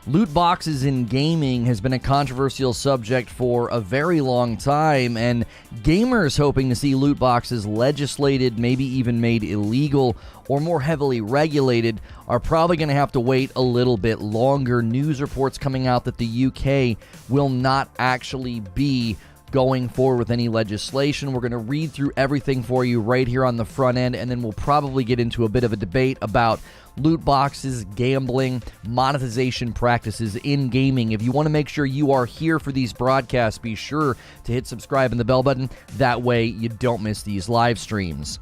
Loot boxes in gaming has been a controversial subject for a very long time, and gamers hoping to see loot boxes legislated, maybe even made illegal or more heavily regulated, are probably going to have to wait a little bit longer. News reports coming out that the UK will not actually be going forward with any legislation. We're going to read through everything for you right here on the front end, and then we'll probably get into a bit of a debate about loot boxes, gambling, monetization practices in gaming. If you want to make sure you are here for these broadcasts, be sure to hit subscribe and the bell button. That way you don't miss these live streams.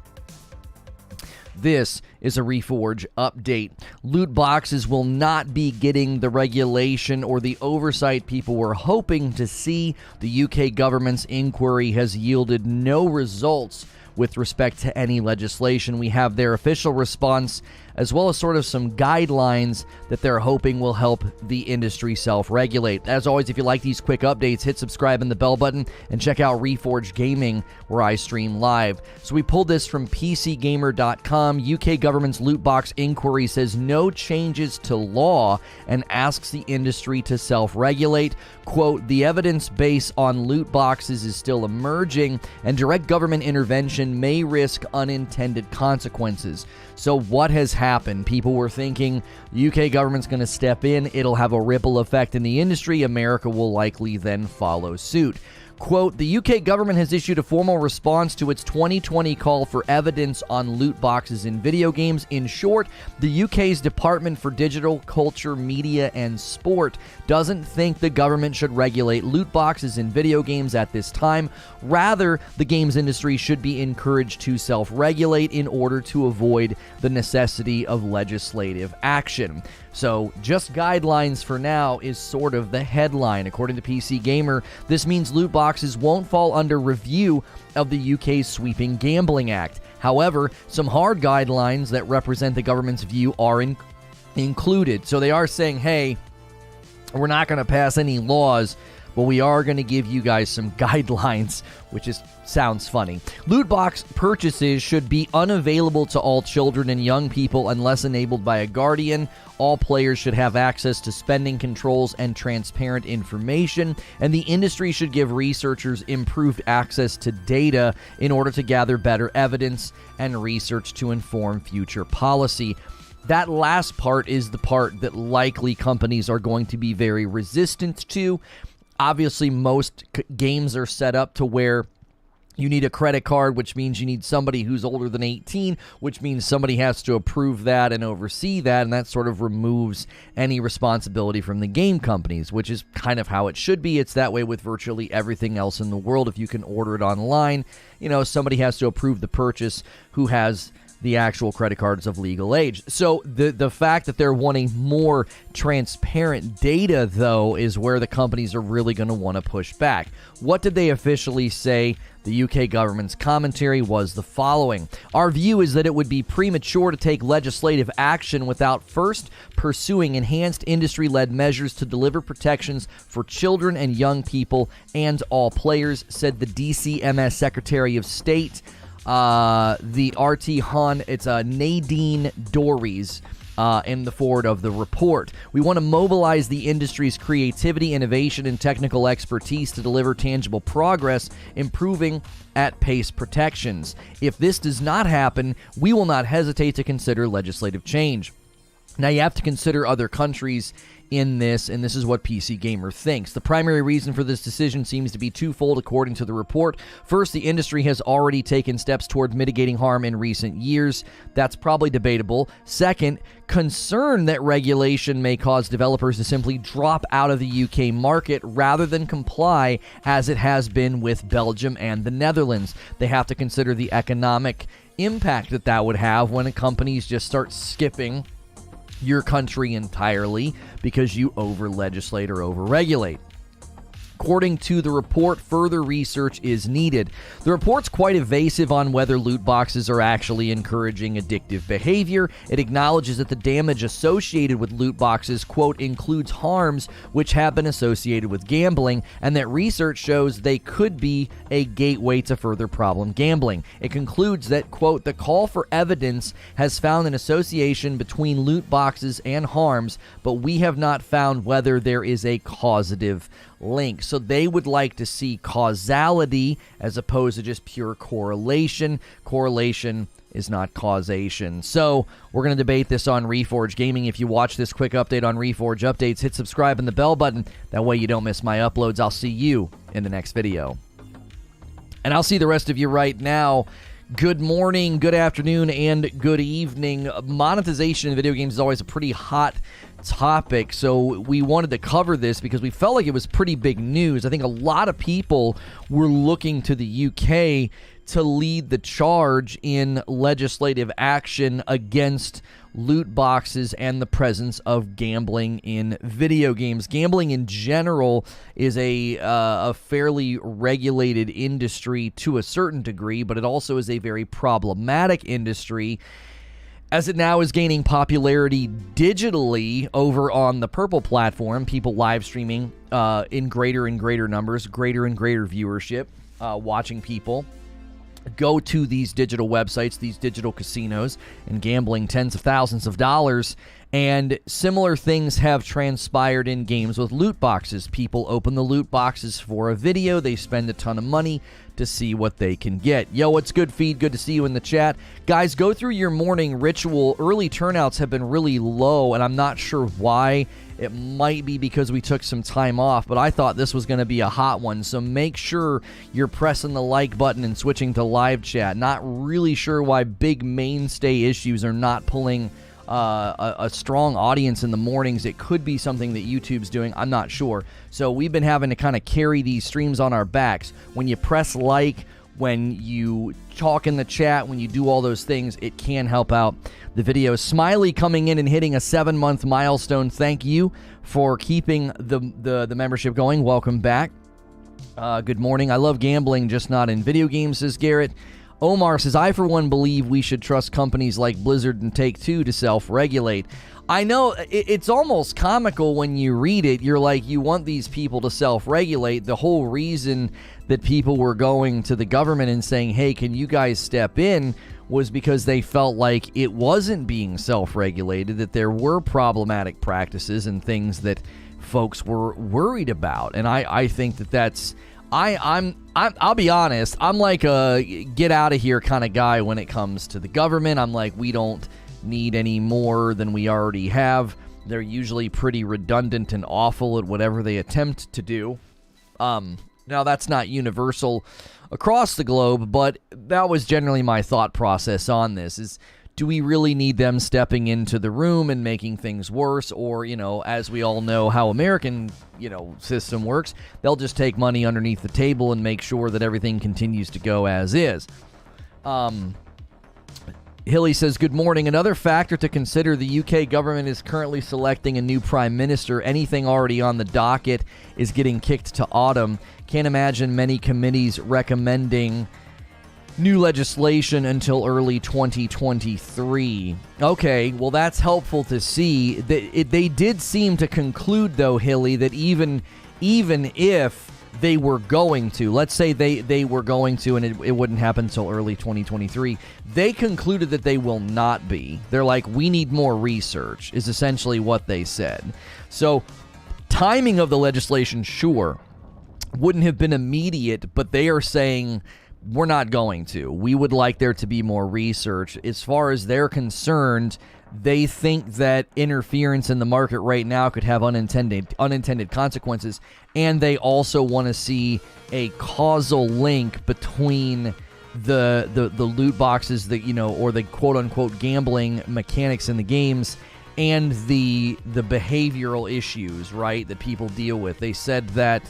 This is a Reforge update. Loot boxes will not be getting the regulation or the oversight people were hoping to see. The UK government's inquiry has yielded no results with respect to any legislation. We have their official response, as well as sort of some guidelines that they're hoping will help the industry self-regulate. As always, if you like these quick updates, hit subscribe and the bell button, and check out Reforge Gaming, where I stream live. So we pulled this from PCGamer.com. UK government's loot box inquiry says no changes to law and asks the industry to self-regulate. Quote, the evidence base on loot boxes is still emerging, and direct government intervention may risk unintended consequences. So what has happened? People were thinking the UK government's going to step in, it'll have a ripple effect in the industry, America will likely then follow suit. Quote, the UK government has issued a formal response to its 2020 call for evidence on loot boxes in video games. In short, the UK's Department for Digital, Culture, Media and Sport doesn't think the government should regulate loot boxes in video games at this time. Rather, the games industry should be encouraged to self-regulate in order to avoid the necessity of legislative action. So, just guidelines for now is sort of the headline. According to PC Gamer, this means loot boxes won't fall under review of the UK's Sweeping Gambling Act. However, some hard guidelines that represent the government's view are included. So they are saying, hey, we're not going to pass any laws, but we are going to give you guys some guidelines, which sounds funny. Loot box purchases should be unavailable to all children and young people unless enabled by a guardian. All players should have access to spending controls and transparent information, and the industry should give researchers improved access to data in order to gather better evidence and research to inform future policy. That last part is the part that likely companies are going to be very resistant to. Obviously, most games are set up to where you need a credit card, which means you need somebody who's older than 18, which means somebody has to approve that and oversee that, and that sort of removes any responsibility from the game companies, which is kind of how it should be. It's that way with virtually everything else in the world. If you can order it online, somebody has to approve the purchase who has the actual credit cards of legal age. So the fact that they're wanting more transparent data, though, is where the companies are really going to want to push back. What did they officially say? The UK government's commentary was the following. Our view is that it would be premature to take legislative action without first pursuing enhanced industry-led measures to deliver protections for children and young people and all players, said the DCMS Secretary of State. The RT Han, it's Nadine Dorries in the forward of the report. We want to mobilize the industry's creativity, innovation, and technical expertise to deliver tangible progress, improving at pace protections. If this does not happen, we will not hesitate to consider legislative change. Now, you have to consider other countries in this, and this is what PC Gamer thinks. The primary reason for this decision seems to be twofold, according to the report. First, the industry has already taken steps toward mitigating harm in recent years. That's probably debatable. Second, concern that regulation may cause developers to simply drop out of the UK market rather than comply, as it has been with Belgium and the Netherlands. They have to consider the economic impact that would have when companies just start skipping your country entirely because you over-legislate or over-regulate. According to the report, further research is needed. The report's quite evasive on whether loot boxes are actually encouraging addictive behavior. It acknowledges that the damage associated with loot boxes, quote, includes harms which have been associated with gambling, and that research shows they could be a gateway to further problem gambling. It concludes that, quote, the call for evidence has found an association between loot boxes and harms, but we have not found whether there is a causative link. So they would like to see causality as opposed to just pure correlation. Correlation is not causation. So we're going to debate this on Reforge Gaming. If you watch this quick update on Reforge Updates, hit subscribe and the bell button. That way you don't miss my uploads. I'll see you in the next video. And I'll see the rest of you right now. Good morning, good afternoon, and good evening. Monetization in video games is always a pretty hot topic, so we wanted to cover this because we felt like it was pretty big news. I think a lot of people were looking to the UK to lead the charge in legislative action against loot boxes and the presence of gambling in video games. Gambling in general is a fairly regulated industry to a certain degree, but it also is a very problematic industry as it now is gaining popularity digitally over on the Purple platform, people live streaming in greater and greater numbers, greater and greater viewership, watching people go to these digital websites, these digital casinos, and gambling tens of thousands of dollars. And similar things have transpired in games with loot boxes. People open the loot boxes for a video. They spend a ton of money to see what they can get. Yo, what's good, Feed? Good to see you in the chat. Guys, go through your morning ritual. Early turnouts have been really low, and I'm not sure why. It might be because we took some time off, but I thought this was going to be a hot one. So make sure you're pressing the like button and switching to live chat. Not really sure why big mainstay issues are not pulling a strong audience in the mornings. It could be something that YouTube's doing. I'm not sure. So we've been having to kind of carry these streams on our backs. When you press like, when you talk in the chat, when you do all those things, it can help out the video. Smiley coming in and hitting a 7-month milestone. Thank you for keeping the membership going. Welcome back. Good morning. I love gambling, just not in video games, says Garrett. Omar says, I for one believe we should trust companies like Blizzard and Take-Two to self-regulate. I know it's almost comical when you read it. You're like, you want these people to self-regulate. The whole reason that people were going to the government and saying, hey, can you guys step in, was because they felt like it wasn't being self-regulated, that there were problematic practices and things that folks were worried about. And I think that that's... I'll be honest, I'm like a get out of here kind of guy when it comes to the government. I'm like, we don't need any more than we already have. They're usually pretty redundant and awful at whatever they attempt to do. Now, that's not universal across the globe, but that was generally my thought process on this, is do we really need them stepping into the room and making things worse? Or, as we all know how American, system works, they'll just take money underneath the table and make sure that everything continues to go as is. Hilly says, good morning. Another factor to consider, the UK government is currently selecting a new prime minister. Anything already on the docket is getting kicked to autumn. Can't imagine many committees recommending new legislation until early 2023. Okay, well, that's helpful to see. They did seem to conclude, though, Hilly, that even if they were going to, let's say they were going to, and it wouldn't happen until early 2023, they concluded that they will not be. They're like, we need more research, is essentially what they said. So timing of the legislation, sure, wouldn't have been immediate, but they are saying, we're not going to. We would like there to be more research. As far as they're concerned, they think that interference in the market right now could have unintended consequences, and they also want to see a causal link between the loot boxes that, or the quote-unquote gambling mechanics in the games and the behavioral issues, right, that people deal with. They said that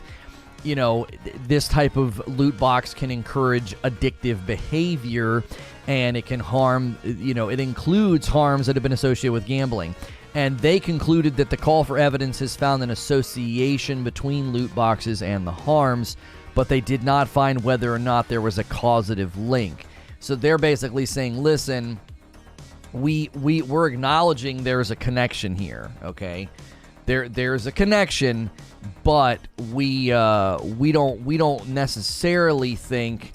this type of loot box can encourage addictive behavior, and it can harm, it includes harms that have been associated with gambling. And they concluded that the call for evidence has found an association between loot boxes and the harms, but they did not find whether or not there was a causative link. So they're basically saying, listen, we're acknowledging there's a connection here, okay? There's a connection, but we don't necessarily think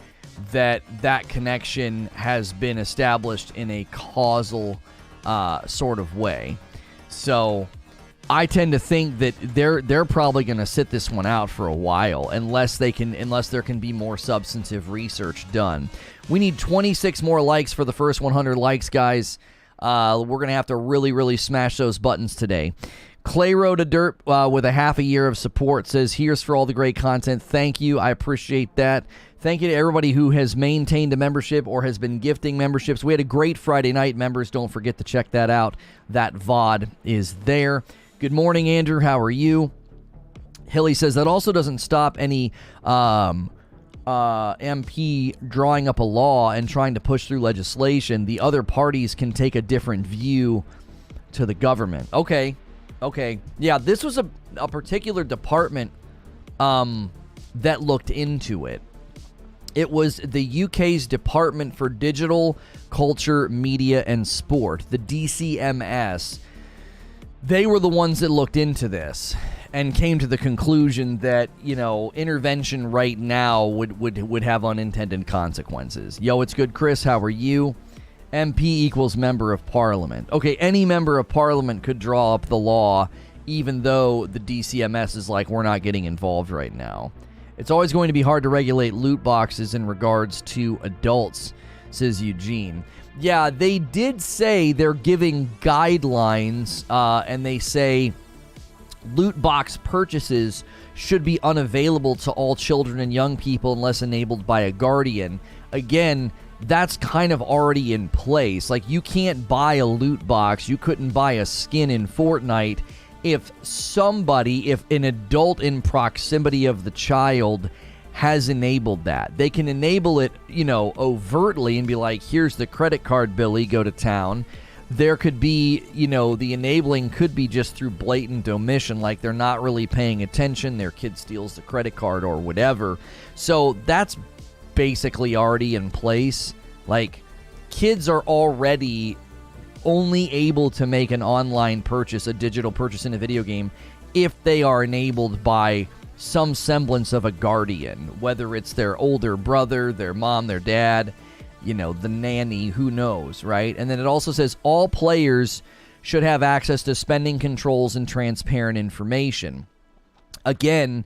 that connection has been established in a causal sort of way. So I tend to think that they're probably going to sit this one out for a while unless there can be more substantive research done. We need 26 more likes for the first 100 likes, guys. We're going to have to really, really smash those buttons today. Clay Road of Dirt with a half a year of support says, here's for all the great content. Thank you. I appreciate that. Thank you to everybody who has maintained a membership or has been gifting memberships. We had a great Friday night, members. Don't forget to check that out. That VOD is there. Good morning, Andrew. How are you? Hilly says that also doesn't stop any MP drawing up a law and trying to push through legislation. The other parties can take a different view to the government. Okay. Yeah, this was a particular department that looked into it. It was the UK's Department for Digital, Culture, Media and Sport, the DCMS. They were the ones that looked into this and came to the conclusion that, intervention right now would have unintended consequences. Yo, it's good, Chris. How are you? MP equals member of parliament. Okay, any member of parliament could draw up the law, even though the DCMS is like, we're not getting involved right now. It's always going to be hard to regulate loot boxes in regards to adults, says Eugene. Yeah, they did say they're giving guidelines, and they say loot box purchases should be unavailable to all children and young people unless enabled by a guardian. Again, that's kind of already in place. Like, you can't buy a loot box. You couldn't buy a skin in Fortnite if an adult in proximity of the child has enabled that. They can enable it, overtly and be like, here's the credit card, Billy, go to town. There could be, the enabling could be just through blatant omission, like they're not really paying attention, their kid steals the credit card or whatever. So that's basically already in place. Like, kids are already only able to make an online purchase, a digital purchase in a video game, if they are enabled by some semblance of a guardian, whether it's their older brother, their mom, their dad, the nanny, who knows, right? And then it also says all players should have access to spending controls and transparent information. Again,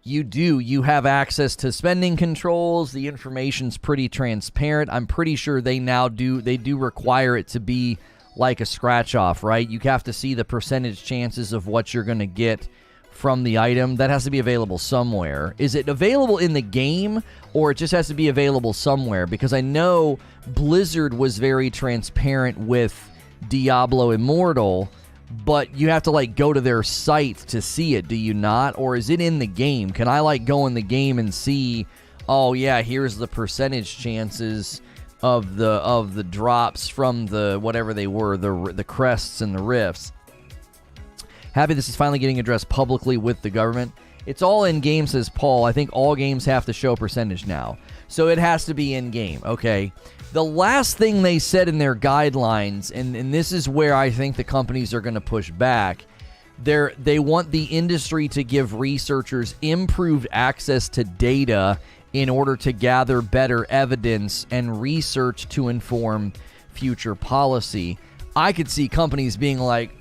you have access to spending controls. The information's pretty transparent. I'm pretty sure they do require it to be like a scratch off, right? You have to see the percentage chances of what you're going to get from the item. That has to be available somewhere. Is it available in the game, or it just has to be available somewhere? Because I know Blizzard was very transparent with Diablo Immortal, but you have to go to their site to see it, do you not? Or is it in the game? Can I go in the game and see, oh yeah, here's the percentage chances of the drops from the whatever they were, the crests and the rifts. Happy this is finally getting addressed publicly with the government. It's all in game, says Paul. I think all games have to show percentage now, so it has to be in game. Okay. The last thing they said in their guidelines, and this is where I think the companies are going to push back, they want the industry to give researchers improved access to data in order to gather better evidence and research to inform future policy. I could see companies being like,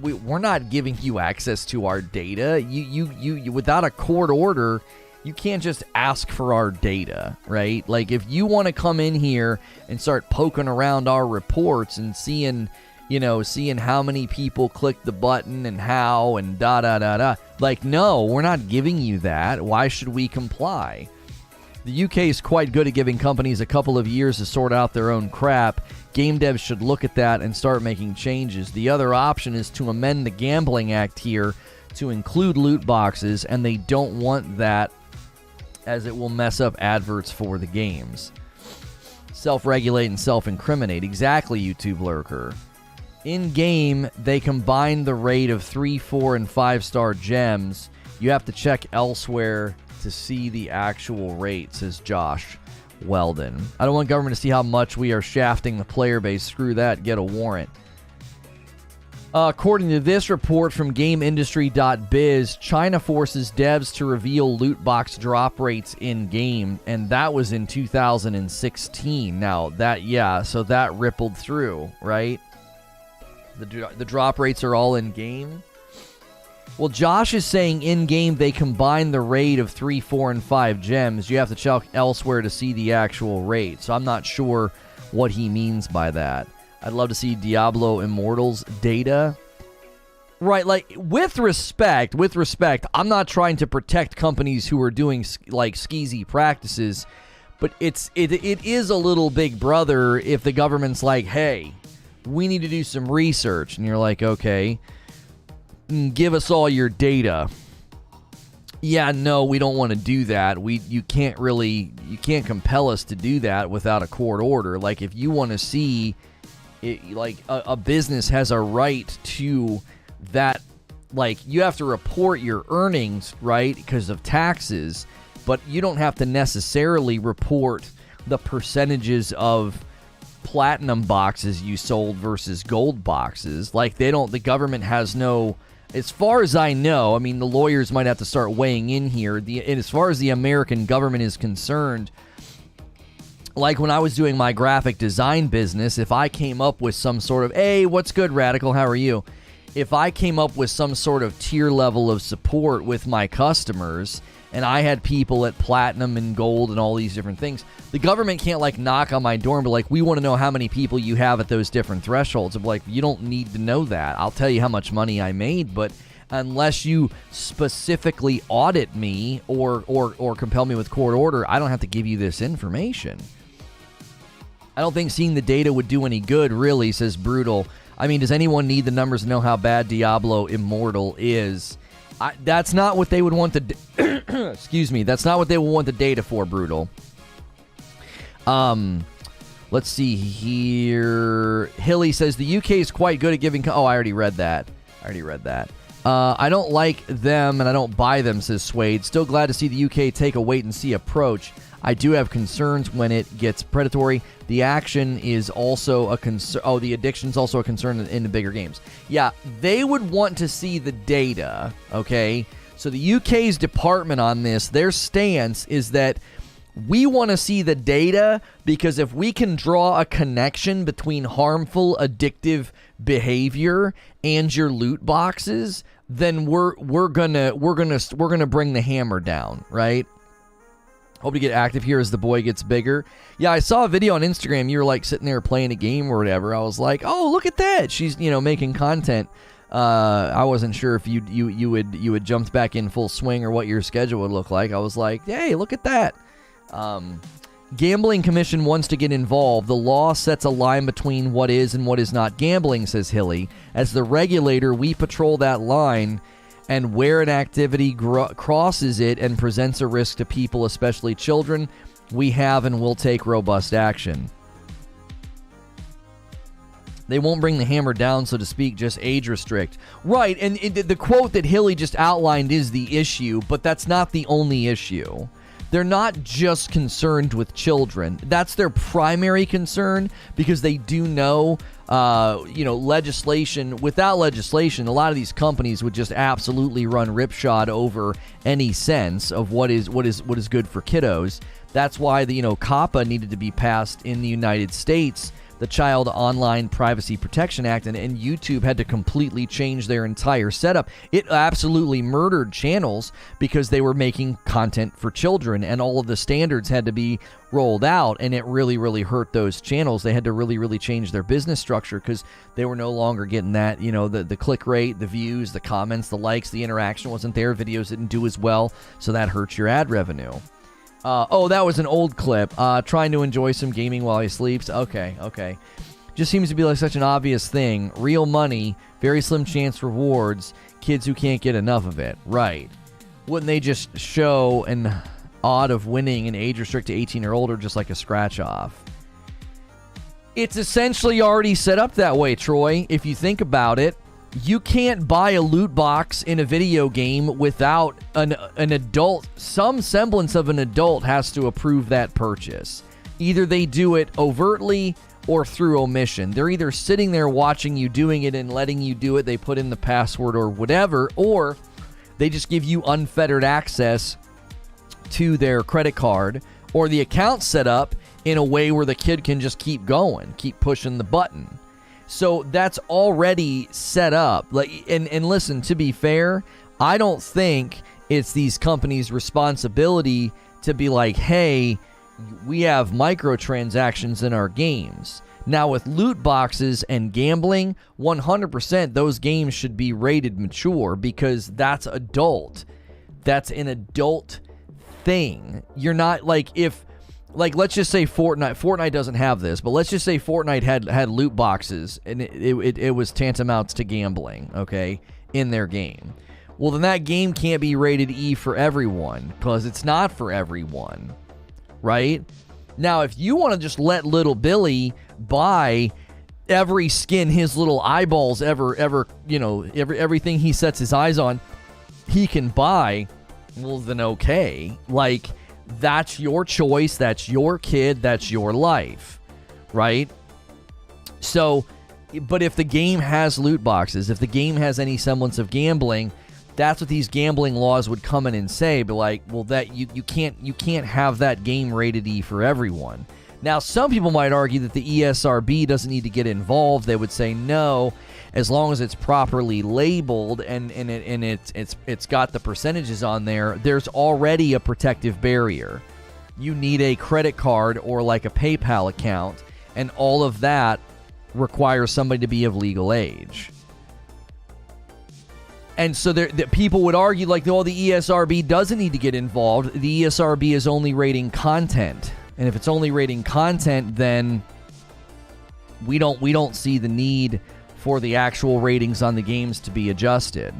we're not giving you access to our data. You without a court order, you can't just ask for our data, right? Like, if you want to come in here and start poking around our reports and seeing how many people clicked the button and how and da. Like, no, we're not giving you that. Why should we comply? The UK is quite good at giving companies a couple of years to sort out their own crap. Game devs should look at that and start making changes. The other option is to amend the Gambling Act here to include loot boxes, and they don't want that as it will mess up adverts for the games. Self-regulate and self-incriminate. Exactly, YouTube Lurker. In game, they combine the rate of 3, 4, and 5-star gems. You have to check elsewhere to see the actual rate, says Josh Weldon. I don't want government to see how much we are shafting the player base. Screw that. Get a warrant. According to this report from GameIndustry.biz, China forces devs to reveal loot box drop rates in-game, and that was in 2016. Now, so that rippled through, right? The drop rates are all in-game. Well, Josh is saying in-game they combine the rate of 3, 4, and 5 gems. You have to check elsewhere to see the actual rate, so I'm not sure what he means by that. I'd love to see Diablo Immortal's data. Right, like, with respect, I'm not trying to protect companies who are doing, like, skeezy practices, but it is a little big brother if the government's like, hey, we need to do some research. And you're like, okay, give us all your data. Yeah, no, we don't want to do that. You can't compel us to do that without a court order. Like, if you want to see... like a business has a right to that, like, you have to report your earnings, right, because of taxes, but you don't have to necessarily report the percentages of platinum boxes you sold versus gold boxes. Like, the government has no, as far as I know, I mean, the lawyers might have to start weighing in here, and as far as the American government is concerned, like when I was doing my graphic design business, if I came up with some sort of, hey, what's good, Radical, how are you? If I came up with some sort of tier level of support with my customers, and I had people at platinum and gold and all these different things, the government can't, like, knock on my door and be like, we want to know how many people you have at those different thresholds. I'm like, you don't need to know that. I'll tell you how much money I made, but unless you specifically audit me or compel me with court order, I don't have to give you this information. I don't think seeing the data would do any good, really, says Brutal. I mean, does anyone need the numbers to know how bad Diablo Immortal is? That's not what they would want the... excuse me. That's not what they would want the data for, Brutal. Let's see here. Hilly says the UK is quite good at giving... Oh, I already read that. I don't like them and I don't buy them, says Suede. Still glad to see the UK take a wait-and-see approach. I do have concerns when it gets predatory. The action is also a concern. Oh, the addiction's also a concern in the bigger games. Yeah, they would want to see the data, okay? So the UK's department on this, their stance is that we want to see the data because if we can draw a connection between harmful, addictive behavior and your loot boxes, then we're gonna bring the hammer down, right? Hope to get active here as the boy gets bigger. Yeah, I saw a video on Instagram. You were like sitting there playing a game or whatever. I was like, oh, look at that. She's, making content. I wasn't sure if you had jumped back in full swing or what your schedule would look like. I was like, hey, look at that. Gambling Commission wants to get involved. The law sets a line between what is and what is not gambling, says Hilly. As the regulator, we patrol that line, and where an activity crosses it and presents a risk to people, especially children, we have and will take robust action. They won't bring the hammer down, so to speak, just age restrict. Right, and the quote that Hilly just outlined is the issue, but that's not the only issue. They're not just concerned with children. That's their primary concern because they do know, legislation. Without legislation, a lot of these companies would just absolutely run ripshod over any sense of what is good for kiddos. That's why the COPPA needed to be passed in the United States, the Child Online Privacy Protection Act, and YouTube had to completely change their entire setup. It absolutely murdered channels because they were making content for children, and all of the standards had to be rolled out, and it really, really hurt those channels. They had to really, really change their business structure because they were no longer getting that, the click rate, the views, the comments, the likes, the interaction wasn't there. Videos didn't do as well, so that hurts your ad revenue. That was an old clip. Trying to enjoy some gaming while he sleeps. Okay. Just seems to be like such an obvious thing. Real money, very slim chance rewards, kids who can't get enough of it. Right. Wouldn't they just show an odd of winning and age restrict to 18 or older just like a scratch off? It's essentially already set up that way, Troy. If you think about it, you can't buy a loot box in a video game without an adult. Some semblance of an adult has to approve that purchase. Either they do it overtly or through omission. They're either sitting there watching you doing it and letting you do it, they put in the password or whatever, or they just give you unfettered access to their credit card or the account set up in a way where the kid can just keep going, keep pushing the button. So that's already set up. And listen, to be fair, I don't think it's these companies' responsibility to be like, hey, we have microtransactions in our games. Now, with loot boxes and gambling, 100% those games should be rated mature because that's adult. That's an adult thing. You're not like let's just say Fortnite doesn't have this, but let's just say Fortnite had loot boxes and it was tantamount to gambling, okay, in their game. Well, then that game can't be rated E for everyone because it's not for everyone, right? Now, if you want to just let little Billy buy every skin his little eyeballs ever, you know, everything he sets his eyes on, he can buy, well, then okay. Like, that's your choice, that's your kid, that's your life, right? So, but if the game has loot boxes, if the game has any semblance of gambling, that's what these gambling laws would come in and say, but like, well, that you can't have that game rated E for everyone. Now, some people might argue that the ESRB doesn't need to get involved. They would say no, as long as it's properly labeled and it's got the percentages on there, there's already a protective barrier. You need a credit card or like a PayPal account, and all of that requires somebody to be of legal age. And so the people would argue like, well, the ESRB doesn't need to get involved. The ESRB is only rating content. And if it's only rating content, then we don't see the need for the actual ratings on the games to be adjusted.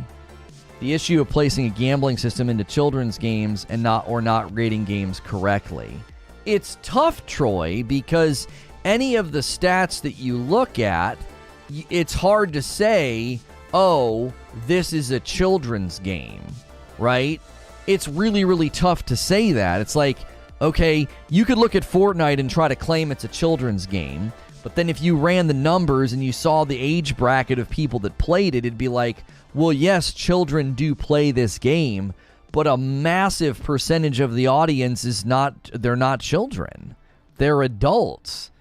The issue of placing a gambling system into children's games and not rating games correctly. It's tough, Troy, because any of the stats that you look at, it's hard to say, oh, this is a children's game, right? It's really, really tough to say that. It's like, okay, you could look at Fortnite and try to claim it's a children's game, but then if you ran the numbers and you saw the age bracket of people that played it, it'd be like, well, yes, children do play this game, but a massive percentage of the audience they're not children. They're adults,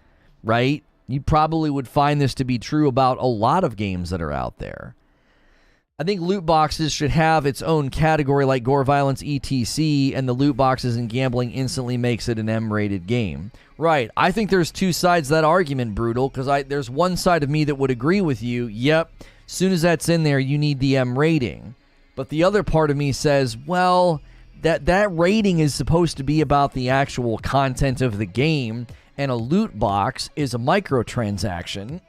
right? You probably would find this to be true about a lot of games that are out there. I think loot boxes should have its own category like gore, violence, etc., and the loot boxes and gambling instantly makes it an M-rated game. Right. I think there's two sides to that argument, Brutal, because there's one side of me that would agree with you. Yep, as soon as that's in there, you need the M rating. But the other part of me says, well, that rating is supposed to be about the actual content of the game, and a loot box is a microtransaction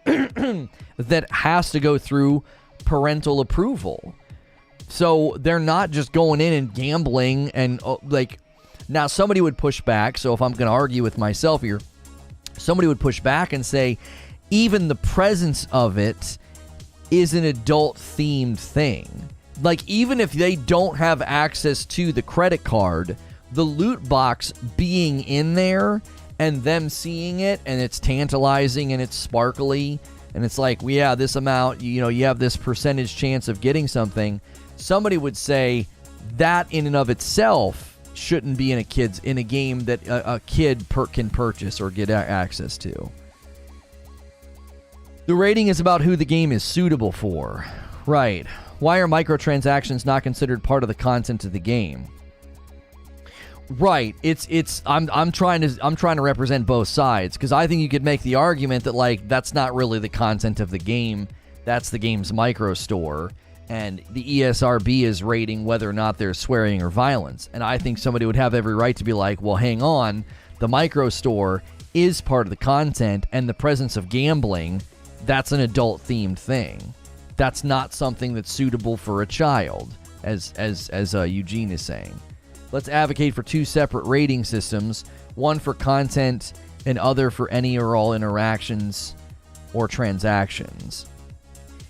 that has to go through parental approval. So they're not just going in and gambling and now somebody would push back. So if I'm going to argue with myself here, somebody would push back and say even the presence of it is an adult themed thing. Like, even if they don't have access to the credit card, the loot box being in there and them seeing it, and it's tantalizing and it's sparkly and it's like, well, yeah, this amount, you have this percentage chance of getting something. Somebody would say that in and of itself shouldn't be in a game that a kid can purchase or get access to. The rating is about who the game is suitable for. Right. Why are microtransactions not considered part of the content of the game? Right. I'm trying to represent both sides, because I think you could make the argument that that's not really the content of the game. That's the game's micro store, and the ESRB is rating whether or not there's swearing or violence. And I think somebody would have every right to be like, well, hang on, the micro store is part of the content, and the presence of gambling, that's an adult themed thing. That's not something that's suitable for a child, as Eugene is saying. Let's advocate for two separate rating systems, one for content and other for any or all interactions or transactions.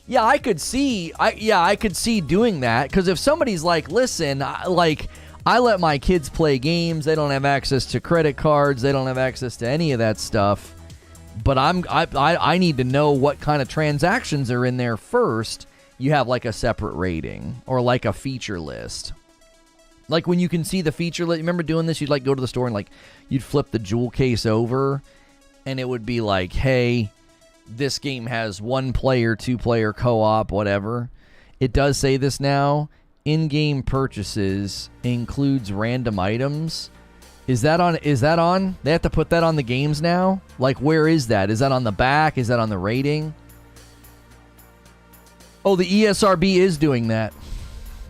Yeah, I could see doing that, because if somebody's like, listen, I let my kids play games, they don't have access to credit cards, they don't have access to any of that stuff, but I need to know what kind of transactions are in there first. You have like a separate rating or like a feature list. Like when you can see the feature list, remember doing this? You'd like go to the store and like you'd flip the jewel case over and it would be like, hey, this game has 1-player, 2-player co-op, whatever. It does say this now. In-game purchases includes random items. Is that on? They have to put that on the games now? Like, where is that? Is that on the back? Is that on the rating? Oh, the ESRB is doing that.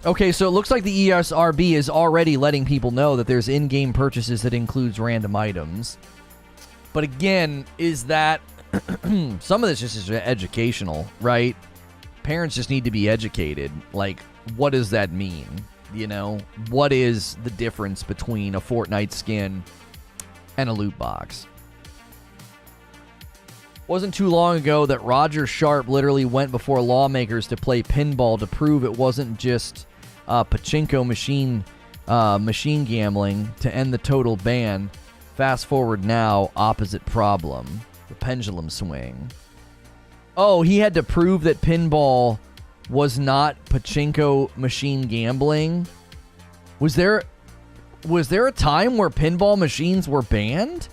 Okay, so it looks like the ESRB is already letting people know that there's in-game purchases that includes random items. But again, is that... some of this just is educational, right? Parents just need to be educated. Like, what does that mean? You know, what is the difference between a Fortnite skin and a loot box? Wasn't too long ago that Roger Sharp literally went before lawmakers to play pinball to prove it wasn't just pachinko machine gambling to end the total ban. Fast forward now, opposite problem. The pendulum swing. Oh, he had to prove that pinball was not pachinko machine gambling? Was there a time where pinball machines were banned?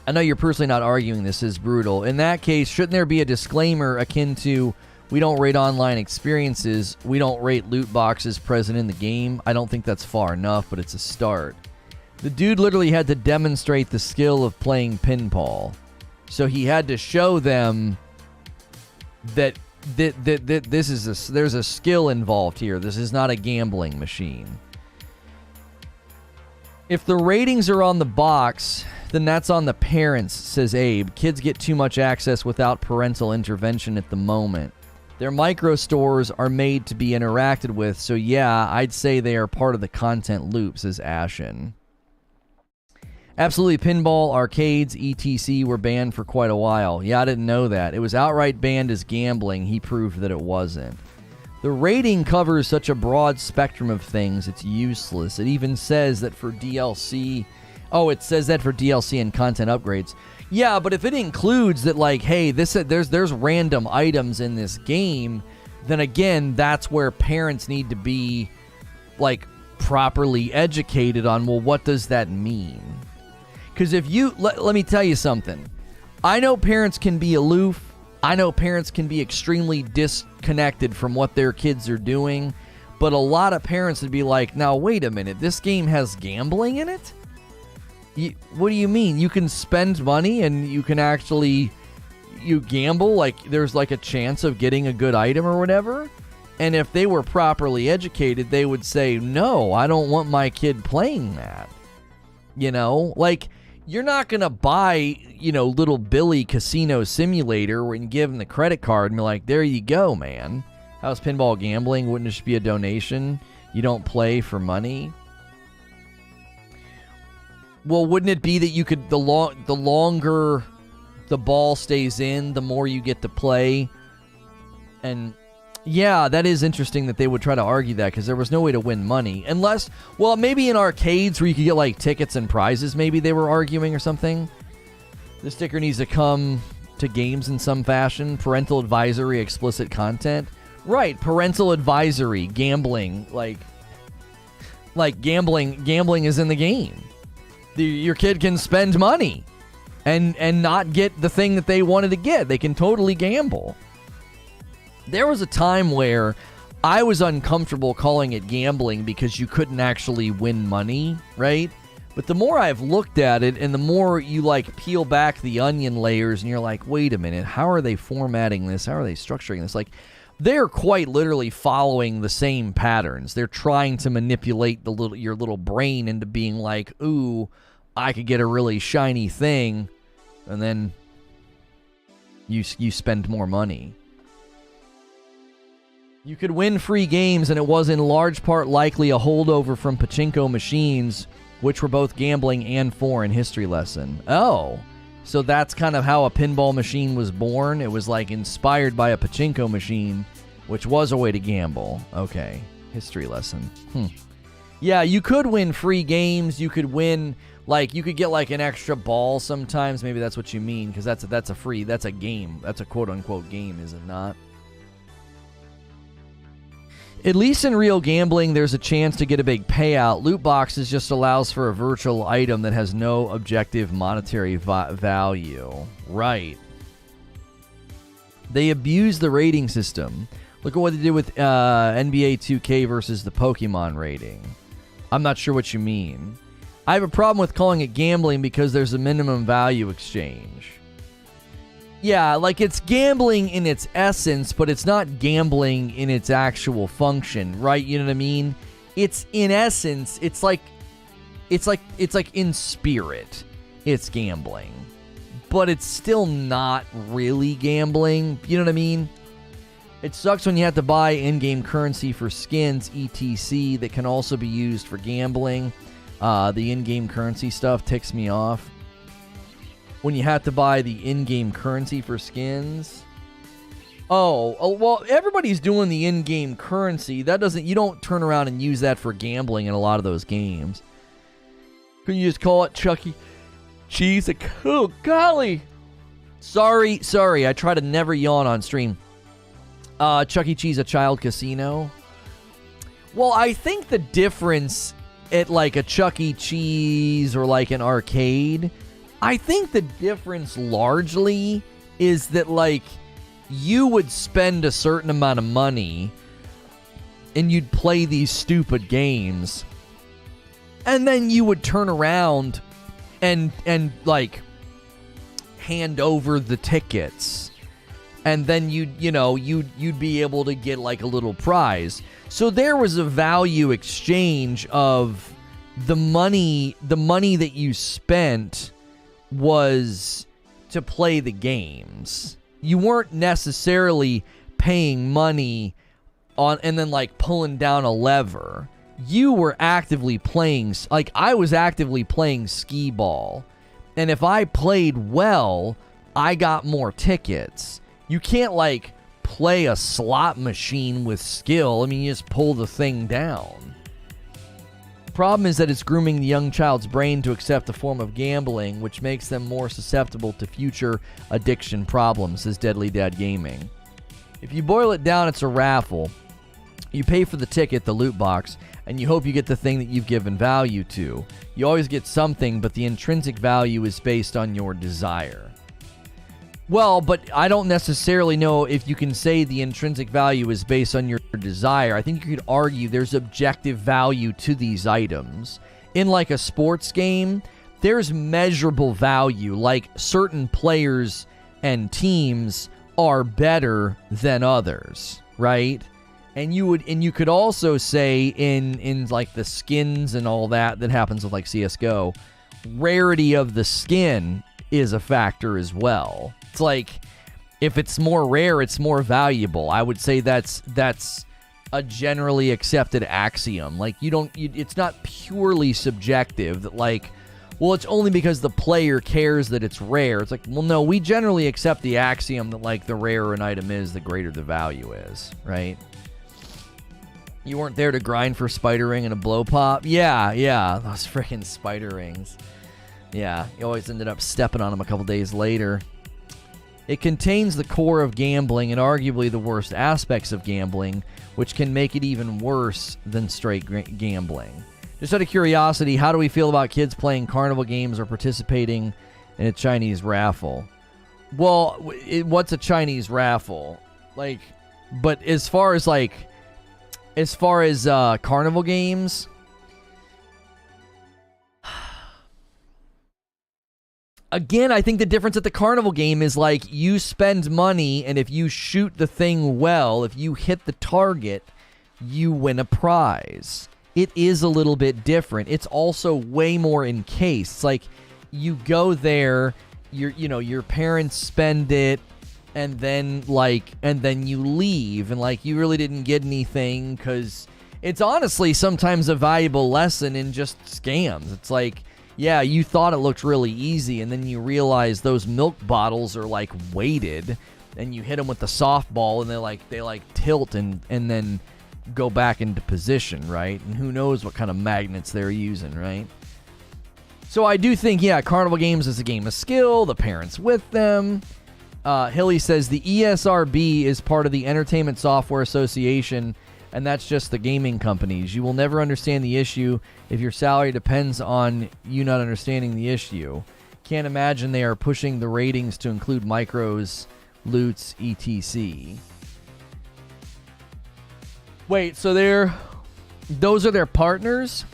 I know you're personally not arguing this is brutal. In that case, shouldn't there be a disclaimer akin to, we don't rate online experiences, we don't rate loot boxes present in the game? I don't think that's far enough, but it's a start. The dude literally had to demonstrate the skill of playing pinball. So he had to show them that there's a skill involved here. This is not a gambling machine. If the ratings are on the box, then that's on the parents, says Abe. Kids get too much access without parental intervention at the moment. Their micro stores are made to be interacted with, so yeah, I'd say they are part of the content loop, says Ashen. Absolutely, pinball, arcades, etc. were banned for quite a while. Yeah, I didn't know that. It was outright banned as gambling. He proved that it wasn't. The rating covers such a broad spectrum of things, it's useless. It even says that for DLC... Oh, it says that for DLC and content upgrades. Yeah, but if it includes that, like, hey, there's random items in this game, then again, that's where parents need to be, like, properly educated on, well, what does that mean? Because if you... Let me tell you something. I know parents can be aloof. I know parents can be extremely disconnected from what their kids are doing. But a lot of parents would be like, now, wait a minute. This game has gambling in it? What do you mean? You can spend money and you can actually... You gamble? Like, there's like a chance of getting a good item or whatever? And if they were properly educated, they would say, no, I don't want my kid playing that. You know? Like... You're not going to buy, little Billy Casino Simulator and give him the credit card and be like, there you go, man. How's pinball gambling? Wouldn't it just be a donation? You don't play for money? Well, wouldn't it be that you could, the longer the ball stays in, the more you get to play? And... yeah, that is interesting that they would try to argue that, because there was no way to win money. Unless, well, maybe in arcades where you could get, like, tickets and prizes, maybe they were arguing or something. The sticker needs to come to games in some fashion. Parental advisory, explicit content. Right, parental advisory, gambling. Like gambling is in the game. Your kid can spend money and not get the thing that they wanted to get. They can totally gamble. There was a time where I was uncomfortable calling it gambling because you couldn't actually win money, right? But the more I've looked at it and the more you, like, peel back the onion layers and you're like, wait a minute, how are they formatting this? How are they structuring this? Like, they're quite literally following the same patterns. They're trying to manipulate your little brain into being like, ooh, I could get a really shiny thing, and then you spend more money. You could win free games, and it was in large part likely a holdover from pachinko machines which were both gambling and foreign history lesson. Oh, so that's kind of how a pinball machine was born. It was like inspired by a pachinko machine, which was a way to gamble. Okay, history lesson. Yeah, you could win free games. You could win, like, you could get like an extra ball sometimes. Maybe that's what you mean, because that's a game. That's a quote-unquote game, is it not? At least in real gambling, there's a chance to get a big payout. Loot boxes just allows for a virtual item that has no objective monetary value. Right. They abuse the rating system. Look at what they did with NBA 2K versus the Pokemon rating. I'm not sure what you mean. I have a problem with calling it gambling because there's a minimum value exchange. Yeah, like it's gambling in its essence, but it's not gambling in its actual function, right? You know what I mean? It's in essence, it's like in spirit, it's gambling, but it's still not really gambling. You know what I mean? It sucks when you have to buy in-game currency for skins, etc., that can also be used for gambling. The in-game currency stuff ticks me off. When you have to buy the in-game currency for skins. Oh, well, everybody's doing the in-game currency. You don't turn around and use that for gambling in a lot of those games. Can you just call it Chuck E. Cheese? Oh, golly. Sorry. I try to never yawn on stream. Chuck E. Cheese, a child casino. Well, I think the difference at like a Chuck E. Cheese or like an arcade, I think the difference largely is that, like, you would spend a certain amount of money and you'd play these stupid games, and then you would turn around and like hand over the tickets, and then you'd be able to get like a little prize. So there was a value exchange of the money that you spent was to play the games. You weren't necessarily paying money on and then like pulling down a lever. You were actively playing, like I was actively playing skee ball. And if I played well, I got more tickets. You can't like play a slot machine with skill. I mean, you just pull the thing down. Problem is that it's grooming the young child's brain to accept a form of gambling, which makes them more susceptible to future addiction problems, says Deadly Dad Gaming. If you boil it down, it's a raffle. You pay for the ticket, the loot box, and you hope you get the thing that you've given value to. You always get something, but the intrinsic value is based on your desire. Well, but I don't necessarily know if you can say the intrinsic value is based on your desire. I think you could argue there's objective value to these items. In like a sports game, there's measurable value, like certain players and teams are better than others, right? And you could also say in like the skins and all that happens with like CS:GO, rarity of the skin is a factor as well. It's like, if it's more rare, it's more valuable. I would say that's a generally accepted axiom. Like, it's not purely subjective that like, well, it's only because the player cares that it's rare. It's like, well, no, we generally accept the axiom that like the rarer an item is, the greater the value is, right? You weren't there to grind for spider ring and a blow pop? Yeah, those freaking spider rings. Yeah, you always ended up stepping on them a couple days later. It contains the core of gambling and arguably the worst aspects of gambling, which can make it even worse than straight gambling. Just out of curiosity, how do we feel about kids playing carnival games or participating in a Chinese raffle? Well, what's a Chinese raffle? Like, but as far as carnival games, again, I think the difference at the carnival game is like you spend money, and if you shoot the thing well, if you hit the target, you win a prize. It is a little bit different. It's also way more encased. It's like you go there, your parents spend it, and then you leave, and like you really didn't get anything because It's honestly sometimes a valuable lesson in just scams. It's like, yeah, you thought it looked really easy, and then you realize those milk bottles are like weighted, and you hit them with the softball, and they tilt and then go back into position, right? And who knows what kind of magnets they're using, right? So I do think, yeah, Carnival Games is a game of skill. The parents with them. Hilly says the ESRB is part of the Entertainment Software Association, and that's just the gaming companies. You will never understand the issue if your salary depends on you not understanding the issue. Can't imagine they are pushing the ratings to include micros, loots, etc. Wait, so those are their partners?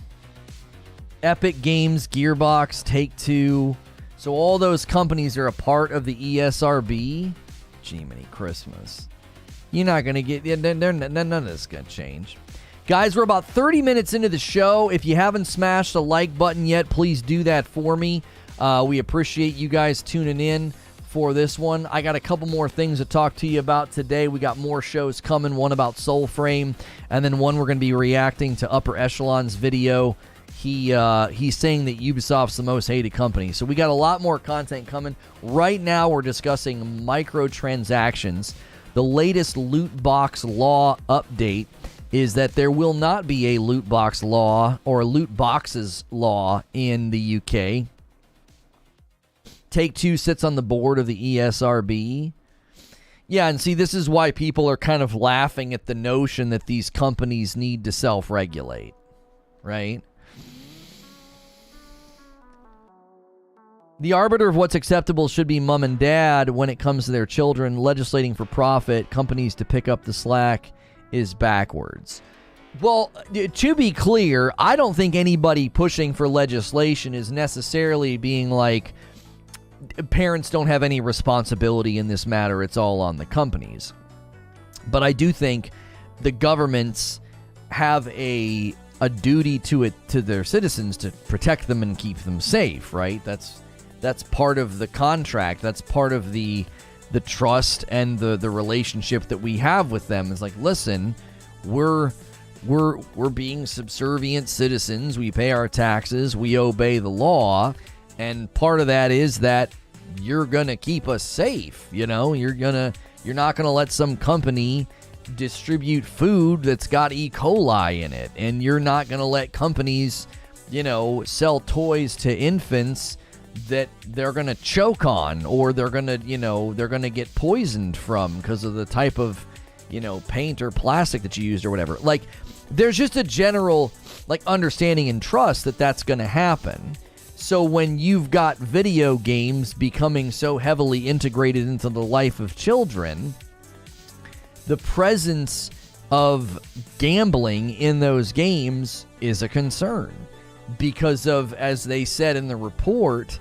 Epic Games, Gearbox, Take-Two. So all those companies are a part of the ESRB? Jiminy Christmas. You're not going to get... None of this is going to change. Guys, we're about 30 minutes into the show. If you haven't smashed the like button yet, please do that for me. We appreciate you guys tuning in for this one. I got a couple more things to talk to you about today. We got more shows coming. One about Soulframe, and then one we're going to be reacting to Upper Echelon's video. He's saying that Ubisoft's the most hated company. So we got a lot more content coming. Right now we're discussing microtransactions. The latest loot box law update is that there will not be a loot box law or loot boxes law in the UK. Take-Two sits on the board of the ESRB. Yeah, and see, this is why people are kind of laughing at the notion that these companies need to self-regulate, right? The arbiter of what's acceptable should be mom and dad when it comes to their children. Legislating for profit, companies to pick up the slack is backwards. Well, to be clear, I don't think anybody pushing for legislation is necessarily being like, parents don't have any responsibility in this matter, it's all on the companies. But I do think the governments have a duty to their citizens to protect them and keep them safe, right? That's part of the contract. That's part of the trust and the relationship that we have with them. It's like, listen, we're being subservient citizens. We pay our taxes. We obey the law. And part of that is that you're going to keep us safe. You know, you're not going to let some company distribute food that's got E. coli in it. And you're not going to let companies, sell toys to infants that they're going to choke on, or they're going to get poisoned from because of the type of, paint or plastic that you used or whatever. Like, there's just a general, understanding and trust that that's going to happen. So when you've got video games becoming so heavily integrated into the life of children, the presence of gambling in those games is a concern. Because of, as they said in the report,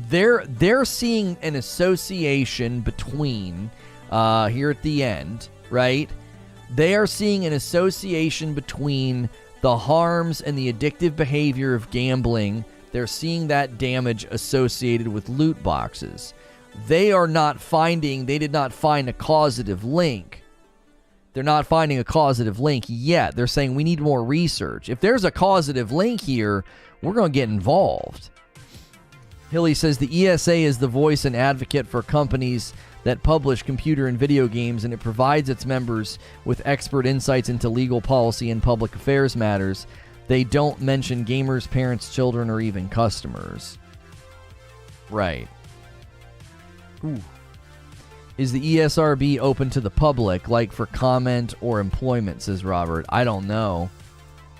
they're seeing an association between, here at the end, right? They are seeing an association between the harms and the addictive behavior of gambling. They're seeing that damage associated with loot boxes. They did not find a causative link. They're not finding a causative link yet. They're saying we need more research. If there's a causative link here, we're going to get involved. Hilly says the ESA is the voice and advocate for companies that publish computer and video games, and it provides its members with expert insights into legal policy and public affairs matters. They don't mention gamers, parents, children, or even customers. Right. Ooh. Is the ESRB open to the public, like for comment or employment, says Robert? I don't know.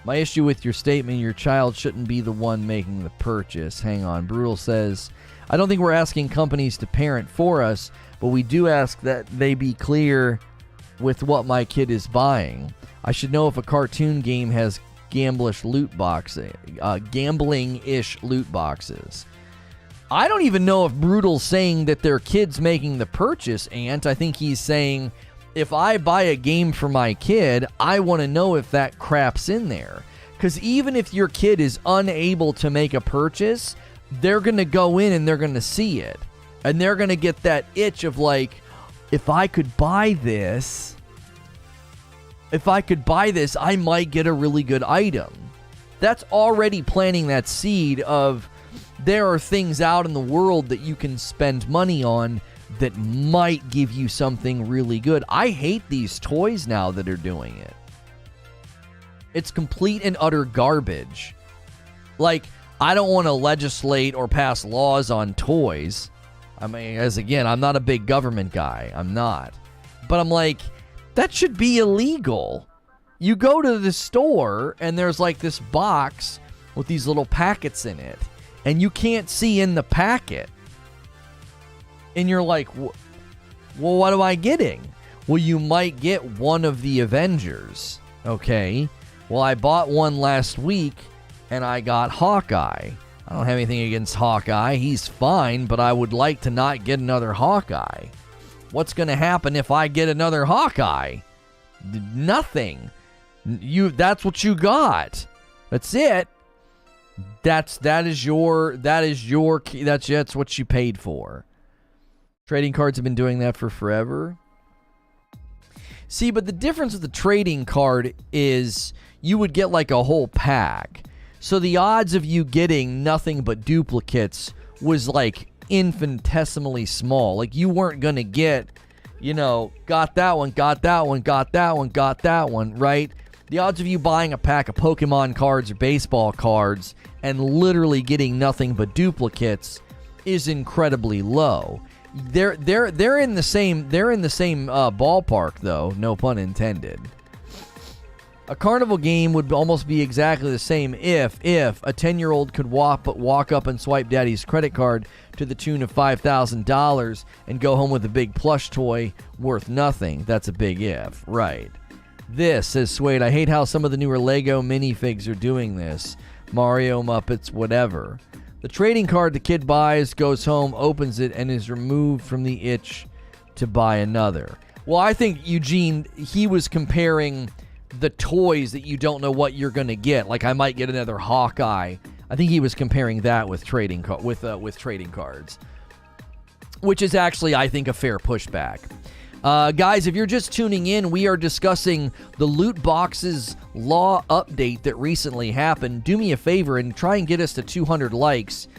My issue with your statement, your child shouldn't be the one making the purchase. Hang on. Brutal says, I don't think we're asking companies to parent for us, but we do ask that they be clear with what my kid is buying. I should know if a cartoon game has gambling-ish loot boxes. I don't even know if Brutal's saying that their kid's making the purchase, Ant. I think he's saying, if I buy a game for my kid, I want to know if that crap's in there. Because even if your kid is unable to make a purchase, they're going to go in and they're going to see it. And they're going to get that itch of like, if I could buy this, if I could buy this, I might get a really good item. That's already planting that seed of there are things out in the world that you can spend money on that might give you something really good. I hate these toys now that are doing it. It's complete and utter garbage. Like, I don't want to legislate or pass laws on toys. I mean, as again, I'm not a big government guy. I'm not. But I'm like, that should be illegal. You go to the store and there's like this box with these little packets in it, and you can't see in the packet. And you're like, well, what am I getting? Well, you might get one of the Avengers. Okay. Well, I bought one last week and I got Hawkeye. I don't have anything against Hawkeye. He's fine, but I would like to not get another Hawkeye. What's going to happen if I get another Hawkeye? Nothing. That's what you got. That's it. That's what you paid for. Trading cards have been doing that for forever. See, but the difference with the trading card is you would get like a whole pack. So the odds of you getting nothing but duplicates was like infinitesimally small. Like you weren't going to get, got that one, got that one, got that one, got that one, right? The odds of you buying a pack of Pokemon cards or baseball cards and literally getting nothing but duplicates is incredibly low. They're in the same ballpark though, no pun intended. A carnival game would almost be exactly the same if a 10-year-old could walk up and swipe daddy's credit card to the tune of $5,000 and go home with a big plush toy worth nothing. That's a big if, right? This, says Suede, I hate how some of the newer Lego minifigs are doing this. Mario, Muppets, whatever. The trading card the kid buys, goes home, opens it, and is removed from the itch to buy another. Well, I think, Eugene, he was comparing the toys that you don't know what you're going to get. Like, I might get another Hawkeye. I think he was comparing that with trading cards. Which is actually, I think, a fair pushback. Guys, if you're just tuning in, we are discussing the loot boxes law update that recently happened. Do me a favor and try and get us to 200 likes.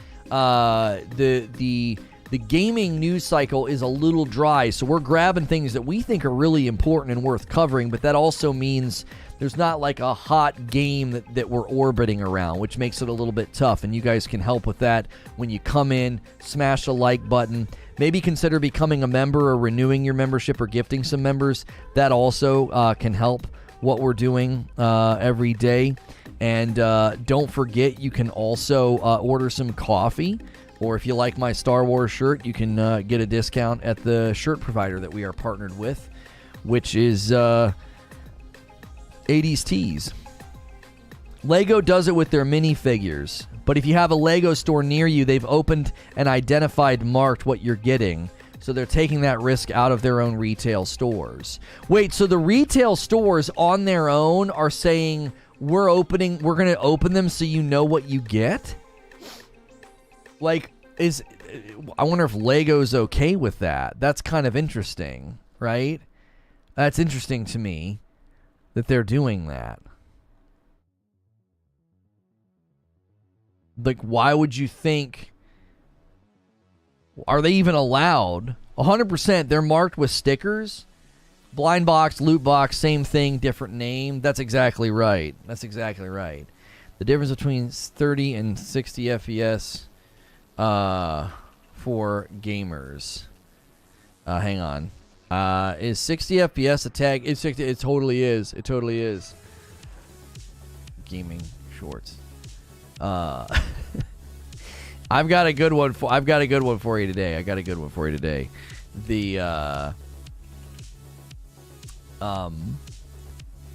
The gaming news cycle is a little dry, so we're grabbing things that we think are really important and worth covering, but that also means there's not like a hot game that we're orbiting around, which makes it a little bit tough, and you guys can help with that when you come in. Smash the like button. Maybe consider becoming a member or renewing your membership or gifting some members. That also can help what we're doing every day. And don't forget, you can also order some coffee. Or if you like my Star Wars shirt, you can get a discount at the shirt provider that we are partnered with, which is 80s Tees. Lego does it with their minifigures, but if you have a Lego store near you, they've opened and identified, marked what you're getting. So they're taking that risk out of their own retail stores. Wait, so the retail stores on their own are saying, we're going to open them so you know what you get? Like, I wonder if Lego's okay with that. That's kind of interesting, right? That's interesting to me that they're doing that. Like, why would you think? Are they even allowed? 100%, they're marked with stickers. Blind box, loot box, same thing, different name. That's exactly right. That's exactly right. The difference between 30 and 60 FPS for gamers. Hang on. Is 60 FPS a tag? It's 60, it totally is. It totally is. Gaming shorts. I've got a good one for you today.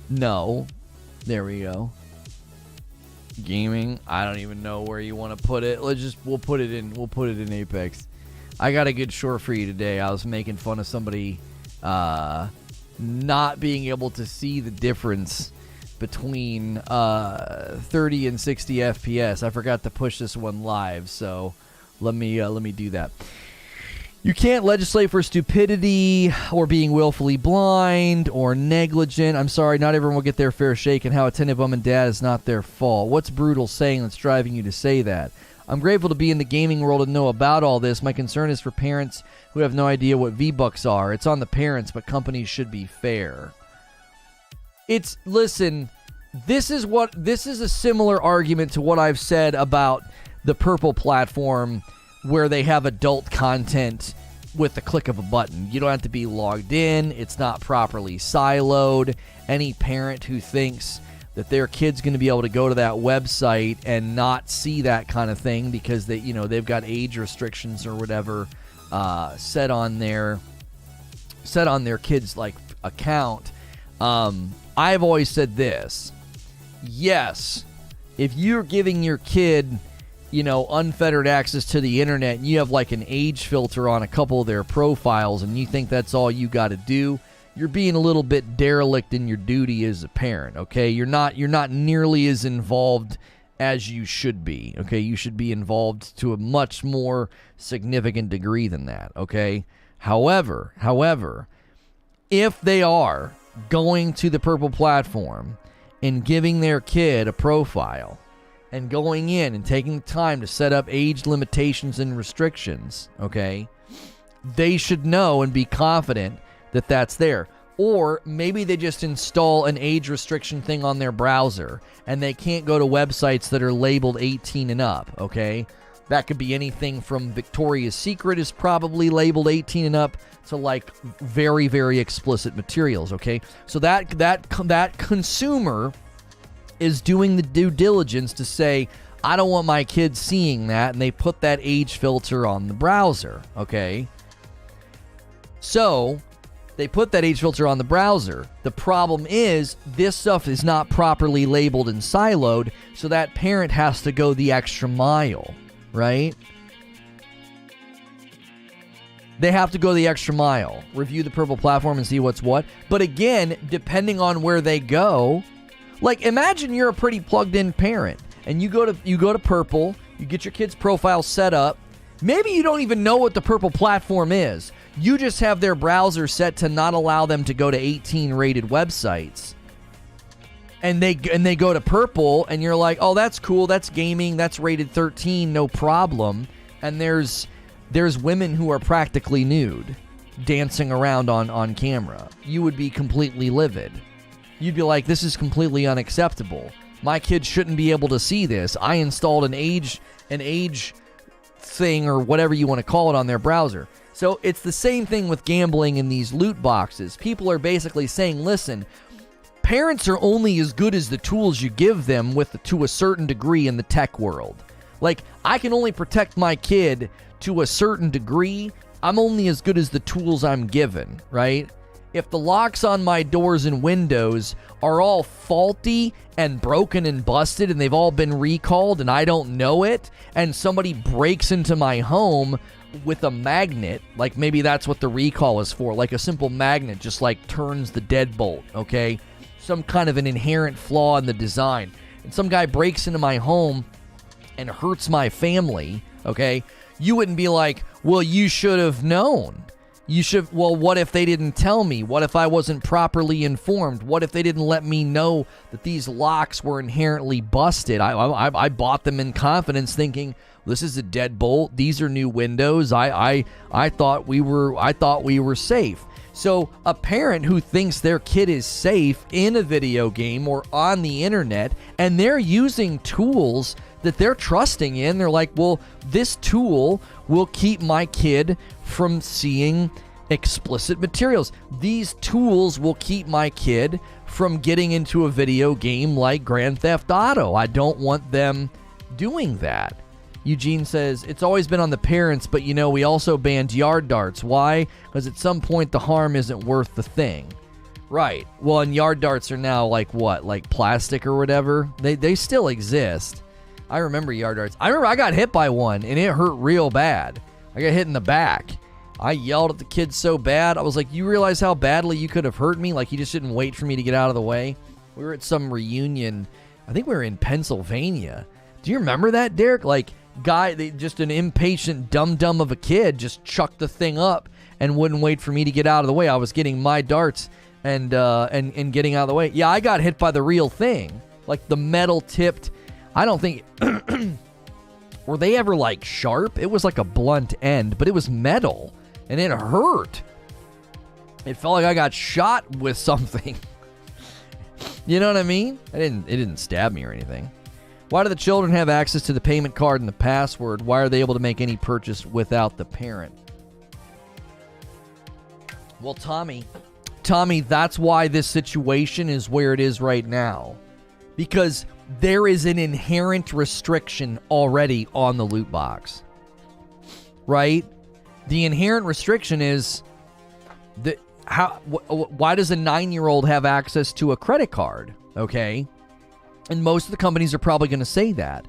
No. There we go. Gaming. I don't even know where you want to put it. We'll put it in Apex. I got a good short for you today. I was making fun of somebody not being able to see the difference between 30 and 60 FPS. I forgot to push this one live, so let me do that. You can't legislate for stupidity or being willfully blind or negligent. I'm sorry, not everyone will get their fair shake, and how attentive mom and dad is not their fault. What's Brutal saying that's driving you to say that? I'm grateful to be in the gaming world and know about all this. My concern is for parents who have no idea what V-Bucks are. It's on the parents, but companies should be fair. Listen, this is a similar argument to what I've said about the Purple platform, where they have adult content with the click of a button. You don't have to be logged in. It's not properly siloed. Any parent who thinks that their kid's going to be able to go to that website and not see that kind of thing because they've got age restrictions or whatever set on their kid's account. I've always said this. Yes, if you're giving your kid unfettered access to the internet, and you have an age filter on a couple of their profiles, and you think that's all you got to do, you're being a little bit derelict in your duty as a parent, okay? You're not nearly as involved as you should be, okay? You should be involved to a much more significant degree than that, okay? However, if they are going to the Purple platform and giving their kid a profile, and going in and taking the time to set up age limitations and restrictions, okay, they should know and be confident that that's there. Or maybe they just install an age restriction thing on their browser and they can't go to websites that are labeled 18 and up, okay? That could be anything from Victoria's Secret is probably labeled 18 and up to very, very explicit materials, okay? So that consumer is doing the due diligence to say, I don't want my kids seeing that, and they put that age filter on the browser, okay? So, they put that age filter on the browser. The problem is, this stuff is not properly labeled and siloed, so that parent has to go the extra mile, right? They have to go the extra mile, review the Purple platform and see what's what. But again, depending on where they go, imagine you're a pretty plugged-in parent, and you go to Purple, you get your kid's profile set up. Maybe you don't even know what the Purple platform is. You just have their browser set to not allow them to go to 18-rated websites. And they go to Purple, and you're like, oh, that's cool, that's gaming, that's rated 13, no problem. And there's women who are practically nude dancing around on camera. You would be completely livid. You'd be like, this is completely unacceptable. My kid shouldn't be able to see this. I installed an age thing or whatever you want to call it on their browser. So it's the same thing with gambling in these loot boxes. People are basically saying, listen, parents are only as good as the tools you give them to a certain degree in the tech world. I can only protect my kid to a certain degree. I'm only as good as the tools I'm given, right? If the locks on my doors and windows are all faulty and broken and busted and they've all been recalled and I don't know it, and somebody breaks into my home with a magnet, maybe that's what the recall is for, a simple magnet just turns the deadbolt, okay? Some kind of an inherent flaw in the design. And some guy breaks into my home and hurts my okay? You wouldn't be like, well, you should have known. Well, what if they didn't tell me? What if I wasn't properly informed? What if they didn't let me know that these locks were inherently busted? I bought them in confidence thinking, this is a deadbolt. These are new windows. I thought we were safe. So a parent who thinks their kid is safe in a video game or on the internet, and they're using tools that they're trusting in, they're like, well, this tool will keep my kid from seeing explicit materials. These tools will keep my kid from getting into a video game like Grand Theft Auto. I don't want them doing that. Eugene says, it's always been on the parents, but we also banned yard darts. Why? Because at some point the harm isn't worth the thing. Right. Well, and yard darts are now what? Plastic or whatever? They still exist. I remember yard darts. I remember I got hit by one, and it hurt real bad. I got hit in the back. I yelled at the kid so bad. I was like, you realize how badly you could have hurt me? You just didn't wait for me to get out of the way. We were at some reunion. I think we were in Pennsylvania. Do you remember that, Derek? just an impatient dum-dum of a kid, just chucked the thing up and wouldn't wait for me to get out of the way. I was getting my darts and getting out of the way. Yeah, I got hit by the real thing. Like the metal tipped. I don't think... Were they ever like sharp? It was like a blunt end, but it was metal and it hurt. It felt like I got shot with something. You know what I mean? It didn't stab me or anything. Why do the children have access to the payment card and the password? Why are they able to make any purchase without the parent? Well, Tommy, that's why this situation is where it is right now. Because there is an inherent restriction already on the loot box. Right? The inherent restriction is why does a 9-year-old have access to a credit card? Okay? And most of the companies are probably going to say that.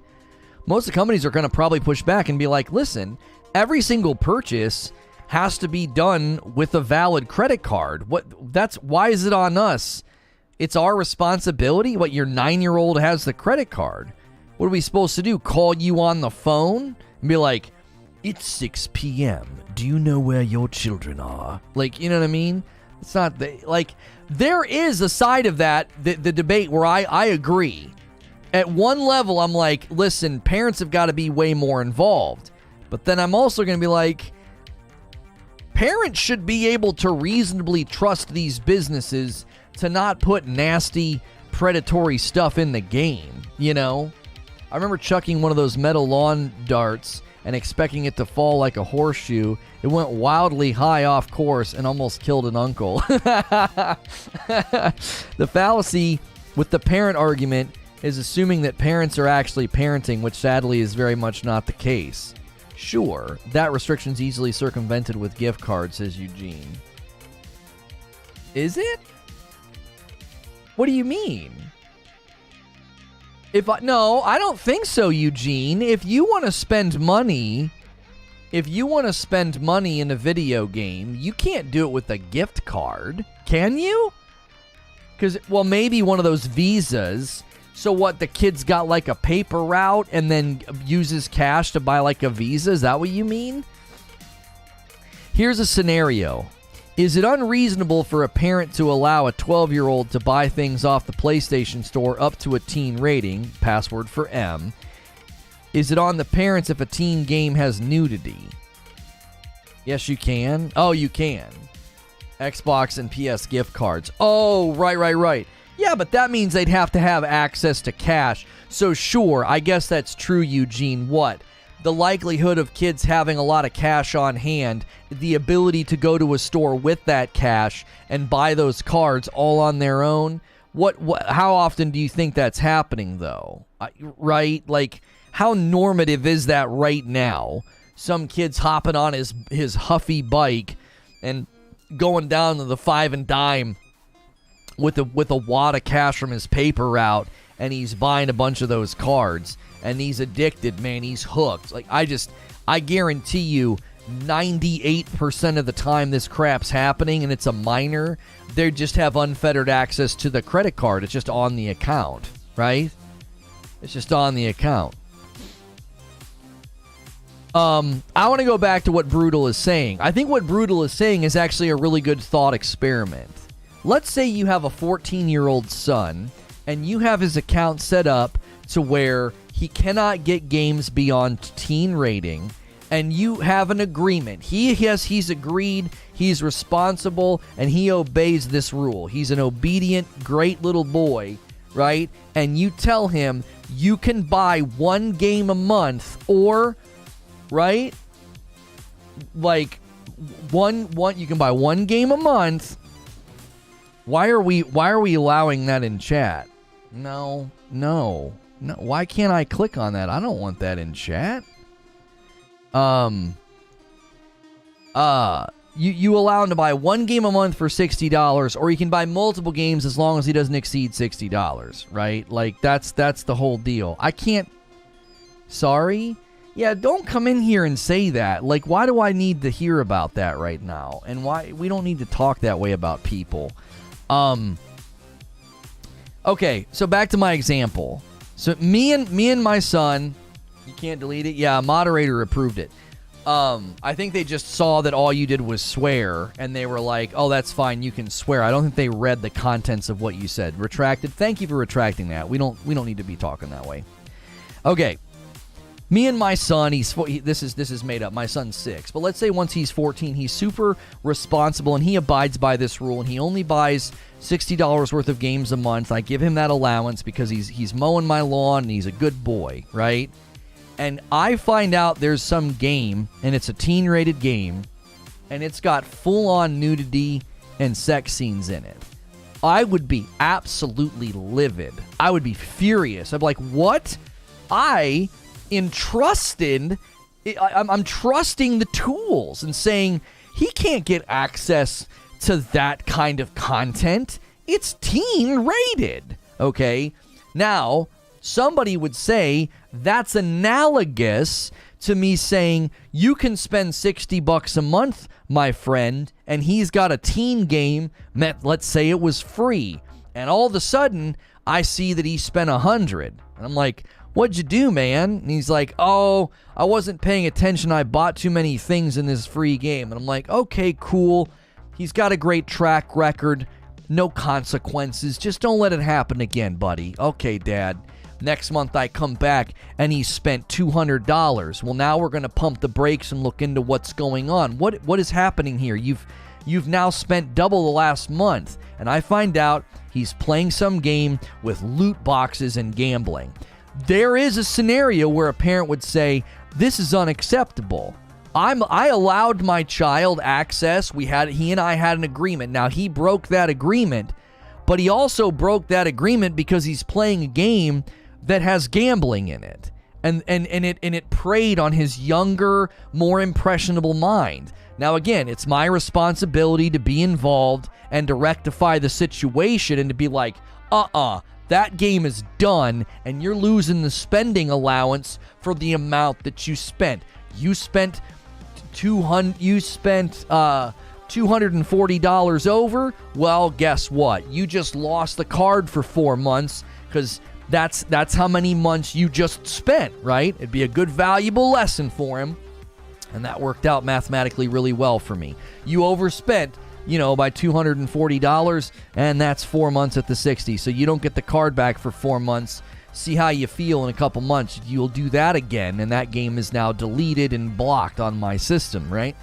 Most of the companies are going to probably push back and be like, listen, every single purchase has to be done with a valid credit card. Why is it on us? It's our responsibility. What, your 9-year-old has the credit card? What are we supposed to do? Call you on the phone and be like, it's 6 p.m. Do you know where your children are? Like, you know what I mean? It's not like there is a side of that, the debate where I agree. At one level, I'm like, listen, parents have got to be way more involved. But then I'm also going to be like, parents should be able to reasonably trust these businesses to not put nasty, predatory stuff in the game, you know? I remember chucking one of those metal lawn darts and expecting it to fall like a horseshoe. It went wildly high off course and almost killed an uncle. The fallacy with the parent argument is assuming that parents are actually parenting, which sadly is very much not the case. Sure, that restriction's easily circumvented with gift cards, says Eugene. Is it? What do you mean? No, I don't think so, Eugene. If you want to spend money in a video game, you can't do it with a gift card, can you? Because, well, maybe one of those Visas. So what, the kid's got like a paper route and then uses cash to buy like a Visa? Is that what you mean? Here's a scenario. Is it unreasonable for a parent to allow a 12-year-old to buy things off the PlayStation Store up to a teen rating, password for M? Is it on the parents if a teen game has nudity? Yes, you can. Oh, you can. Xbox and PS gift cards. Oh, right. Yeah, but that means they'd have to have access to cash. So sure, I guess that's true, Eugene. What? The likelihood of kids having a lot of cash on hand, the ability to go to a store with that cash and buy those cards all on their own. How often do you think that's happening, though? Right? Like, how normative is that right now? Some kid's hopping on his huffy bike and going down to the 5 and dime with a wad of cash from his paper route, and he's buying a bunch of those cards. And he's addicted, man. He's hooked. Like, I guarantee you 98% of the time this crap's happening and it's a minor, they just have unfettered access to the credit card. It's just on the account, right? It's just on the account. I want to go back to what Brutal is saying. I think what Brutal is saying is actually a really good thought experiment. Let's say you have a 14-year-old son and you have his account set up to where he cannot get games beyond teen rating, and you have an agreement. He's agreed, he's responsible, and he obeys this rule. He's an obedient, great little boy, right? And you tell him you can buy one game a month, or, right? Like, you can buy one game a month. Why are we allowing that in chat? No. Why can't I click on that? I don't want that in chat. You allow him to buy one game a month for $60, or he can buy multiple games as long as he doesn't exceed $60, right? Like, that's the whole deal. I can't... Sorry? Yeah, don't come in here and say that. Like, why do I need to hear about that right now? And why... We don't need to talk that way about people. Okay, so back to my example. So me and my son, You can't delete it? Yeah, moderator approved it. I think they just saw that all you did was swear, and they were like, oh, that's fine, you can swear. I don't think they read the contents of what you said. Retracted. Thank you for retracting that. We don't need to be talking that way. Okay. Me and my son, this is made up. My son's 6. But let's say once he's 14, he's super responsible, and he abides by this rule, and he only buys $60 worth of games a month. I give him that allowance because he's mowing my lawn, and he's a good boy, right? And I find out there's some game, and it's a teen-rated game, and it's got full-on nudity and sex scenes in it. I would be absolutely livid. I would be furious. I'd be like, what? I'm trusting the tools and saying he can't get access to that kind of content. It's teen rated. Okay. Now, somebody would say that's analogous to me saying you can spend $60 a month, my friend, and he's got a teen game. Let's say it was free. And all of a sudden I see that he spent $100. And I'm like, what'd you do, man? And he's like, oh, I wasn't paying attention. I bought too many things in this free game. And I'm like, okay, cool. He's got a great track record. No consequences. Just don't let it happen again, buddy. Okay, Dad. Next month I come back and he spent $200. Well, now we're going to pump the brakes and look into what's going on. What is happening here? You've now spent double the last month. And I find out he's playing some game with loot boxes and gambling. There is a scenario where a parent would say, this is unacceptable. I allowed my child access. He and I had an agreement. Now, he broke that agreement, but he also broke that agreement because he's playing a game that has gambling in it. And it preyed on his younger, more impressionable mind. Now, again, it's my responsibility to be involved and to rectify the situation and to be like, that game is done, and you're losing the spending allowance for the amount that you spent. You spent $240 over. Well, guess what? You just lost the card for 4 months because that's how many months you just spent, right? It'd be a good, valuable lesson for him, and that worked out mathematically really well for me. You overspent, by $240, and that's 4 months at the 60. So you don't get the card back for 4 months. See how you feel in a couple months. You'll do that again, and that game is now deleted and blocked on my system, right?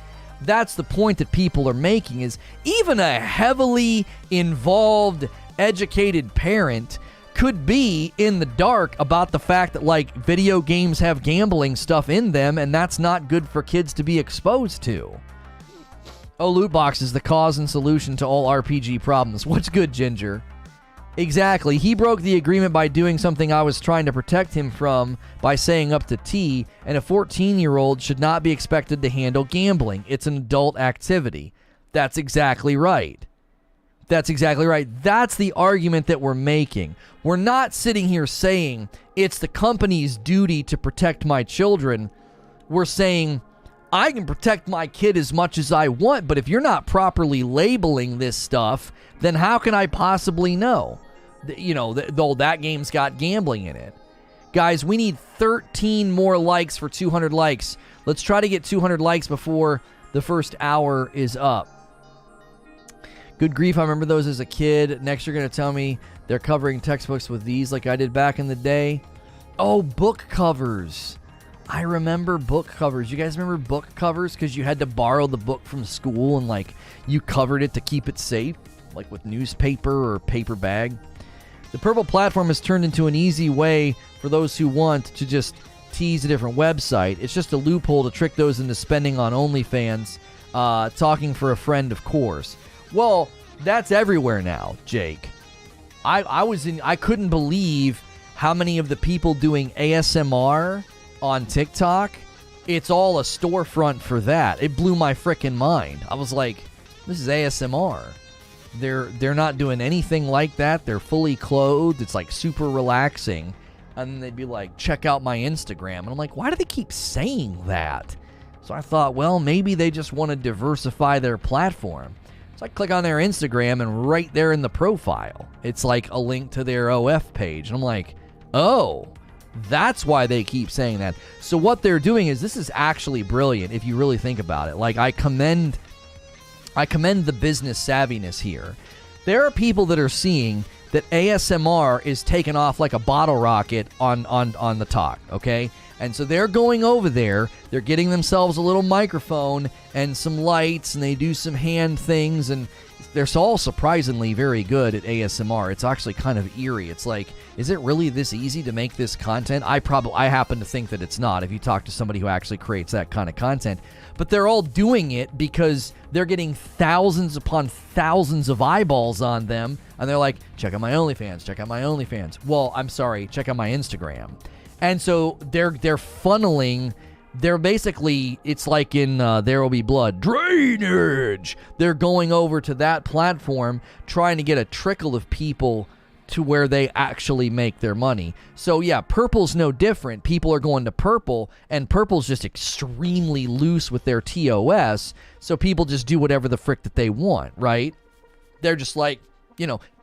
That's the point that people are making, is even a heavily involved, educated parent could be in the dark about the fact that, video games have gambling stuff in them, and that's not good for kids to be exposed to. Oh, loot boxes, the cause and solution to all RPG problems. What's good, Ginger? Exactly. He broke the agreement by doing something I was trying to protect him from by saying up to T, and a 14-year-old should not be expected to handle gambling. It's an adult activity. That's exactly right. That's exactly right. That's the argument that we're making. We're not sitting here saying it's the company's duty to protect my children. We're saying I can protect my kid as much as I want, but if you're not properly labeling this stuff, then how can I possibly know? Though that game's got gambling in it. Guys, we need 13 more likes for 200 likes. Let's try to get 200 likes before the first hour is up. Good grief, I remember those as a kid. Next, you're going to tell me they're covering textbooks with these like I did back in the day. Oh, book covers. I remember book covers. You guys remember book covers? Because you had to borrow the book from school and, you covered it to keep it safe, with newspaper or paper bag. The purple platform has turned into an easy way for those who want to just tease a different website. It's just a loophole to trick those into spending on OnlyFans, talking for a friend, of course. Well, that's everywhere now, Jake. I couldn't believe how many of the people doing ASMR on TikTok, it's all a storefront for that. It blew my frickin' mind. I was like, this is ASMR. They're not doing anything like that. They're fully clothed. It's super relaxing. And then they'd be like, check out my Instagram. And I'm like, why do they keep saying that? So I thought, well, maybe they just want to diversify their platform. So I click on their Instagram, and right there in the profile, it's a link to their OF page. And I'm like, oh, That's why they keep saying that. So what they're doing is, this is actually brilliant if you really think about it. Like, I commend the business savviness here. There are people that are seeing that ASMR is taken off like a bottle rocket on the talk, okay? And so they're going over there, they're getting themselves a little microphone and some lights, and they do some hand things, and they're all surprisingly very good at ASMR. It's actually kind of eerie. It's like, is it really this easy to make this content? I happen to think that it's not if you talk to somebody who actually creates that kind of content. But they're all doing it because they're getting thousands upon thousands of eyeballs on them, and they're like, check out my OnlyFans, check out my OnlyFans. Well, I'm sorry, check out my Instagram. And so they're funneling. They're basically, it's like in There Will Be Blood, drainage. They're going over to that platform, trying to get a trickle of people to where they actually make their money. So yeah, Purple's no different. People are going to Purple, and Purple's just extremely loose with their TOS, so people just do whatever the frick that they want, right? They're just like,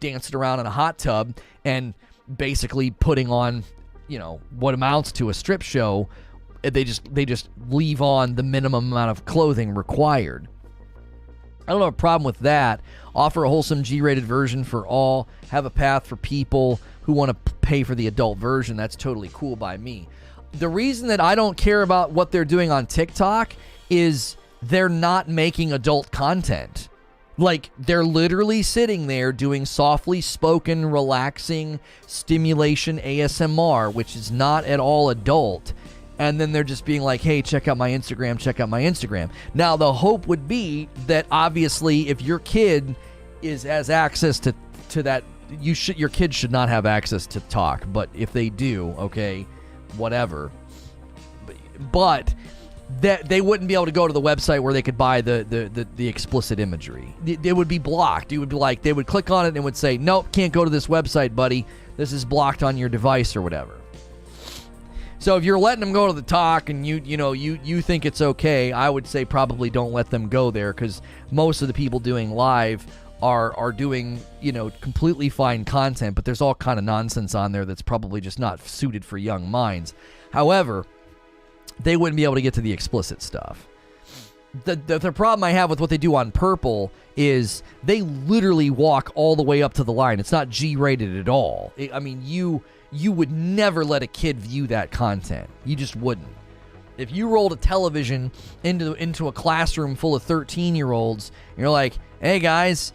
dancing around in a hot tub and basically putting on, what amounts to a strip show. They just leave on the minimum amount of clothing required. I don't have a problem with that. Offer a wholesome G-rated version for all. Have a path for people who want to pay for the adult version. That's totally cool by me. The reason that I don't care about what they're doing on TikTok is they're not making adult content. Like, they're literally sitting there doing softly spoken, relaxing stimulation ASMR, which is not at all adult. And then they're just being like, hey, check out my Instagram, check out my Instagram. Now, the hope would be that, obviously, if your kid has access to that, your kid should not have access to talk. But if they do, okay, whatever. But that they wouldn't be able to go to the website where they could buy the explicit imagery. It would be blocked. It would be like, they would click on it and it would say, nope, can't go to this website, buddy. This is blocked on your device or whatever. So if you're letting them go to the talk and you think it's okay, I would say probably don't let them go there, because most of the people doing live are doing, completely fine content, but there's all kind of nonsense on there that's probably just not suited for young minds. However, they wouldn't be able to get to the explicit stuff. The problem I have with what they do on Purple is they literally walk all the way up to the line. It's not G-rated at all. You would never let a kid view that content. You just wouldn't. If you rolled a television into a classroom full of 13-year-olds, and you're like, hey guys,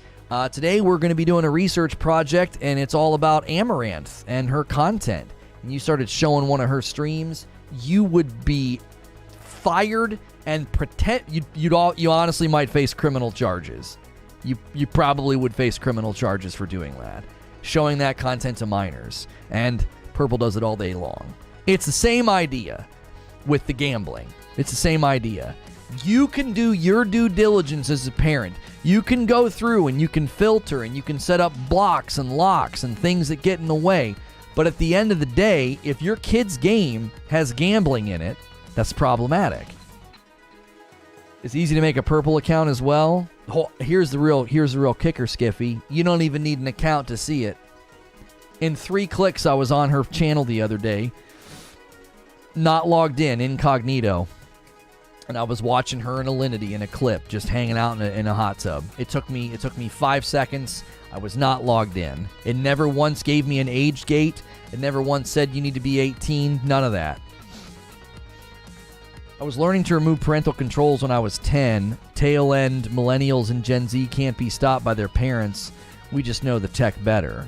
today we're going to be doing a research project, and it's all about Amaranth and her content, and you started showing one of her streams, you would be fired and you honestly might face criminal charges. You probably would face criminal charges for doing that. Showing that content to minors, and Purple does it all day long. It's the same idea with the gambling. It's the same idea. You can do your due diligence as a parent. You can go through and you can filter and you can set up blocks and locks and things that get in the way. But at the end of the day, if your kid's game has gambling in it, that's problematic. It's easy to make a Purple account as well. Here's the real kicker, Skiffy. You don't even need an account to see it. In 3 clicks, I was on her channel the other day, not logged in, incognito, and I was watching her and Alinity in a clip, just hanging out in a hot tub. It took me 5 seconds. I was not logged in. It never once gave me an age gate. It never once said you need to be 18. None of that. I was learning to remove parental controls when I was 10. Tail end millennials and Gen Z can't be stopped by their parents. We just know the tech better.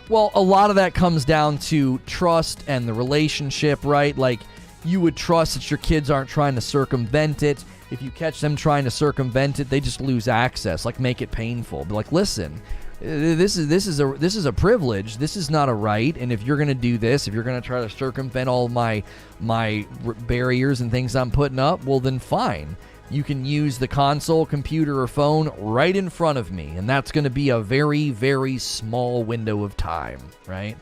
Well, a lot of that comes down to trust and the relationship, right? Like, you would trust that your kids aren't trying to circumvent it. If you catch them trying to circumvent it, they just lose access. Like, make it painful. Be like, listen, this is a privilege. This is not a right. And if you're going to do this, if you're going to try to circumvent all my barriers and things I'm putting up, well, then fine. You can use the console, computer, or phone right in front of me. And that's going to be a very, very small window of time, right?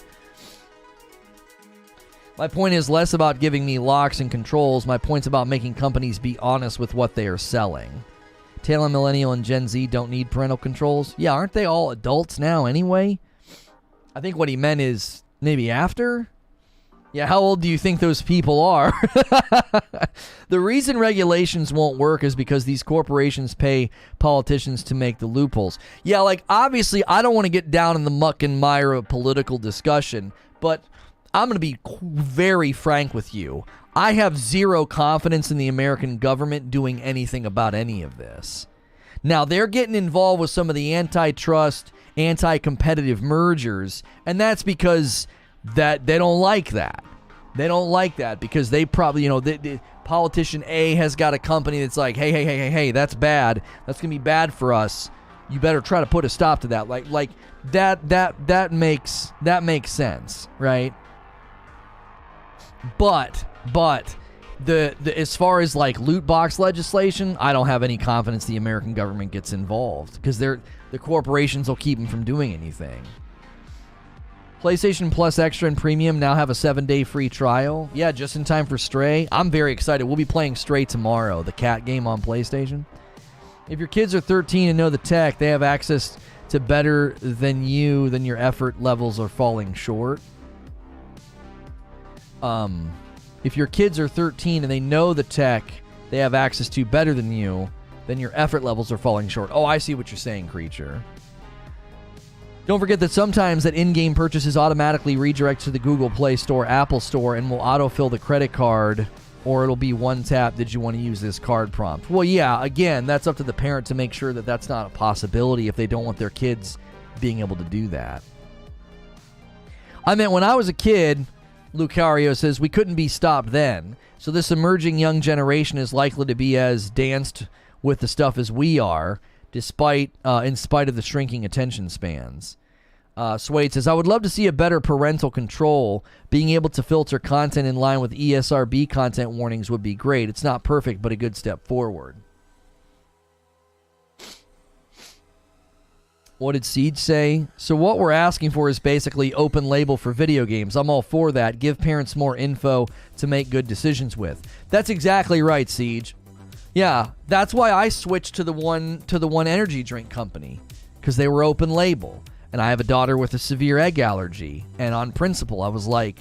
My point is less about giving me locks and controls. My point's about making companies be honest with what they are selling. Tail end millennial and Gen Z don't need parental controls. Yeah, aren't they all adults now anyway? I think what he meant is maybe after. Yeah, how old do you think those people are? The reason regulations won't work is because these corporations pay politicians to make the loopholes. Yeah, like, obviously, I don't want to get down in the muck and mire of political discussion, but I'm going to be very frank with you. I have zero confidence in the American government doing anything about any of this. Now, they're getting involved with some of the antitrust, anti-competitive mergers, and that's because that they don't like that. They don't like that because they probably, you know, the politician A has got a company that's like, hey, that's bad. That's going to be bad for us. You better try to put a stop to that. Like that makes sense, right? But the as far as like loot box legislation, I don't have any confidence the American government gets involved because the corporations will keep them from doing anything. PlayStation Plus Extra and Premium now have a 7-day free trial. Yeah, just in time for Stray. I'm very excited. We'll be playing Stray tomorrow, the cat game on PlayStation. If your kids are 13 and know the tech, they have access to better than you, then your effort levels are falling short. If your kids are 13 and they know the tech they have access to better than you, then your effort levels are falling short. Oh, I see what you're saying, Creature. Don't forget that sometimes that in-game purchases automatically redirect to the Google Play Store, Apple Store, and will autofill the credit card, or it'll be one tap, did you want to use this card prompt? Well, yeah, again, that's up to the parent to make sure that that's not a possibility if they don't want their kids being able to do that. I meant when I was a kid, Lucario says, we couldn't be stopped then. So this emerging young generation is likely to be as danced with the stuff as we are, in spite of the shrinking attention spans. Swade says, I would love to see a better parental control. Being able to filter content in line with ESRB content warnings would be great. It's not perfect, but a good step forward. What did Siege say? So what we're asking for is basically open label for video games. I'm all for that. Give parents more info to make good decisions with. That's exactly right, Siege. Yeah, that's why I switched to the one energy drink company, because they were open label. And I have a daughter with a severe egg allergy. And on principle, I was like,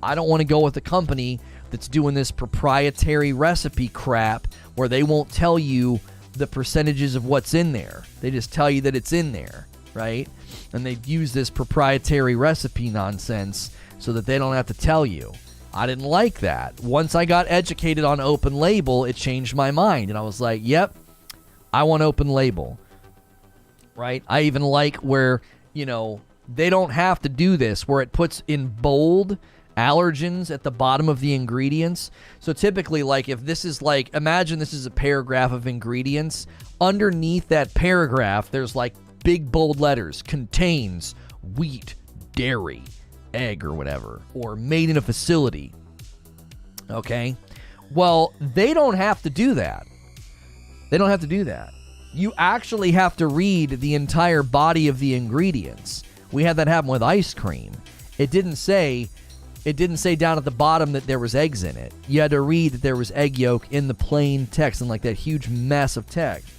I don't want to go with a company that's doing this proprietary recipe crap where they won't tell you the percentages of what's in there. They just tell you that it's in there, right? And they use this proprietary recipe nonsense so that they don't have to tell you. I didn't like that. Once I got educated on open label, it changed my mind. And I was like, yep, I want open label, right? I even like where, you know, they don't have to do this, where it puts in bold allergens at the bottom of the ingredients. So typically, like, if this is like, imagine this is a paragraph of ingredients. Underneath that paragraph, there's like big bold letters, contains wheat, dairy, egg, or whatever, or made in a facility. Okay? Well, they don't have to do that. They don't have to do that. You actually have to read the entire body of the ingredients. We had that happen with ice cream. It didn't say down at the bottom that there was eggs in it. You had to read that there was egg yolk in the plain text and like that huge mess of text.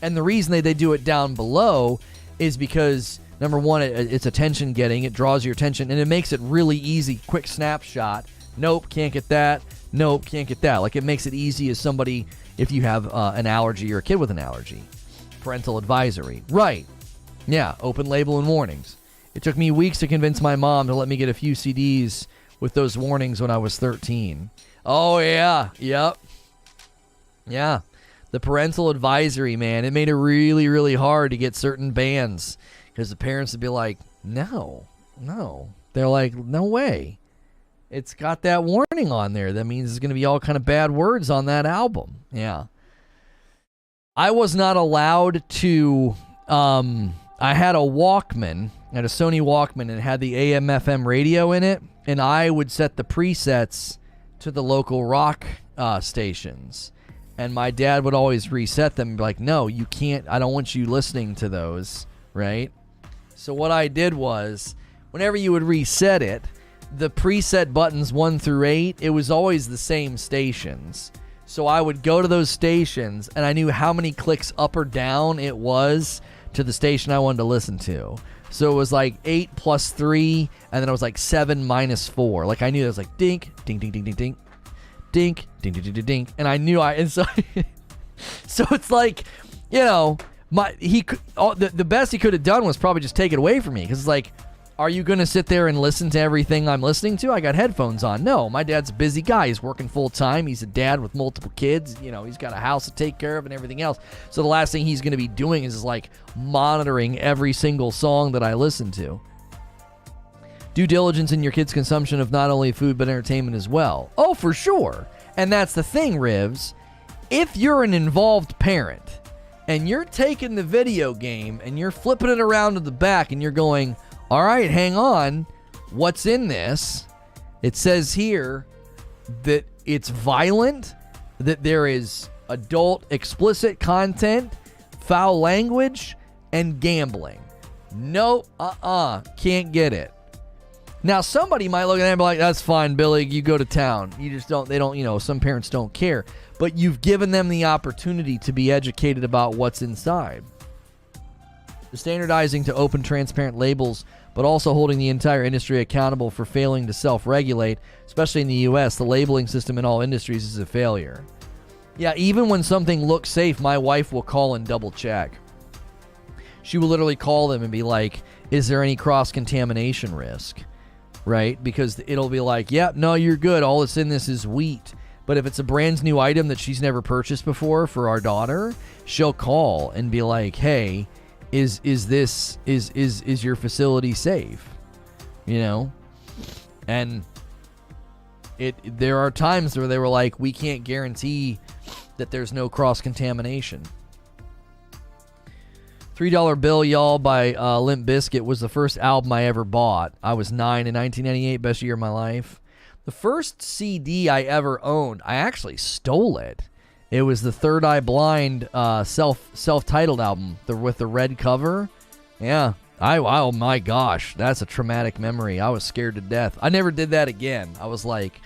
And the reason they do it down below is because, number one, it's attention getting. It draws your attention, and it makes it really easy. Quick snapshot. Nope, can't get that. Nope, can't get that. Like, it makes it easy as somebody, if you have an allergy or a kid with an allergy. Parental advisory. Right. Yeah, open label and warnings. It took me weeks to convince my mom to let me get a few CDs with those warnings when I was 13. Oh, yeah. Yep. Yeah. The parental advisory, man, it made it really, really hard to get certain bands because the parents would be like, no. They're like, no way. It's got that warning on there. That means there's going to be all kind of bad words on that album. Yeah. I was not allowed to, I had a Walkman. I had a Sony Walkman, and it had the AM FM radio in it, and I would set the presets to the local rock stations. And my dad would always reset them and be like, no, you can't. I don't want you listening to those, right? So what I did was, whenever you would reset it, the preset buttons 1 through 8, it was always the same stations. So I would go to those stations, and I knew how many clicks up or down it was to the station I wanted to listen to. So it was like 8 plus 3, and then it was like 7 minus 4. Like I knew it was like dink, dink, dink, dink, dink, dink, dink, dink, dink, dink, dink, and I knew and so so it's like, you know, the best he could have done was probably just take it away from me, because it's like, are you going to sit there and listen to everything I'm listening to? I got headphones on. No, my dad's a busy guy. He's working full time. He's a dad with multiple kids. You know, he's got a house to take care of and everything else. So the last thing he's going to be doing is like monitoring every single song that I listen to. Due diligence in your kids' consumption of not only food but entertainment as well. Oh, for sure. And that's the thing, Rivs. If you're an involved parent and you're taking the video game and you're flipping it around to the back and you're going, all right, hang on. What's in this? It says here that it's violent, that there is adult explicit content, foul language, and gambling. No, can't get it. Now, somebody might look at that and be like, that's fine, Billy, you go to town. You just don't, some parents don't care. But you've given them the opportunity to be educated about what's inside. The standardizing to open, transparent labels, but also holding the entire industry accountable for failing to self-regulate, especially in the U.S., the labeling system in all industries is a failure. Yeah, even when something looks safe, my wife will call and double check. She will literally call them and be like, is there any cross-contamination risk? Right? Because it'll be like, yeah, no, you're good. All that's in this is wheat. But if it's a brand new item that she's never purchased before for our daughter, she'll call and be like, hey, is your facility safe? You know? And there are times where they were like, we can't guarantee that there's no cross-contamination. $3 Bill, y'all, by Limp Bizkit was the first album I ever bought. I was 9 in 1998, best year of my life. The first CD I ever owned, I actually stole it. It was the Third Eye Blind self-titled album with the red cover. Yeah. Oh my gosh, that's a traumatic memory. I was scared to death. I never did that again. I was like,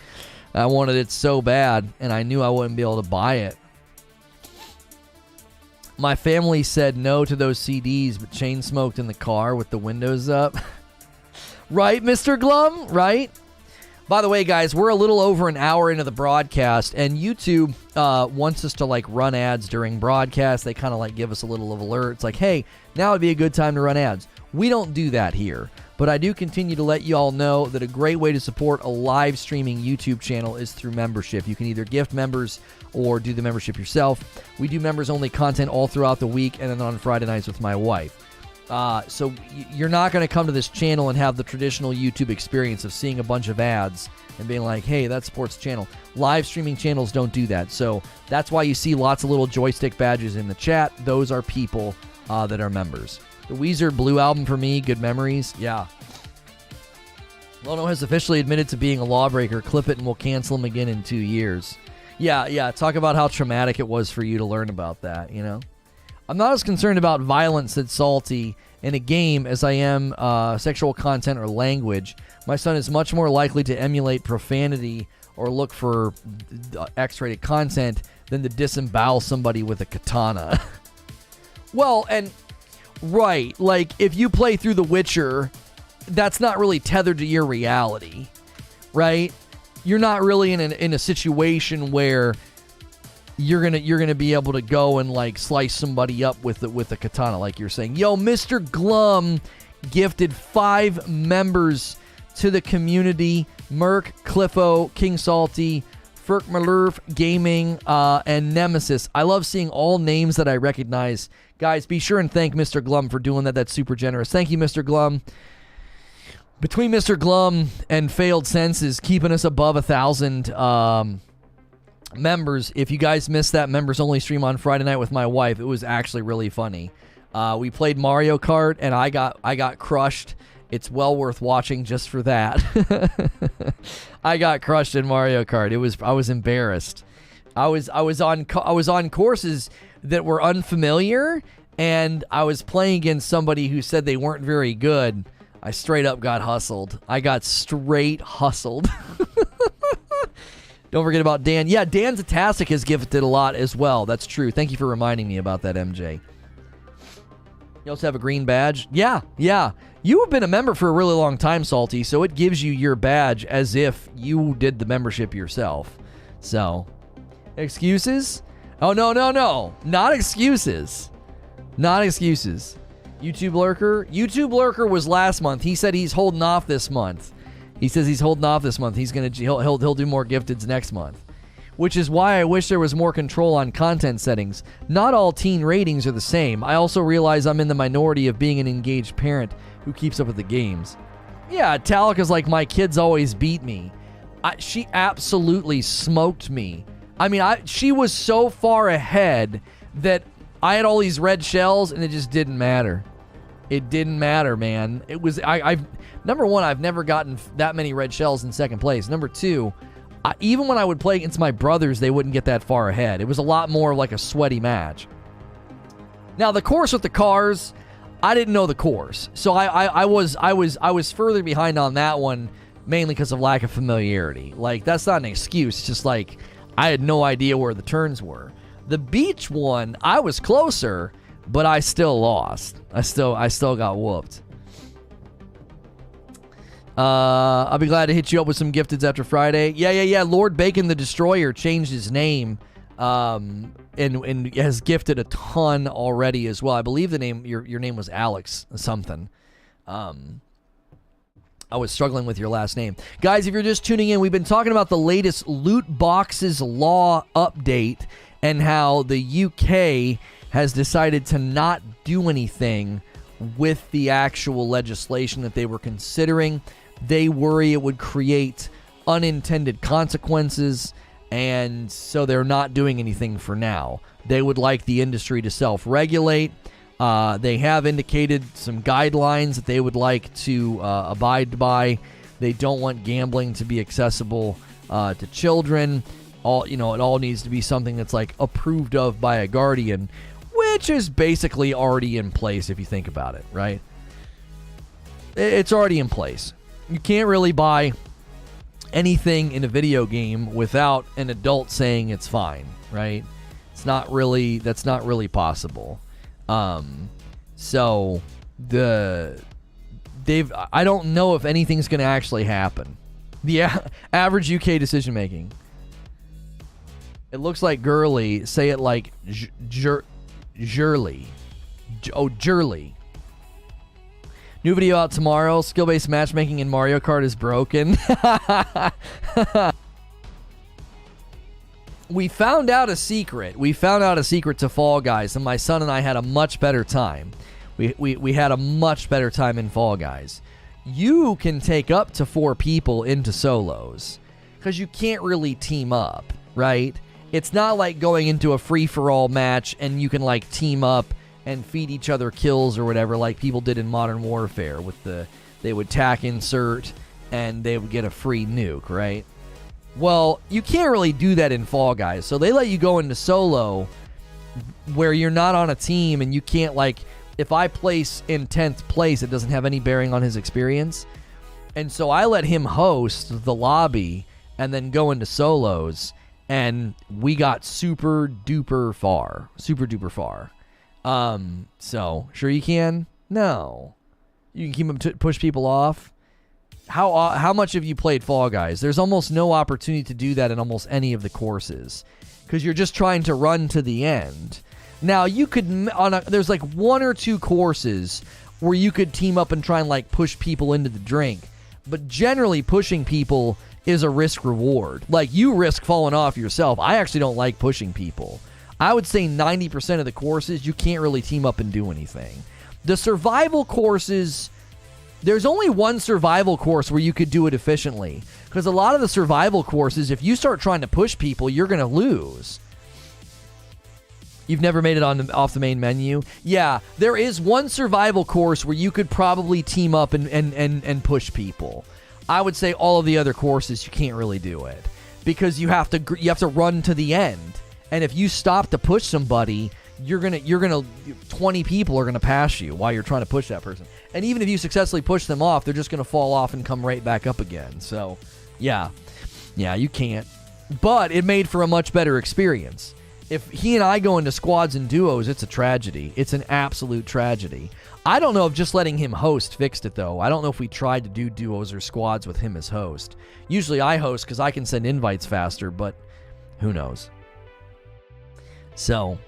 I wanted it so bad, and I knew I wouldn't be able to buy it. My family said no to those CDs, but chain smoked in the car with the windows up. Right, Mr. Glum? Right? By the way, guys, we're a little over an hour into the broadcast, and YouTube wants us to, like, run ads during broadcast. They kind of, like, give us a little of alert. It's like, hey, now would be a good time to run ads. We don't do that here, but I do continue to let you all know that a great way to support a live streaming YouTube channel is through membership. You can either gift members or do the membership yourself. We do members-only content all throughout the week and then on Friday nights with my wife. So you're not going to come to this channel and have the traditional YouTube experience of seeing a bunch of ads and being like, hey, that supports the channel. Live streaming channels don't do that. So that's why you see lots of little joystick badges in the chat. Those are people that are members. The Weezer Blue album for me, good memories. Yeah. Lono has officially admitted to being a lawbreaker. Clip it and we'll cancel him again in 2 years. Yeah. Talk about how traumatic it was for you to learn about that, you know? I'm not as concerned about violence, said Salty, in a game as I am sexual content or language. My son is much more likely to emulate profanity or look for X-rated content than to disembowel somebody with a katana. Well, and right, like if you play through The Witcher, that's not really tethered to your reality, right? You're not really in a situation where you're gonna be able to go and like slice somebody up with a katana, like you're saying. Yo, Mr. Glum gifted 5 members to the community: Merc, Cliffo, King Salty, Reforge Gaming, and Nemesis. I love seeing all names that I recognize. Guys, be sure and thank Mr. Glum for doing that. That's super generous. Thank you, Mr. Glum. Between Mr. Glum and Failed Senses, keeping us above 1,000 members. If you guys missed that members only stream on Friday night with my wife, it was actually really funny. We played Mario Kart and I got crushed. It's well worth watching just for that. I got crushed in Mario Kart. I was embarrassed. I was on courses that were unfamiliar, and I was playing against somebody who said they weren't very good. I straight up got hustled. I got straight hustled. Don't forget about Dan. Yeah, Dan Zatastic has gifted a lot as well. That's true. Thank you for reminding me about that, MJ. You also have a green badge. Yeah. You have been a member for a really long time, Salty, so it gives you your badge as if you did the membership yourself. So, excuses? Oh, no. Not excuses. YouTube Lurker was last month. He said he's holding off this month. He's gonna he'll do more gifteds next month. Which is why I wish there was more control on content settings. Not all teen ratings are the same. I also realize I'm in the minority of being an engaged parent who keeps up with the games. Yeah, Talika's like, my kids always beat me. She absolutely smoked me. I mean, she was so far ahead that I had all these red shells and it just didn't matter. It didn't matter, man. It was, number one, I've never gotten that many red shells in second place. Number two, even when I would play against my brothers, they wouldn't get that far ahead. It was a lot more like a sweaty match. Now, the course with the cars, I didn't know the course. So I was further behind on that one, mainly because of lack of familiarity. Like, that's not an excuse. It's just like, I had no idea where the turns were. The beach one, I was closer, but I still lost. I still got whooped. I'll be glad to hit you up with some gifteds after Friday. Yeah. Lord Bacon the Destroyer changed his name, and has gifted a ton already as well. I believe the name your name was Alex something. I was struggling with your last name. Guys, if you're just tuning in, we've been talking about the latest loot boxes law update and how the UK has decided to not do anything with the actual legislation that they were considering. They worry it would create unintended consequences, and so they're not doing anything for now. They would like the industry to self-regulate. They have indicated some guidelines that they would like to abide by. They don't want gambling to be accessible to children. It all needs to be something that's like approved of by a guardian, which is basically already in place if you think about it, right? It's already in place. You can't really buy anything in a video game without an adult saying it's fine, right? That's not really possible. So I don't know if anything's going to actually happen. The average UK decision making. It looks like girly. Say it like Jurly. Jurly. New video out tomorrow. Skill-based matchmaking in Mario Kart is broken. We found out a secret. To Fall Guys, and my son and I had a much better time. We had a much better time in Fall Guys. You can take up to 4 people into solos because you can't really team up, right? It's not like going into a free-for-all match and you can like team up and feed each other kills or whatever like people did in Modern Warfare with they would tack insert and they would get a free nuke, right? Well, you can't really do that in Fall Guys. So they let you go into solo where you're not on a team and you can't, like, if I place in 10th place, it doesn't have any bearing on his experience. And so I let him host the lobby and then go into solos, and we got super duper far. So sure you can? No. You can keep them push people off. How much have you played Fall Guys? There's almost no opportunity to do that in almost any of the courses because you're just trying to run to the end. Now you could there's like 1 or 2 courses where you could team up and try and like push people into the drink, but generally pushing people is a risk reward. Like, you risk falling off yourself. I actually don't like pushing people. I would say 90% of the courses, you can't really team up and do anything. The survival courses, there's only one survival course where you could do it efficiently. Because a lot of the survival courses, if you start trying to push people, you're going to lose. You've never made it off the main menu? Yeah, there is one survival course where you could probably team up and push people. I would say all of the other courses, you can't really do it. Because you have to run to the end. And if you stop to push somebody, you're gonna 20 people are gonna pass you while you're trying to push that person. And even if you successfully push them off, they're just gonna fall off and come right back up again. So, yeah, you can't. But it made for a much better experience. if he and I go into squads and duos, it's a tragedy. It's an absolute tragedy. I don't know if just letting him host fixed it, though. I don't know if we tried to do duos or squads with him as host. Usually I host because I can send invites faster, but who knows? So,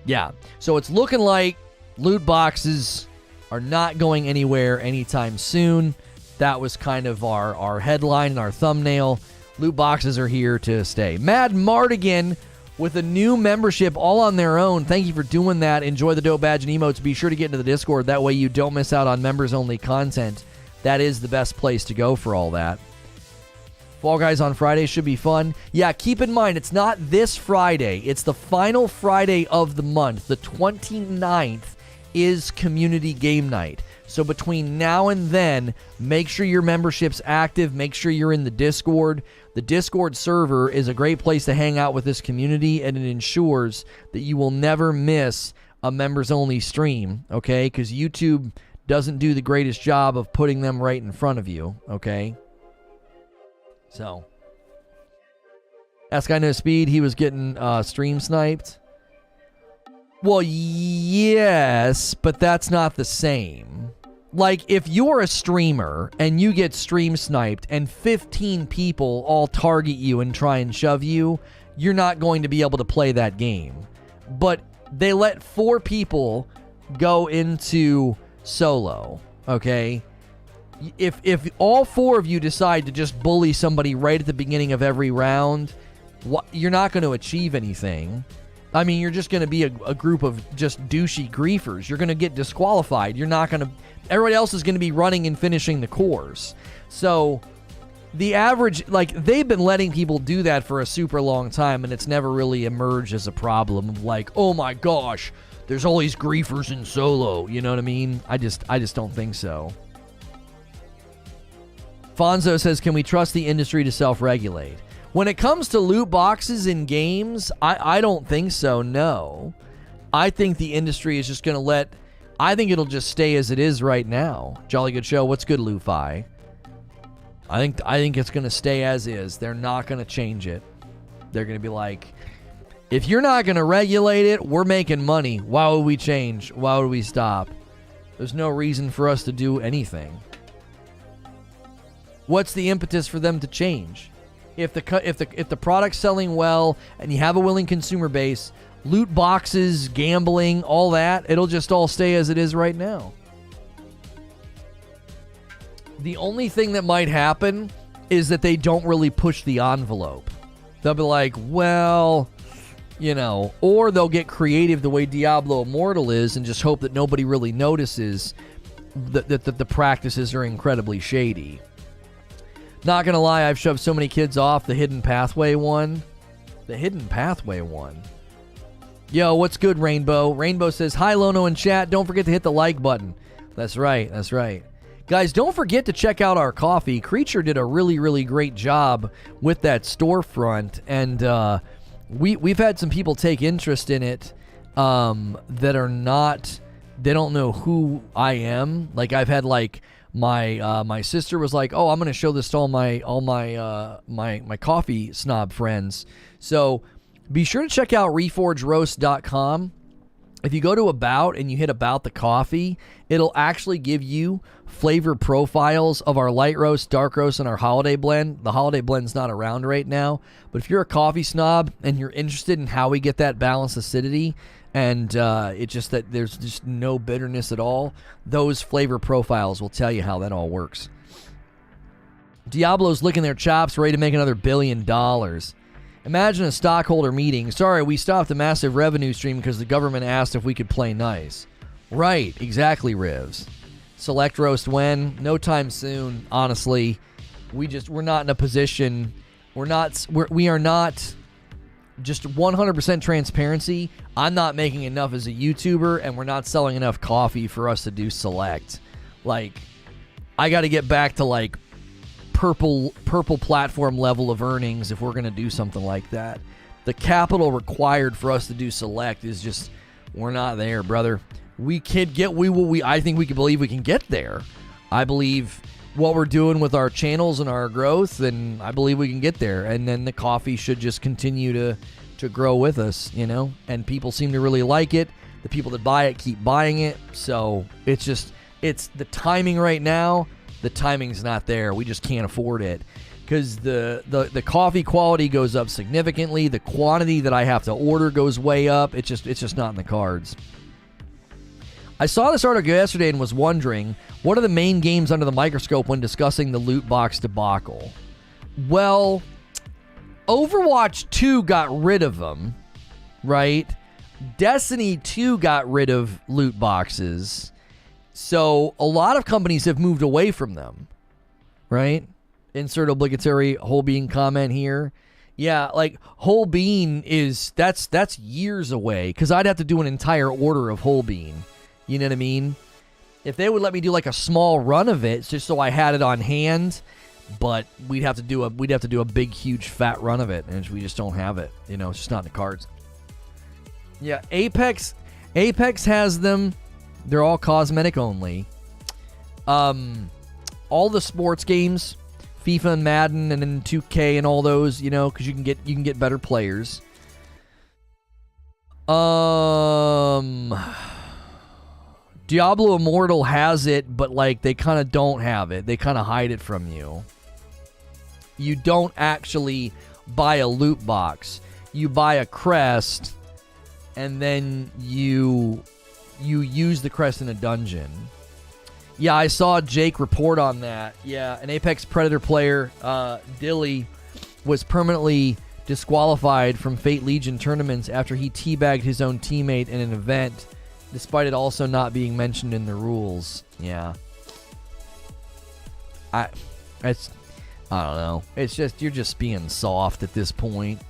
yeah. So it's looking like loot boxes are not going anywhere anytime soon. That was kind of our headline and our thumbnail. Loot boxes are here to stay. Mad Mardigan with a new membership all on their own. Thank you for doing that. Enjoy the dope badge and emotes. Be sure to get into the Discord. That way you don't miss out on members-only content. That is the best place to go for all that. Fall Guys on Friday should be fun. Yeah, keep in mind, it's not this Friday. It's the final Friday of the month. The 29th is Community Game Night. So between now and then, make sure your membership's active. Make sure you're in the Discord. The Discord server is a great place to hang out with this community, and it ensures that you will never miss a members-only stream, okay? Because YouTube doesn't do the greatest job of putting them right in front of you, okay? So, Ask Guy No Speed, he was getting stream sniped. Well, yes, but that's not the same. Like, if you're a streamer and you get stream sniped and 15 people all target you and try and shove you, you're not going to be able to play that game. But they let 4 people go into solo, okay? If all 4 of you decide to just bully somebody right at the beginning of every round, you're not going to achieve anything. I mean, you're just going to be a group of just douchey griefers. You're going to get disqualified. You're not going to... Everybody else is going to be running and finishing the cores. So, the average... Like, they've been letting people do that for a super long time, and it's never really emerged as a problem of like, oh my gosh, there's all these griefers in solo. You know what I mean? I just don't think so. Fonzo says, can we trust the industry to self-regulate? When it comes to loot boxes in games, I don't think so, no. I think the industry is just going to let... I think it'll just stay as it is right now. Jolly Good Show, what's good, Lufi? I think it's going to stay as is. They're not going to change it. They're going to be like, if you're not going to regulate it, we're making money. Why would we change? Why would we stop? There's no reason for us to do anything. What's the impetus for them to change? If the product's selling well and you have a willing consumer base, loot boxes, gambling, all that, it'll just all stay as it is right now. The only thing that might happen is that they don't really push the envelope. They'll be like, well, you know, or they'll get creative the way Diablo Immortal is and just hope that nobody really notices that the practices are incredibly shady. Not gonna lie, I've shoved so many kids off the Hidden Pathway one. The Hidden Pathway one. Yo, what's good, Rainbow? Rainbow says, hi, Lono in chat. Don't forget to hit the like button. That's right, that's right. Guys, don't forget to check out our coffee. Creature did a really, really great job with that storefront, and we've had some people take interest in it that are not... They don't know who I am. Like, I've had, like... My sister was like, oh, I'm gonna show this to all my coffee snob friends. So be sure to check out reforgeroast.com. If you go to About and you hit About the Coffee, it'll actually give you flavor profiles of our light roast, dark roast, and our holiday blend. The holiday blend's not around right now, but if you're a coffee snob and you're interested in how we get that balanced acidity, and it's just that there's just no bitterness at all, those flavor profiles will tell you how that all works. Diablo's licking their chops, ready to make another $1 billion. Imagine a stockholder meeting. Sorry, we stopped a massive revenue stream because the government asked if we could play nice. Right, exactly, Rivs. Select roast when? No time soon, honestly. We're not in a position... We are not... Just 100% transparency. I'm not making enough as a YouTuber, and we're not selling enough coffee for us to do select. Like, I got to get back to like purple platform level of earnings if we're gonna do something like that. The capital required for us to do select is just, we're not there, brother. I think we can believe we can get there. I believe what we're doing with our channels and our growth, and I believe we can get there. And then the coffee should just continue grow with us, you know? And people seem to really like it. The people that buy it keep buying it. So it's the timing right now. The timing's not there. We just can't afford it. Because the coffee quality goes up significantly. The quantity that I have to order goes way up. It's just not in the cards. I saw this article yesterday and was wondering, what are the main games under the microscope when discussing the loot box debacle? Well, Overwatch 2 got rid of them, right? Destiny 2 got rid of loot boxes. So a lot of companies have moved away from them, right? Insert obligatory whole bean comment here. Yeah, like whole bean that's years away, because I'd have to do an entire order of whole bean. You know what I mean? If they would let me do like a small run of it, just so I had it on hand, but we'd have to do a big, huge, fat run of it, and we just don't have it. You know, it's just not in the cards. Yeah, Apex has them. They're all cosmetic only. All the sports games, FIFA and Madden, and then 2K and all those, you know, because you can get better players. Diablo Immortal has it, but like they kind of don't have it. They kind of hide it from you. You don't actually buy a loot box. You buy a crest, and then you use the crest in a dungeon. Yeah, I saw Jake report on that. Yeah, an Apex Predator player, Dilly, was permanently disqualified from Fate Legion tournaments after he teabagged his own teammate in an event, despite it also not being mentioned in the rules. Yeah. I don't know. It's just, you're just being soft at this point.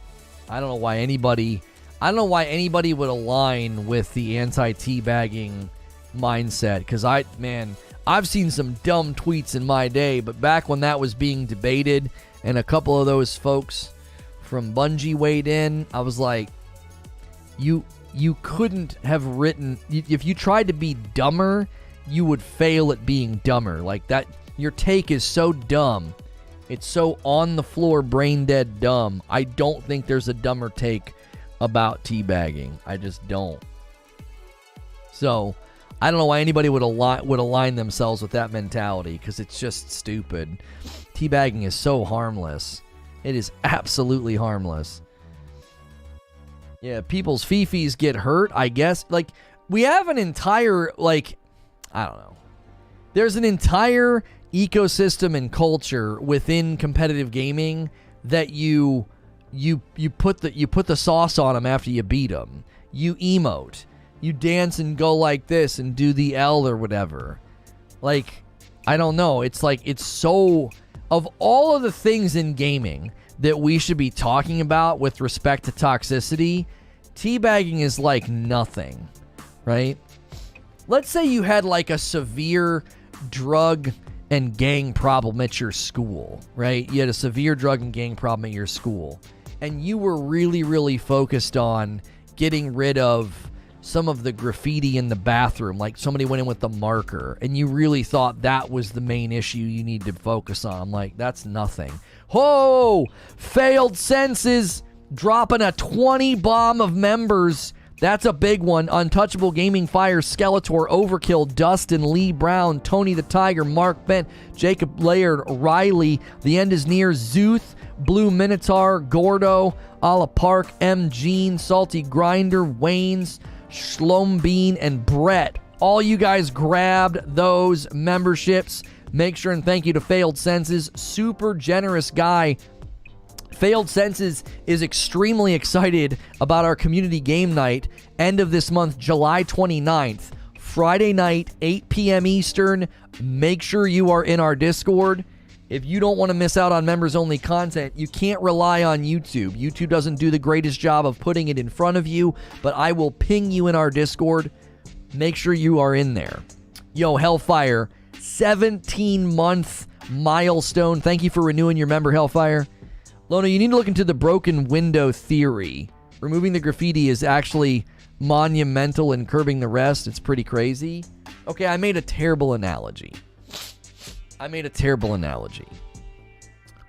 I don't know why anybody would align with the anti-teabagging mindset, because I've seen some dumb tweets in my day, but back when that was being debated and a couple of those folks from Bungie weighed in, I was like, you couldn't have written, if you tried to be dumber, you would fail at being dumber. Like that, your take is so dumb. It's so on the floor, brain dead dumb. I don't think there's a dumber take about teabagging. I just don't. So, I don't know why anybody would align themselves with that mentality, because it's just stupid. Teabagging is so harmless. It is absolutely harmless. Yeah, people's fifis get hurt, I guess. Like, we have an entire, like, I don't know. There's an entire ecosystem and culture within competitive gaming that you put the sauce on them after you beat them. You emote. You dance and go like this and do the L or whatever. Like, I don't know. It's like, it's so... Of all of the things in gaming that we should be talking about with respect to toxicity, teabagging is like nothing, right? Let's say you had like a severe drug and gang problem at your school, right? You had a severe drug and gang problem at your school, and you were really, really focused on getting rid of some of the graffiti in the bathroom, like somebody went in with the marker, and you really thought that was the main issue you need to focus on. Like, that's nothing. Ho! Failed Senses dropping a 20 bomb of members. That's a big one. Untouchable Gaming Fire, Skeletor, Overkill, Dustin, Lee Brown, Tony the Tiger, Mark Bent, Jacob Laird, Riley, The End is Near, Zuth, Blue Minotaur, Gordo, Ala Park, M. Gene, Salty Grinder, Waynes, Shlom Bean, and Brett. All you guys grabbed those memberships. Make sure and thank you to Failed Senses. Super generous guy. Failed Senses is extremely excited about our community game night, end of this month, July 29th, Friday night, 8 p.m. Eastern. Make sure you are in our Discord. If you don't want to miss out on members-only content, you can't rely on YouTube. YouTube doesn't do the greatest job of putting it in front of you, but I will ping you in our Discord. Make sure you are in there. Yo, Hellfire, 17-month milestone. Thank you for renewing your member, Hellfire. Lono, you need to look into the broken window theory. Removing the graffiti is actually monumental in curbing the rest. It's pretty crazy. Okay, I made a terrible analogy.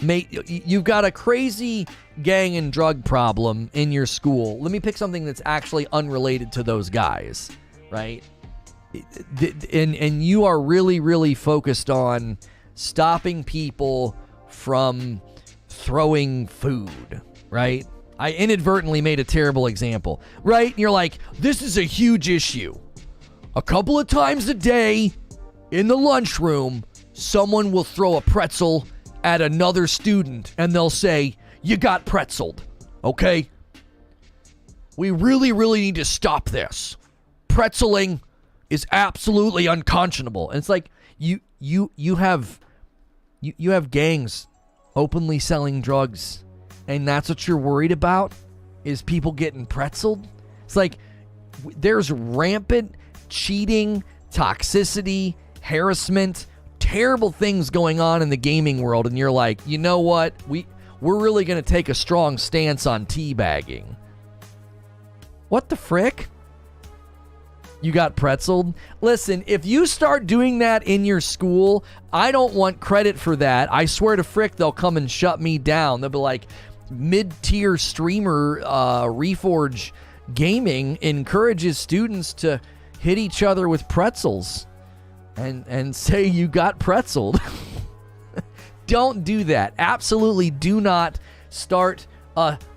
You've got a crazy gang and drug problem in your school. Let me pick something that's actually unrelated to those guys, right? And you are really, really focused on stopping people from throwing food, right? I inadvertently made a terrible example, right? And you're like, this is a huge issue. A couple of times a day in the lunchroom, someone will throw a pretzel at another student and they'll say, you got pretzeled, okay? We really, really need to stop this. Pretzeling is absolutely unconscionable. And it's like, you have gangs openly selling drugs, and that's what you're worried about, is people getting pretzeled? It's like, there's rampant cheating, toxicity, harassment, terrible things going on in the gaming world, and you're like, you know what? We're really going to take a strong stance on teabagging. What the frick? You got pretzeled? Listen, if you start doing that in your school, I don't want credit for that. I swear to frick, they'll come and shut me down. They'll be like, mid-tier streamer Reforge Gaming encourages students to hit each other with pretzels and say you got pretzeled. Don't do that. Absolutely do not start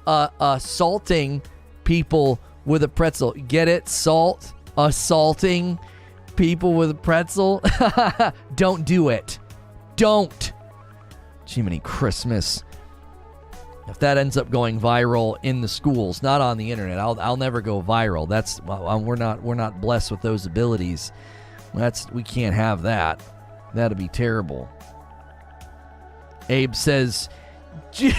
assaulting people with a pretzel. Get it? Salt. Assaulting people with a pretzel. Don't do it. Don't. Jiminy Christmas. If that ends up going viral in the schools, not on the internet, I'll never go viral. That's we're not blessed with those abilities. We can't have that. That'd be terrible. Abe says, see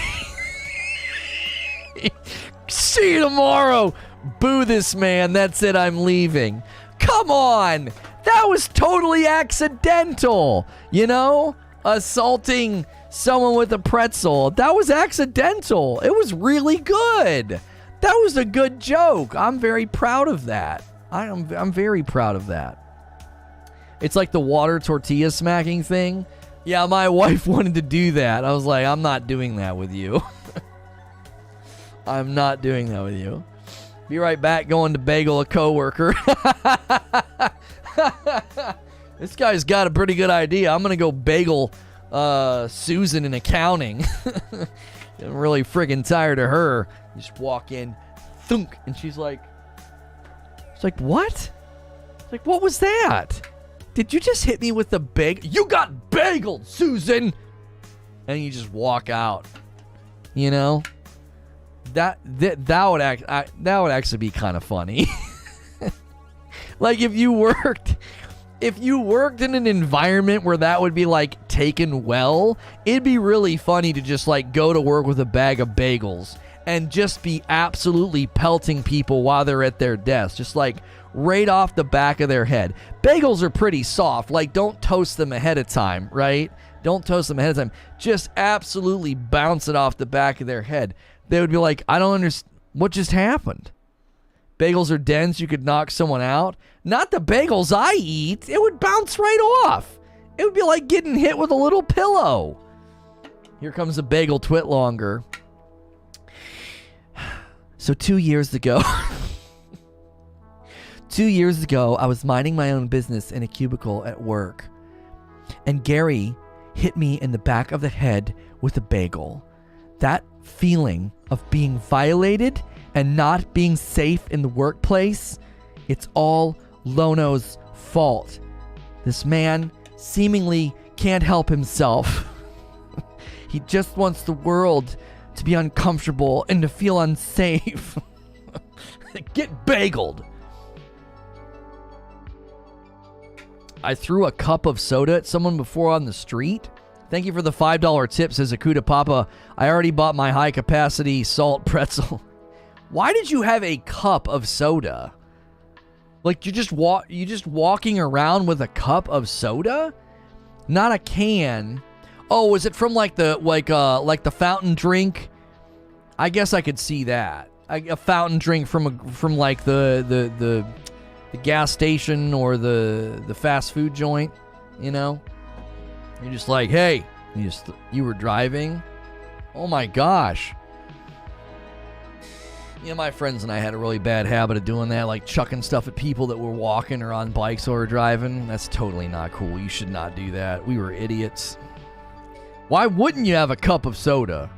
you tomorrow. Boo this man. That's it. I'm leaving. Come on. That was totally accidental. You know? Assaulting someone with a pretzel. That was accidental. It was really good. That was a good joke. I'm very proud of that. I'm very proud of that. It's like the water tortilla smacking thing. Yeah, my wife wanted to do that. I was like, I'm not doing that with you. I'm not doing that with you. Be right back, going to bagel a coworker. This guy's got a pretty good idea. I'm going to go bagel Susan in accounting. I'm really friggin' tired of her. You just walk in, thunk, and she's like, what? It's like, what was that? Did you just hit me with the bagel? You got bageled, Susan! And you just walk out. You know? That would actually be kind of funny. Like if you worked in an environment where that would be like taken well, it'd be really funny to just like go to work with a bag of bagels and just be absolutely pelting people while they're at their desk, just like right off the back of their head. Bagels are pretty soft. Like, don't toast them ahead of time, right? Don't toast them ahead of time. Just absolutely bounce it off the back of their head. They would be like, I don't understand. What just happened? Bagels are dense. You could knock someone out. Not the bagels I eat. It would bounce right off. It would be like getting hit with a little pillow. Here comes a bagel twitlonger. So 2 years ago, I was minding my own business in a cubicle at work, and Gary hit me in the back of the head with a bagel. That feeling of being violated and not being safe in the workplace, it's all Lono's fault. This man seemingly can't help himself. He just wants the world to be uncomfortable and to feel unsafe. Get bageled. I threw a cup of soda at someone before on the street. Thank you for the $5 tip, says Akuta Papa. I already bought my high-capacity salt pretzel. Why did you have a cup of soda? Like, you just walking around with a cup of soda? Not a can. Oh, was it from like the fountain drink? I guess I could see that. A fountain drink from like the gas station or the fast food joint, you know? You're just like, hey, you were driving. Oh my gosh. Yeah, my friends and I had a really bad habit of doing that, like chucking stuff at people that were walking or on bikes or driving. That's totally not cool. You should not do that. We were idiots. Why wouldn't you have a cup of soda?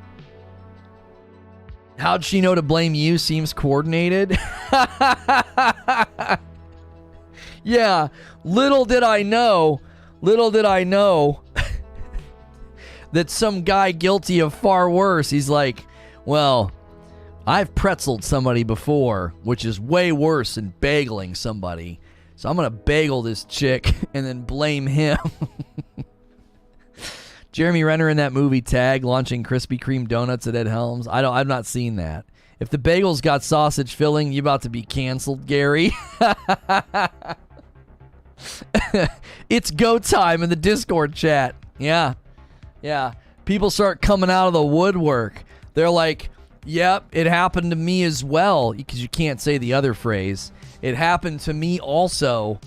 How'd she know to blame you? Seems coordinated. Yeah, little did I know that some guy guilty of far worse, he's like, well, I've pretzeled somebody before, which is way worse than bageling somebody. So I'm going to bagel this chick and then blame him. Jeremy Renner in that movie Tag launching Krispy Kreme donuts at Ed Helms. I've not seen that. If the bagels got sausage filling, you about to be canceled, Gary. It's go time in the Discord chat. Yeah. People start coming out of the woodwork. They're like, yep, it happened to me as well. Because you can't say the other phrase. It happened to me also.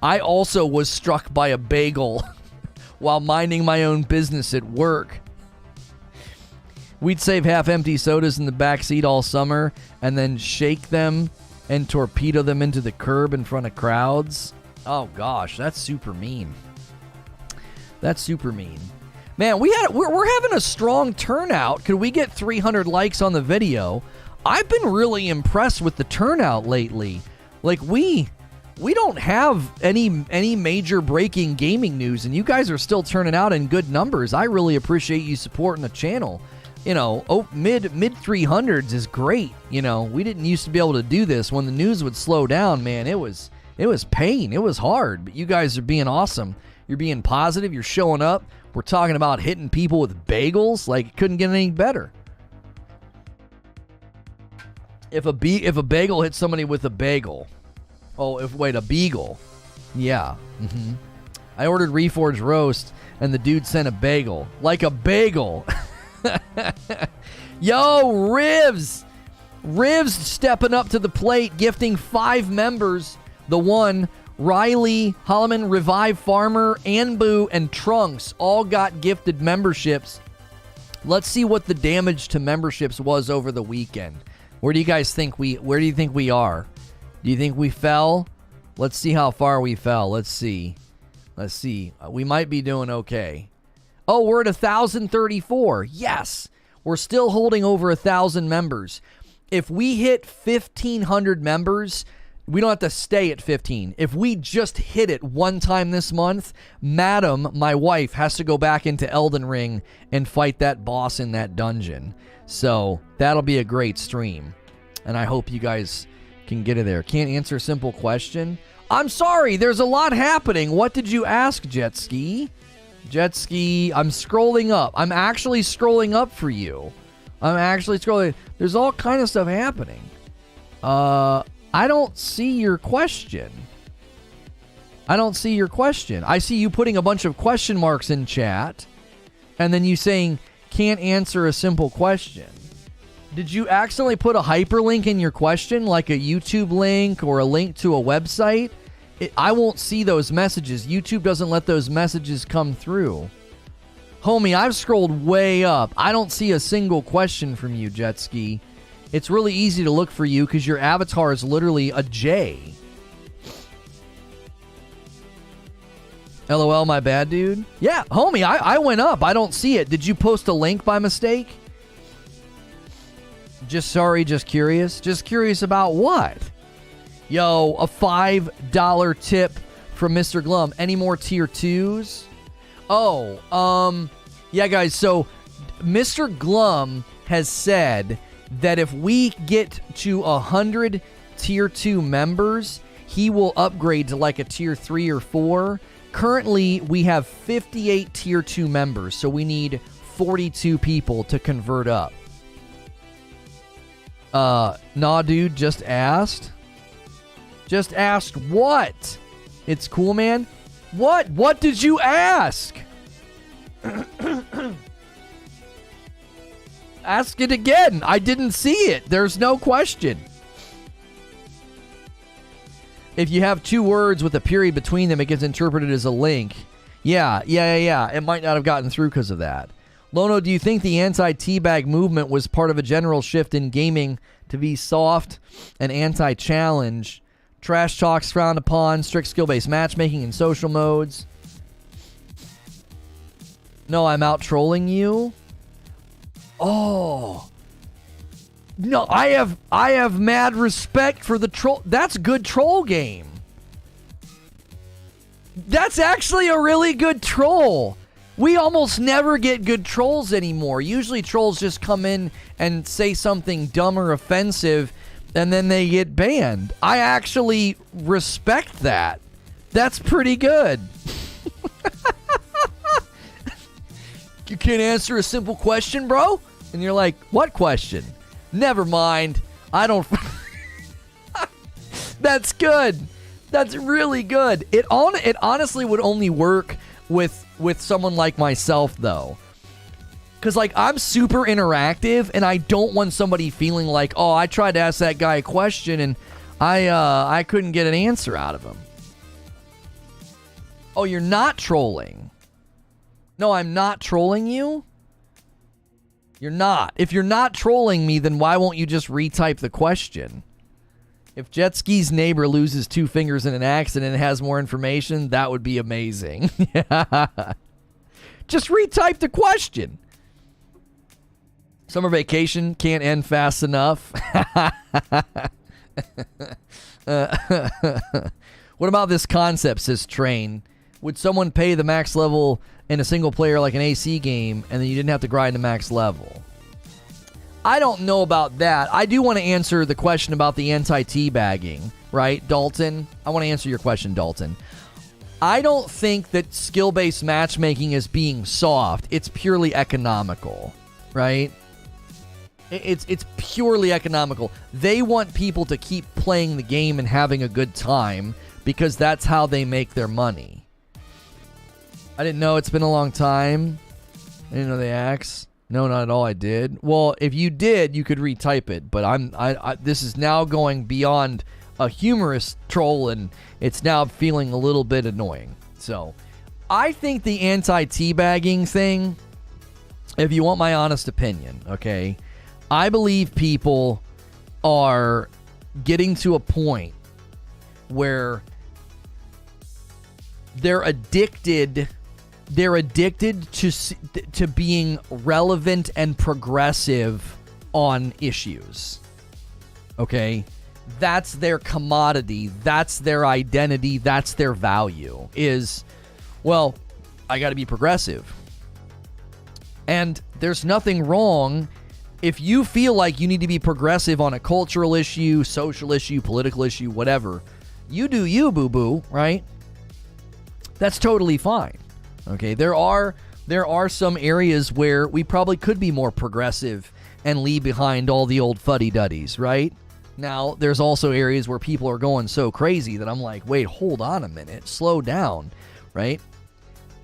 I also was struck by a bagel while minding my own business at work. We'd save half-empty sodas in the back seat all summer and then shake them and torpedo them into the curb in front of crowds. Oh gosh, that's super mean. That's super mean. Man, we're having a strong turnout. Could we get 300 likes on the video? I've been really impressed with the turnout lately. Like we don't have any major breaking gaming news, and you guys are still turning out in good numbers. I really appreciate you supporting the channel. You know, mid 300s is great. You know, we didn't used to be able to do this. When the news would slow down, man, it was pain. It was hard. But you guys are being awesome. You're being positive. You're showing up. We're talking about hitting people with bagels. Like, it couldn't get any better. If a bagel hits somebody with a bagel. Oh, a beagle. Yeah. Mm-hmm. I ordered Reforge roast, and the dude sent a bagel. Like a bagel. Yo, Rivs stepping up to the plate, gifting 5 members. The one, Riley, Holloman, Revive Farmer, Anbu, and Trunks all got gifted memberships. Let's see what the damage to memberships was over the weekend. Where do you think we are? Do you think we fell? Let's see how far we fell. Let's see. We might be doing okay. Oh, we're at 1,034. Yes. We're still holding over 1,000 members. If we hit 1,500 members, we don't have to stay at 15. If we just hit it one time this month, Madam, my wife, has to go back into Elden Ring and fight that boss in that dungeon. So that'll be a great stream. And I hope you guys can get it there. Can't answer a simple question. I'm sorry, there's a lot happening. What did you ask, Jetski? Jetski, I'm scrolling up. I'm actually scrolling up for you. I'm actually scrolling. There's all kind of stuff happening. I don't see your question. I see you putting a bunch of question marks in chat, and then you saying, can't answer a simple question. Did you accidentally put a hyperlink in your question, like a YouTube link or a link to a website? I won't see those messages. YouTube doesn't let those messages come through. Homie, I've scrolled way up. I don't see a single question from you, Jetski. It's really easy to look for you because your avatar is literally a J. LOL, my bad, dude. Yeah, homie, I went up. I don't see it. Did you post a link by mistake? Just curious. Just curious about what? Yo, a $5 tip from Mr. Glum. Any more tier 2s? Oh, yeah, guys, so Mr. Glum has said that if we get to 100 tier 2 members, he will upgrade to like a tier 3 or 4. Currently, we have 58 tier 2 members, so we need 42 people to convert up. Nah, dude, just asked. Just asked what? It's cool, man. What did you ask? Ask it again. I didn't see it. There's no question. If you have 2 words with a period between them, it gets interpreted as a link. Yeah. It might not have gotten through because of that. Lono, do you think the anti-teabag movement was part of a general shift in gaming to be soft and anti-challenge? Trash talks frowned upon, strict skill-based matchmaking in social modes. No, I'm out trolling you. Oh. No, I have mad respect for the troll. That's good troll game. That's actually a really good troll. We almost never get good trolls anymore. Usually trolls just come in and say something dumb or offensive and then they get banned. I actually respect that. That's pretty good. You can't answer a simple question, bro? And you're like, what question? Never mind. I don't... That's good. That's really good. It honestly would only work with someone like myself, though. Because, like, I'm super interactive, and I don't want somebody feeling like, oh, I tried to ask that guy a question, and I couldn't get an answer out of him. Oh, you're not trolling. No, I'm not trolling you? You're not. If you're not trolling me, then why won't you just retype the question? If Jetski's neighbor loses 2 fingers in an accident and has more information, that would be amazing. Just retype the question. Summer vacation can't end fast enough. What about this concept, says Train? Would someone pay the max level in a single player like an AC game, and then you didn't have to grind to max level? I don't know about that. I do want to answer the question about the anti-teabagging, right, Dalton? I want to answer your question, Dalton. I don't think that skill-based matchmaking is being soft. It's purely economical, right? It's purely economical. They want people to keep playing the game and having a good time because that's how they make their money. I didn't know. It's been a long time. I didn't know they asked. No, not at all. I did. Well, if you did, you could retype it. But this is now going beyond a humorous troll, and it's now feeling a little bit annoying. So, I think the anti-teabagging thing, if you want my honest opinion, okay, I believe people are getting to a point where they're addicted to being relevant and progressive on issues. Okay? That's their commodity. That's their identity. That's their value. Is, well, I got to be progressive. And there's nothing wrong if you feel like you need to be progressive on a cultural issue, social issue, political issue, whatever. You do you, boo-boo, right? That's totally fine. Okay, there are some areas where we probably could be more progressive and leave behind all the old fuddy-duddies, right? Now, there's also areas where people are going so crazy that I'm like, wait, hold on a minute, slow down, right?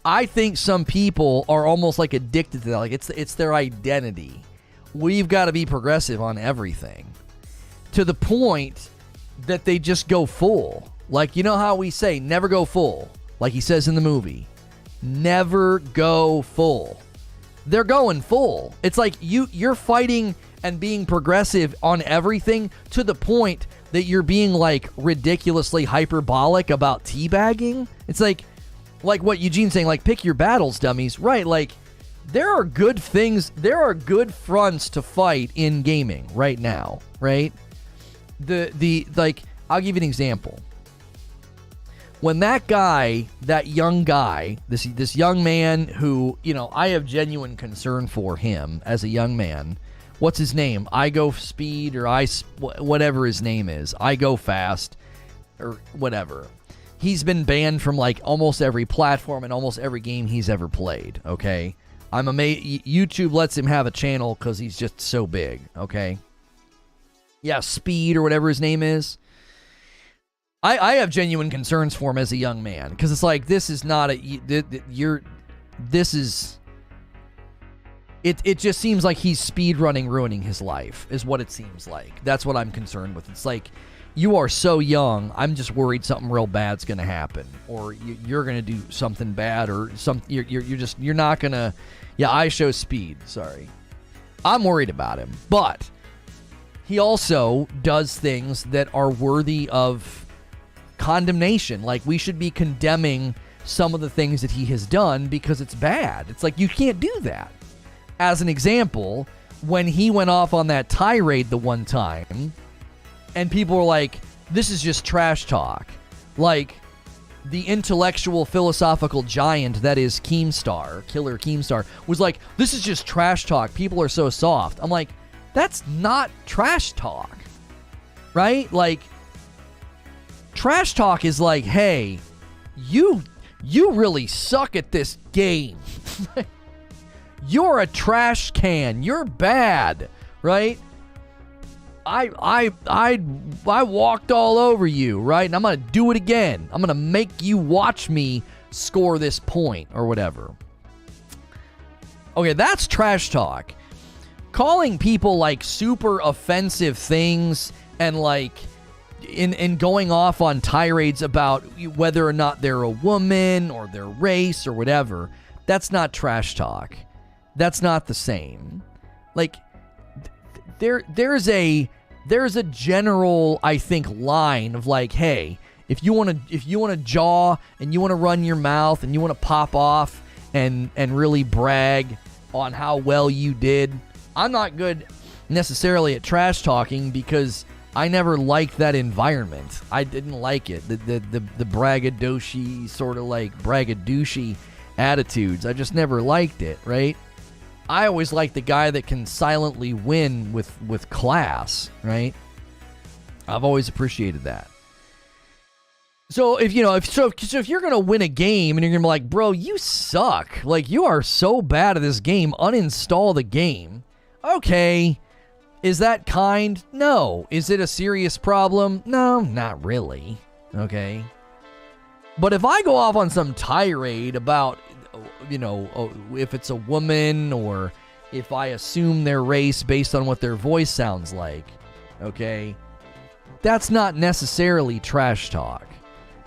I think some people are almost like addicted to that, like it's their identity. We've got to be progressive on everything, to the point that they just go full. Like, you know how we say, never go full, like he says in the movie. Never go full. They're going full. It's like you're fighting and being progressive on everything to the point that you're being like ridiculously hyperbolic about teabagging. It's like what Eugene's saying, like, pick your battles, dummies. Right, like, there are good things, there are good fronts to fight in gaming right now, right? Like, I'll give you an example. When that young guy, this young man who, you know, I have genuine concern for him as a young man. What's his name? I Go Speed, or whatever his name is. I Go Fast, or whatever. He's been banned from like almost every platform and almost every game he's ever played. Okay, I'm amazed. YouTube lets him have a channel because he's just so big. Okay, yeah, Speed or whatever his name is. I have genuine concerns for him as a young man, because it's like, this is not it just seems like he's speed running, ruining his life, is what it seems like. That's what I'm concerned with. It's like, you are so young. I'm just worried something real bad's going to happen, or you're going to do something bad, or you're not going to. Yeah, I show speed. Sorry. I'm worried about him, but he also does things that are worthy of condemnation. Like, we should be condemning some of the things that he has done because it's bad. It's like, you can't do that. As an example, when he went off on that tirade the one time, and people were like, this is just trash talk. Like, the intellectual philosophical giant that is Keemstar, Killer Keemstar, was like, this is just trash talk. People are so soft. I'm like, that's not trash talk, right? Like, trash talk is like, hey, you really suck at this game. You're a trash can. You're bad, right? I walked all over you, right? And I'm going to do it again. I'm going to make you watch me score this point or whatever. Okay, that's trash talk. Calling people like super offensive things and like in going off on tirades about whether or not they're a woman or their race or whatever, that's not trash talk. That's not the same. Like, there's a general, I think, line of like, hey, if you want to jaw and you want to run your mouth and you want to pop off and really brag on how well you did. I'm not good necessarily at trash talking because I never liked that environment. I didn't like it. The braggadocio, sort of like braggadouche attitudes. I just never liked it, right? I always like the guy that can silently win with class, right? I've always appreciated that. So if you're gonna win a game and you're gonna be like, bro, you suck. Like, you are so bad at this game. Uninstall the game. Okay. Is that kind? No. Is it a serious problem? No, not really. Okay. But if I go off on some tirade about, if it's a woman or if I assume their race based on what their voice sounds like, okay, that's not necessarily trash talk.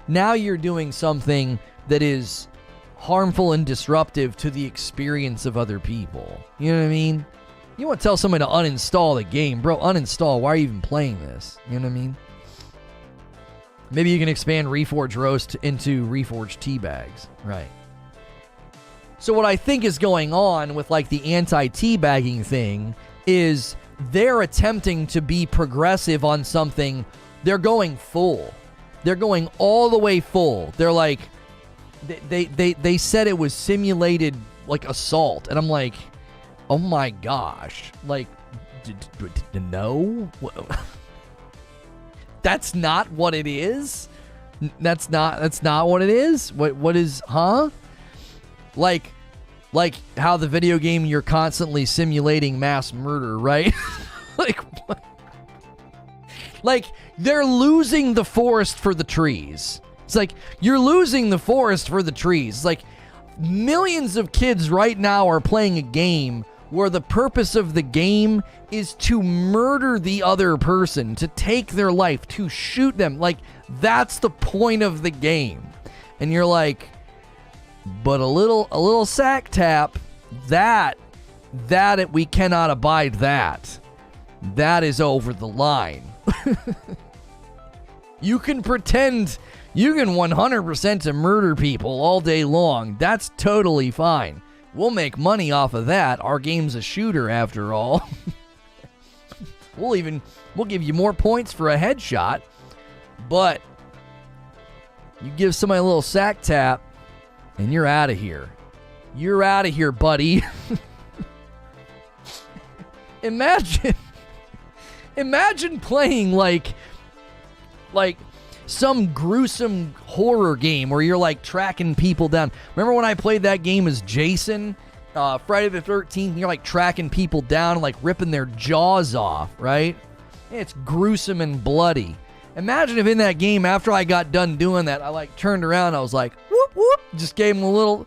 Now you're doing something that is harmful and disruptive to the experience of other people. You know what I mean? You want to tell somebody to uninstall the game, bro, uninstall. Why are you even playing this? You know what I mean? Maybe you can expand Reforge Roast into Reforge Teabags. Right. So what I think is going on with like the anti-teabagging thing is they're attempting to be progressive on something. They're going full. They're going all the way full. They're like, they said it was simulated like assault. And I'm like, oh my gosh. Like, no? That's not what it is? That's not what it is? What is, huh? Like how the video game you're constantly simulating mass murder, right? Like, what? Like, they're losing the forest for the trees. It's like, you're losing the forest for the trees. It's like, millions of kids right now are playing a game where the purpose of the game is to murder the other person, to take their life, to shoot them. Like, that's the point of the game. And you're like, but a little sack tap, that we cannot abide that. That is over the line. You can pretend you can 100% to murder people all day long. That's totally fine. We'll make money off of that. Our game's a shooter after all. We'll give you more points for a headshot. But you give somebody a little sack tap and you're out of here. You're out of here, buddy. Imagine playing like some gruesome horror game where you're like tracking people down. Remember when I played that game as Jason, Friday the 13th, and you're like tracking people down and like ripping their jaws off, right? It's gruesome and bloody. Imagine if in that game, after I got done doing that, I like turned around, I was like, whoop, whoop, just give him a little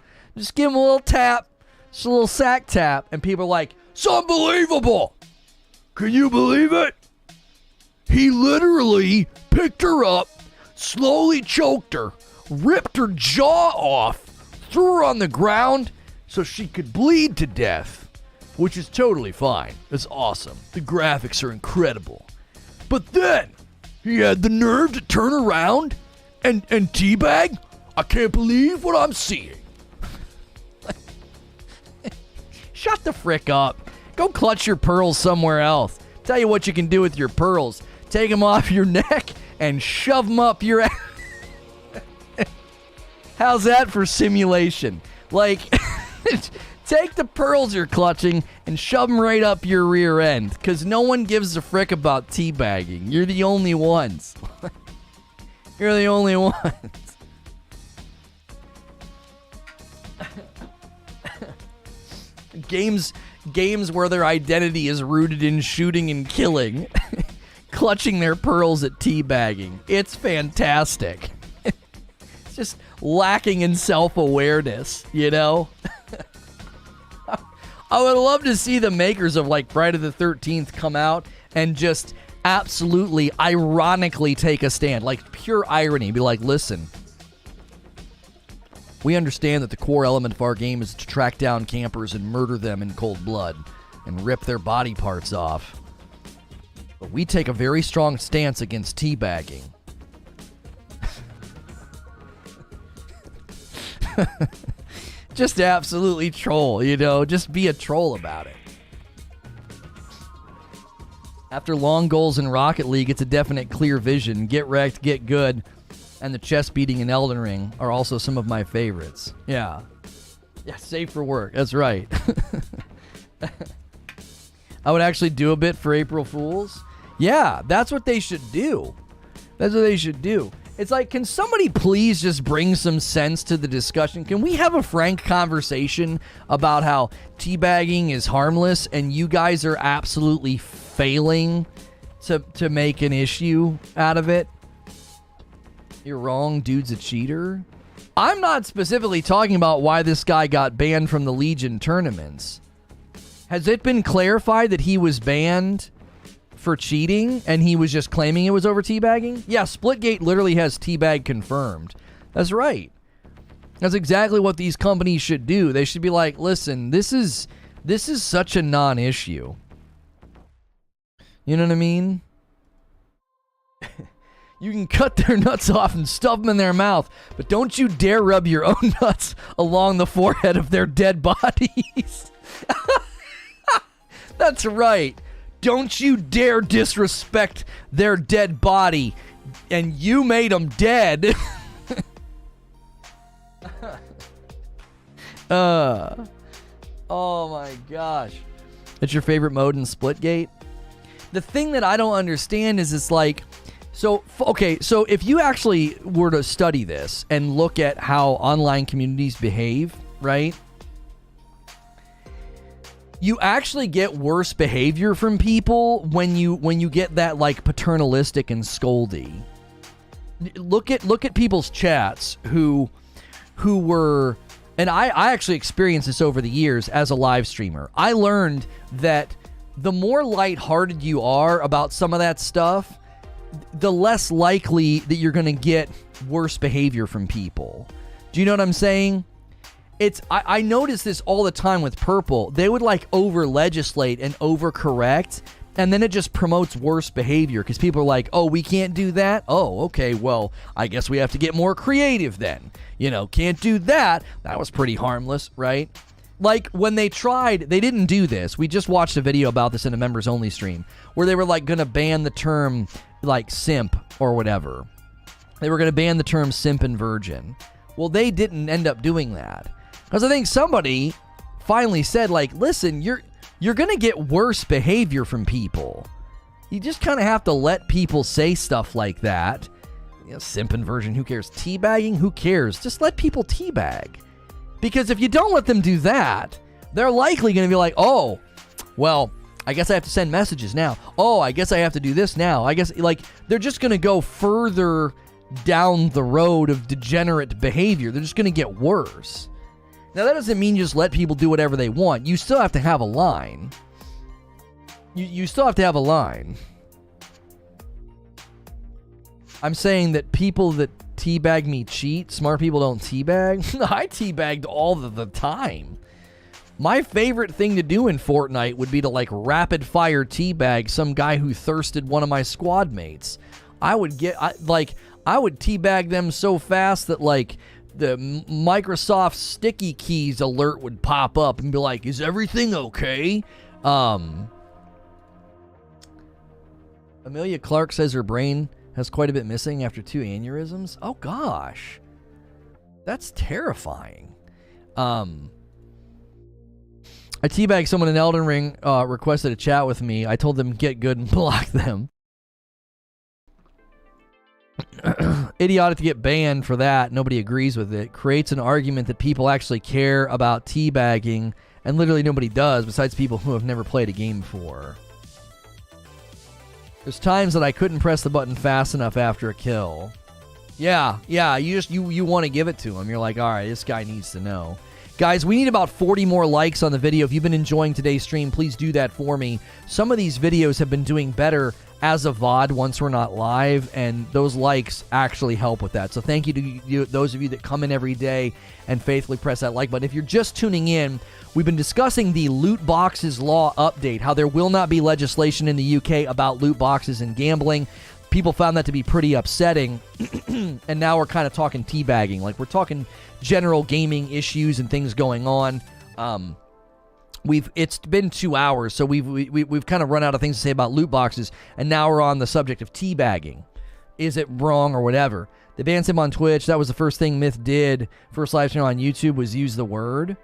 tap, just a little sack tap, and people are like, it's unbelievable. Can you believe it? He literally picked her up, slowly choked her, ripped her jaw off, threw her on the ground so she could bleed to death, which is totally fine. It's awesome. The graphics are incredible. But then he had the nerve to turn around and teabag? I can't believe what I'm seeing. Shut the frick up. Go clutch your pearls somewhere else. Tell you what you can do with your pearls. Take them off your neck and shove them up your ass. How's that for simulation? Like, take the pearls you're clutching and shove them right up your rear end, because no one gives a frick about teabagging. You're the only ones. You're the only ones. Games where their identity is rooted in shooting and killing, clutching their pearls at teabagging. It's fantastic. It's just lacking in self-awareness, you know? I would love to see the makers of like Friday the 13th come out and just absolutely ironically take a stand, like pure irony. Be like, listen, we understand that the core element of our game is to track down campers and murder them in cold blood and rip their body parts off. But we take a very strong stance against teabagging. Just absolutely troll, you know? Just be a troll about it. After long goals in Rocket League, it's a definite clear vision. Get wrecked, get good. And the chest beating in Elden Ring are also some of my favorites. Yeah. Yeah, safe for work. That's right. I would actually do a bit for April Fools. Yeah, that's what they should do. That's what they should do. It's like, can somebody please just bring some sense to the discussion? Can we have a frank conversation about how teabagging is harmless and you guys are absolutely failing to make an issue out of it? You're wrong, dude's a cheater. I'm not specifically talking about why this guy got banned from the Legion tournaments. Has it been clarified that he was banned for cheating and he was just claiming it was over teabagging? Yeah, Splitgate literally has teabag confirmed. That's right. That's exactly what these companies should do. They should be like, listen, this is such a non-issue. You know what I mean? You can cut their nuts off and stuff them in their mouth, but don't you dare rub your own nuts along the forehead of their dead bodies. That's right. Don't you dare disrespect their dead body, and you made them dead. Oh my gosh. That's your favorite mode in Splitgate? The thing that I don't understand is it's like, so if you actually were to study this and look at how online communities behave, right? You actually get worse behavior from people when you get that like paternalistic and scoldy. Look at people's chats who were, and I actually experienced this over the years as a live streamer. I learned that the more lighthearted you are about some of that stuff, the less likely that you're going to get worse behavior from people. Do you know what I'm saying? I notice this all the time with Purple. They would like over legislate and overcorrect, and then it just promotes worse behavior because people are like, oh, we can't do that? Oh, okay, well, I guess we have to get more creative then. You know, can't do that. That was pretty harmless, right? Like when they tried, they didn't do this. We just watched a video about this in a members only stream where they were like going to ban the term like simp or whatever. They were going to ban the term simp and virgin. Well, they didn't end up doing that. Because I think somebody finally said, like, listen, you're going to get worse behavior from people. You just kind of have to let people say stuff like that. You know, simp and virgin, who cares? Teabagging, who cares? Just let people teabag. Because if you don't let them do that, they're likely going to be like, oh, well, I guess I have to send messages now. Oh, I guess I have to do this now. I guess, like, they're just going to go further down the road of degenerate behavior. They're just going to get worse. Now, that doesn't mean you just let people do whatever they want. You still have to have a line. You still have to have a line. I'm saying that people that teabag me cheat. Smart people don't teabag. I teabagged all the time. My favorite thing to do in Fortnite would be to like rapid fire teabag some guy who thirsted one of my squad mates. I would teabag them so fast that like the Microsoft sticky keys alert would pop up and be like, "Is everything okay?" Amelia Clark says her brain has quite a bit missing after 2 aneurysms. Oh gosh, that's terrifying. I teabagged someone in Elden Ring, requested a chat with me. I told them get good and block them. Idiotic to get banned for that. Nobody agrees with it. Creates an argument that people actually care about teabagging, and literally nobody does besides people who have never played a game before. There's times that I couldn't press the button fast enough after a kill. Yeah, you want to give it to him. You're like, all right, this guy needs to know. Guys, we need about 40 more likes on the video. If you've been enjoying today's stream, please do that for me. Some of these videos have been doing better as a VOD once we're not live, and those likes actually help with that. So thank you to you, those of you that come in every day and faithfully press that like button. If you're just tuning in, we've been discussing the loot boxes law update, how there will not be legislation in the UK about loot boxes and gambling. People found that to be pretty upsetting, and now we're kind of talking teabagging. Like, we're talking general gaming issues and things going on. It's been 2 hours, so we've kind of run out of things to say about loot boxes, and now we're on the subject of teabagging. Is it wrong or whatever? They banned him on Twitch. That was the first thing Myth did. First live stream on YouTube was use the word.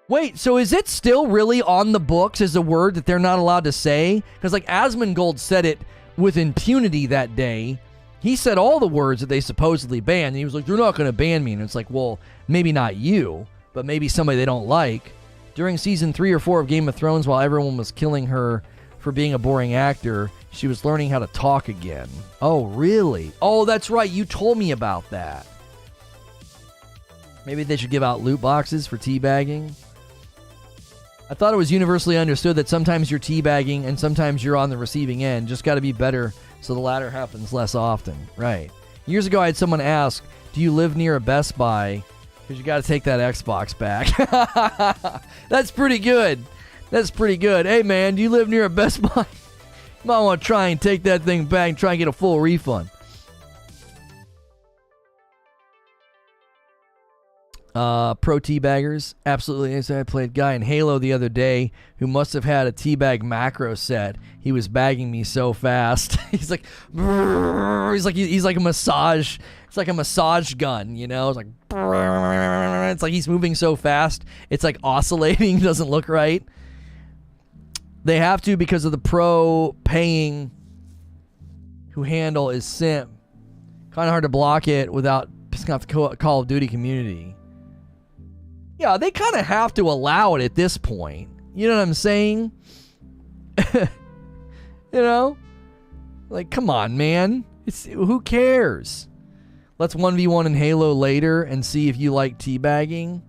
Wait, so is it still really on the books as a word that they're not allowed to say? Because like Asmongold said it with impunity that day. He said all the words that they supposedly banned, and he was like, they're not going to ban me. And it's like, well, maybe not you, but maybe somebody they don't like. During season 3 or 4 of Game of Thrones, while everyone was killing her for being a boring actor, she was learning how to talk again. Oh, really? Oh, that's right. You told me about that. Maybe they should give out loot boxes for teabagging. I thought it was universally understood that sometimes you're teabagging and sometimes you're on the receiving end. Just got to be better so the latter happens less often. Right. Years ago, I had someone ask, do you live near a Best Buy? Because you got to take that Xbox back. That's pretty good. That's pretty good. Hey, man, do you live near a Best Buy? You might want to try and take that thing back and try and get a full refund. Pro teabaggers, absolutely. I played a guy in Halo the other day who must have had a teabag macro set. He was bagging me so fast. He's like a massage. It's like a massage gun, you know. It's like he's moving so fast. It's like oscillating. Doesn't look right. They have to because of the pro paying who handle is simp. Kind of hard to block it without pissing off the Call of Duty community. Yeah, they kind of have to allow it at this point. You know what I'm saying? You know? Like, come on, man. Who cares? Let's 1v1 in Halo later and see if you like teabagging.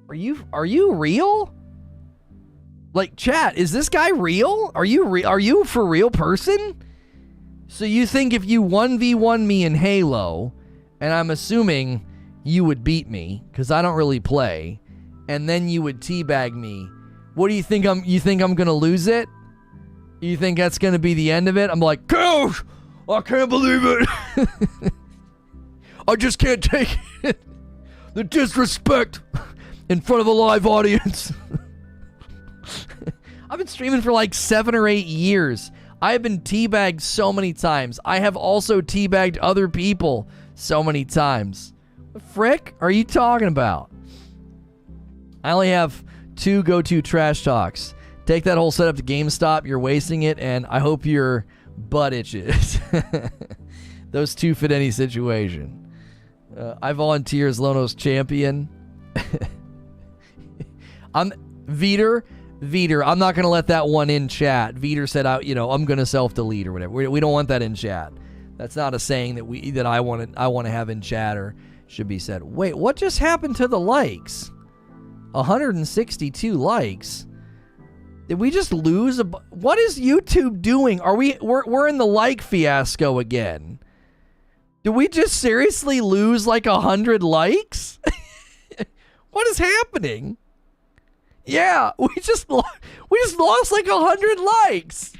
Are you real? Like, chat, is this guy real? Are you for real person? So you think if you 1v1 me in Halo, and I'm assuming you would beat me because I don't really play, and then you would teabag me. What do you think? You think I'm gonna lose it? You think that's gonna be the end of it? I'm like, gosh, I can't believe it. I just can't take it. The disrespect in front of a live audience. I've been streaming for like 7 or 8 years. I have been teabagged so many times. I have also teabagged other people so many times. What the frick are you talking about? I only have 2 go-to trash talks. Take that whole setup to GameStop. You're wasting it, and I hope your butt itches. Those 2 fit any situation. I volunteer as Lono's champion. I'm Veter, I'm not going to let that one in chat. Veter said, I'm going to self-delete or whatever. We don't want that in chat. That's not a saying that I want to have in chat or should be said. Wait, what just happened to the likes? 162 likes. Did we just lose? What is YouTube doing? We're in the like fiasco again. Did we just seriously lose like 100 likes? What is happening? Yeah, we just lost like 100 likes.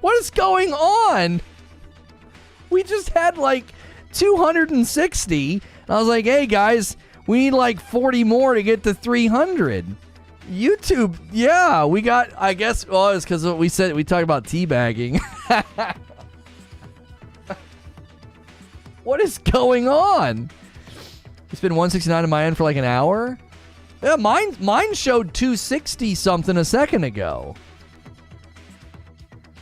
What is going on? We just had like 260. And I was like, hey guys, we need like 40 more to get to 300. YouTube, yeah, we got, I guess, well, it's because we talked about teabagging. What is going on? It's been 169 on my end for like an hour. Yeah, mine showed 260 something a second ago.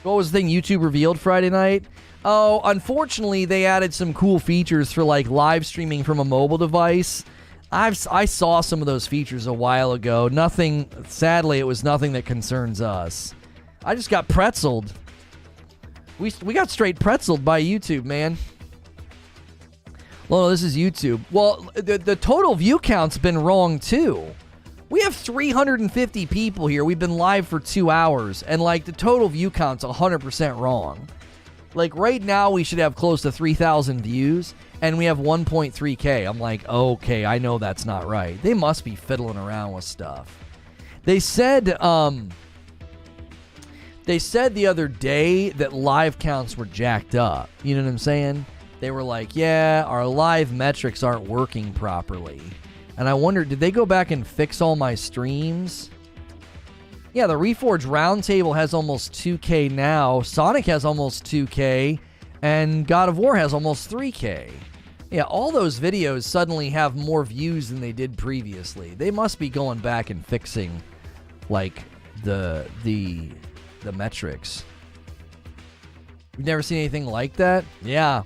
What was the thing YouTube revealed Friday night? Oh, unfortunately, they added some cool features for like live streaming from a mobile device. I saw some of those features a while ago. Nothing, sadly, it was nothing that concerns us. I just got pretzeled. We got straight pretzeled by YouTube, man. Lono, this is YouTube. Well, the total view count's been wrong, too. We have 350 people here. We've been live for 2 hours, and, like, the total view count's 100% wrong. Like, right now, we should have close to 3,000 views, and we have 1.3K. I'm like, okay, I know that's not right. They must be fiddling around with stuff. They said the other day that live counts were jacked up. You know what I'm saying? They were like, yeah, our live metrics aren't working properly. And I wondered, did they go back and fix all my streams? Yeah, the Reforge Roundtable has almost 2K now. Sonic has almost 2K. And God of War has almost 3K. Yeah, all those videos suddenly have more views than they did previously. They must be going back and fixing, like, the metrics. You've never seen anything like that? Yeah.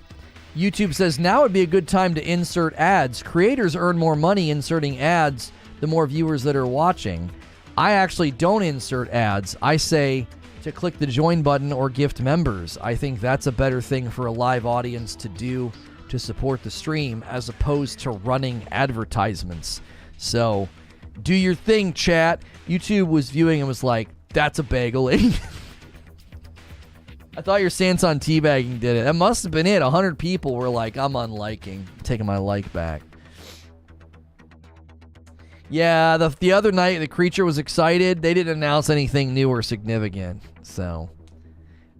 YouTube says now would be a good time to insert ads. Creators earn more money inserting ads the more viewers that are watching. I actually don't insert ads. I say to click the join button or gift members. I think that's a better thing for a live audience to do to support the stream as opposed to running advertisements. So do your thing, chat. YouTube was viewing and was like, that's a bagel. I thought your stance on teabagging did it. That must have been it. 100 people were like, I'm unliking, taking my like back. Yeah, the other night, the creature was excited. They didn't announce anything new or significant. So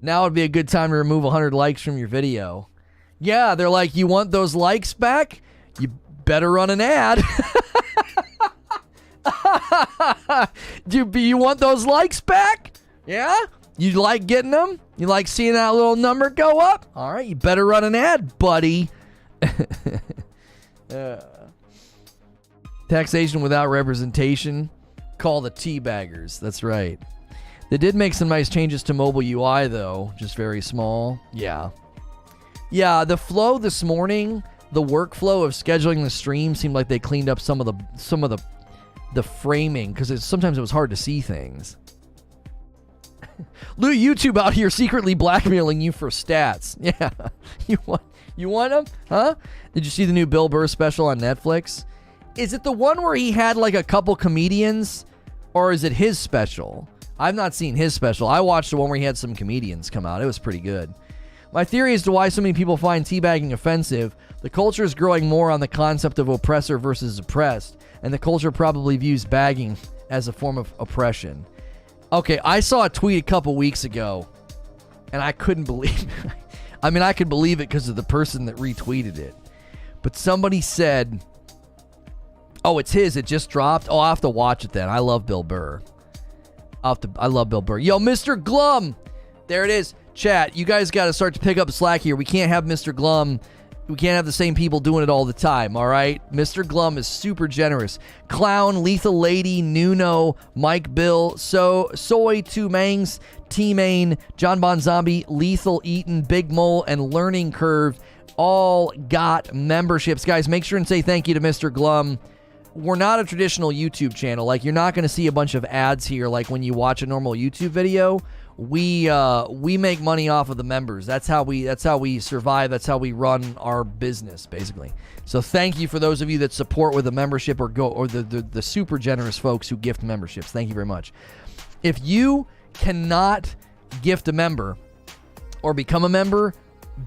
now would be a good time to remove 100 likes from your video. Yeah, they're like, you want those likes back? You better run an ad. Do you want those likes back? Yeah? You like getting them? You like seeing that little number go up? All right, you better run an ad, buddy. Taxation without representation. Call the teabaggers. That's right. They did make some nice changes to mobile UI, though. Just very small. Yeah. Yeah, the flow this morning, the workflow of scheduling the stream seemed like they cleaned up some of the framing, because sometimes it was hard to see things. YouTube out here secretly blackmailing you for stats. Yeah. You want them? Huh? Did you see the new Bill Burr special on Netflix? Is it the one where he had like a couple comedians, or is it his special? I've not seen his special. I watched the one where he had some comedians come out. It was pretty good. My theory as to why so many people find teabagging offensive: the culture is growing more on the concept of oppressor versus oppressed, and the culture probably views bagging as a form of oppression. Okay, I saw a tweet a couple weeks ago, and I couldn't believe it. I mean, I could believe it because of the person that retweeted it. But somebody said, oh, it's his. It just dropped. Oh, I'll have to watch it then. I love Bill Burr. I love Bill Burr. Yo, Mr. Glum. There it is. Chat, you guys got to start to pick up slack here. We can't have Mr. Glum. We can't have the same people doing it all the time, all right? Mr. Glum is super generous. Clown, Lethal Lady, Nuno, Mike Bill, Soy, Two Mangs, T-Main, John Bon Zombie, Lethal Eaton, Big Mole, and Learning Curve all got memberships. Guys, make sure and say thank you to Mr. Glum. We're not a traditional YouTube channel. Like, you're not going to see a bunch of ads here like when you watch a normal YouTube video. we make money off of the members. That's how we survive. That's how we run our business, basically. So thank you for those of you that support with a membership or the super generous folks who gift memberships. Thank you very much. If you cannot gift a member or become a member,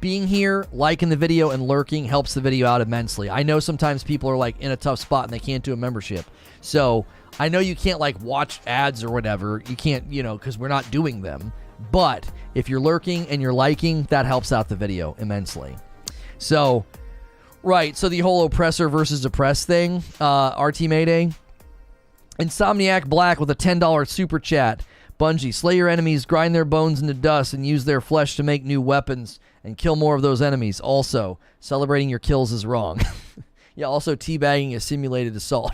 being here, liking the video, and lurking helps the video out immensely. I know sometimes people are like in a tough spot and they can't do a membership. So I know you can't like watch ads or whatever. You can't, because we're not doing them. But if you're lurking and you're liking, that helps out the video immensely. So, right. So the whole oppressor versus oppressed thing, RT Mayday. Insomniac Black with a $10 super chat. Bungie, slay your enemies, grind their bones into dust, and use their flesh to make new weapons and kill more of those enemies. Also, celebrating your kills is wrong. Yeah, also teabagging is simulated assault.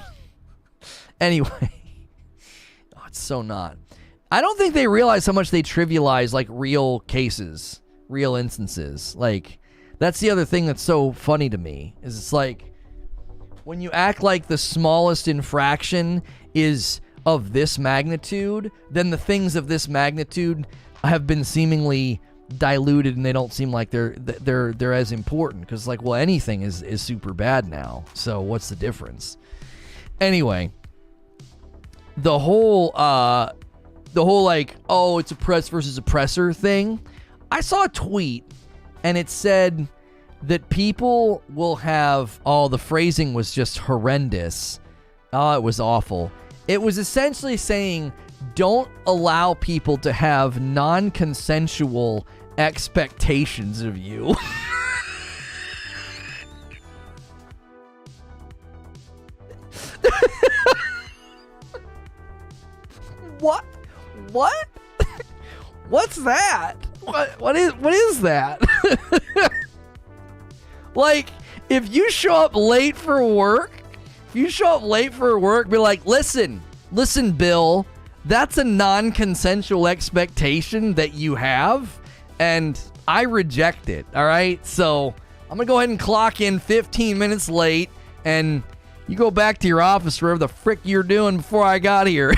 Anyway. Oh, it's so not. I don't think they realize how much they trivialize, like, real cases, real instances. Like, that's the other thing that's so funny to me, is it's like, when you act like the smallest infraction is of this magnitude, then the things of this magnitude have been seemingly diluted and they don't seem like they're as important, because like, well, anything is super bad now, so what's the difference? Anyway, the whole like, oh, it's oppressed versus oppressor thing, I saw a tweet and it said that people will have, oh, the phrasing was just horrendous. Oh, it was awful. It was essentially saying, don't allow people to have non-consensual expectations of you. What? What? What's that? What is that? Like, if you show up late for work, be like, listen, Bill, that's a non-consensual expectation that you have, and I reject it, all right? So I'm going to go ahead and clock in 15 minutes late, and you go back to your office, wherever the frick you're doing before I got here.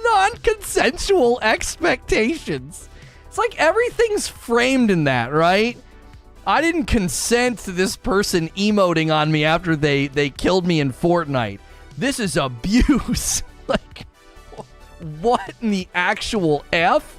Non-consensual expectations. It's like everything's framed in that, right? I didn't consent to this person emoting on me after they killed me in Fortnite. This is abuse. Like, what in the actual F?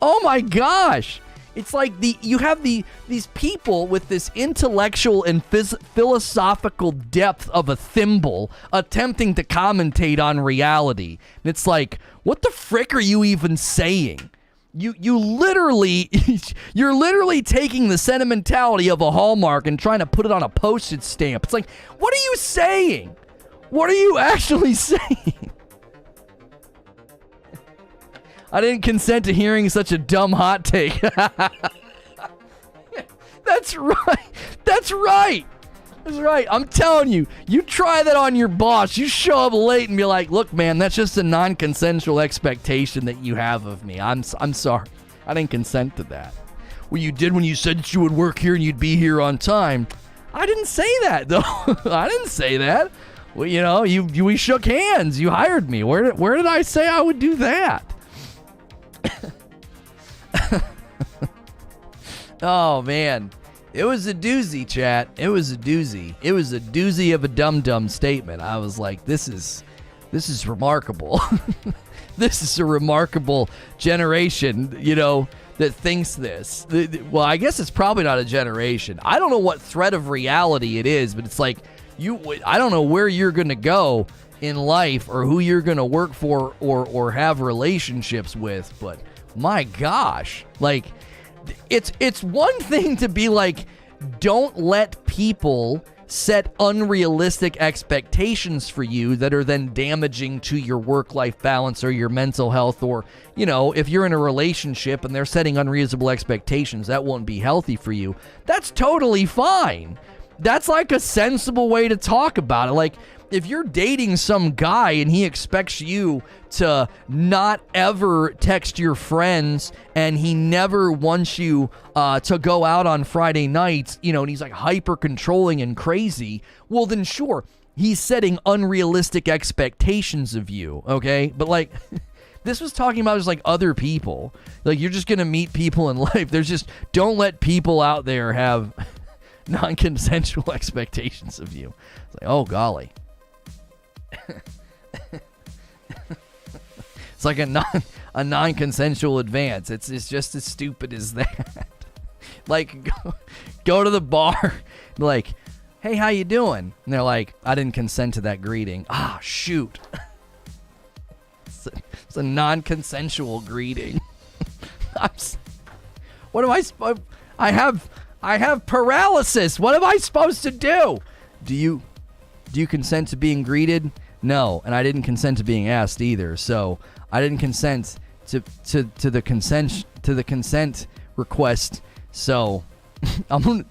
Oh my gosh. It's like you have these people with this intellectual and philosophical depth of a thimble attempting to commentate on reality. And it's like, what the frick are you even saying? You're literally taking the sentimentality of a Hallmark and trying to put it on a postage stamp. It's like, what are you saying? What are you actually saying? I didn't consent to hearing such a dumb hot take. That's right. I'm telling you, you try that on your boss. You show up late and be like, look, man, that's just a non-consensual expectation that you have of me. I'm sorry. I didn't consent to that. Well, you did when you said that you would work here and you'd be here on time. I didn't say that, though. I didn't say that. Well, we shook hands. You hired me. Where did I say I would do that? Oh, man. It was a doozy, chat. It was a doozy. It was a doozy of a dum-dum statement. I was like, this is remarkable. This is a remarkable generation, that thinks this. Well, I guess it's probably not a generation. I don't know what thread of reality it is, but it's like, I don't know where you're going to go in life or who you're going to work for or have relationships with, but my gosh, like, it's one thing to be like, don't let people set unrealistic expectations for you that are then damaging to your work-life balance or your mental health, or, if you're in a relationship and they're setting unreasonable expectations, that won't be healthy for you. That's totally fine. That's like a sensible way to talk about it. Like, if you're dating some guy and he expects you to not ever text your friends and he never wants you to go out on Friday nights, and he's like hyper controlling and crazy, well then sure, he's setting unrealistic expectations of you, okay? But like, This was talking about just like other people. Like, you're just gonna meet people in life. There's just, don't let people out there have non-consensual expectations of you. It's like, oh golly. It's like a non-consensual advance. It's just as stupid as that. Like, go to the bar, like, hey, how you doing? And they're like, I didn't consent to that greeting. Ah, shoot. It's a non-consensual greeting. What am I supposed? I have paralysis. What am I supposed to do? Do you consent to being greeted? No, and I didn't consent to being asked either. So I didn't consent to the consent request. So I'm gonna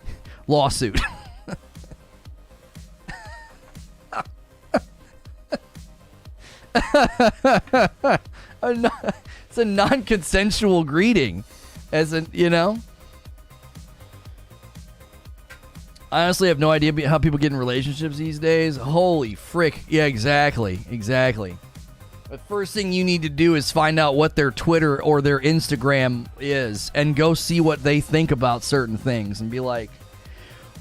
lawsuit. It's a non-consensual greeting, as in, you know. I honestly have no idea how people get in relationships these days. Holy frick. Yeah, exactly. The first thing you need to do is find out what their Twitter or their Instagram is and go see what they think about certain things and be like,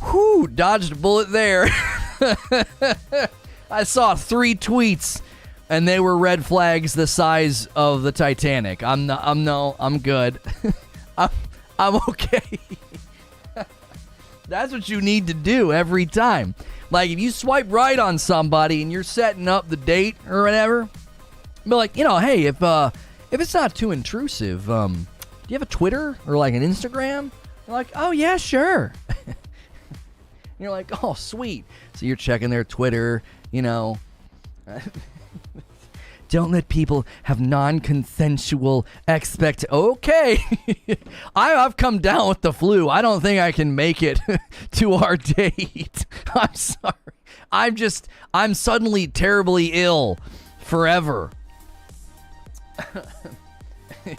whew, dodged a bullet there. I saw 3 tweets and they were red flags the size of the Titanic. I'm good. I'm okay. That's what you need to do every time. Like, if you swipe right on somebody and you're setting up the date or whatever, be like, you know, hey, if it's not too intrusive, do you have a Twitter or like an Instagram? They're like, oh yeah, sure. And you're like, oh sweet. So you're checking their Twitter, you know. Don't let people have non-consensual Okay. I've come down with the flu. I don't think I can make it to our date. I'm sorry. I'm suddenly terribly ill forever.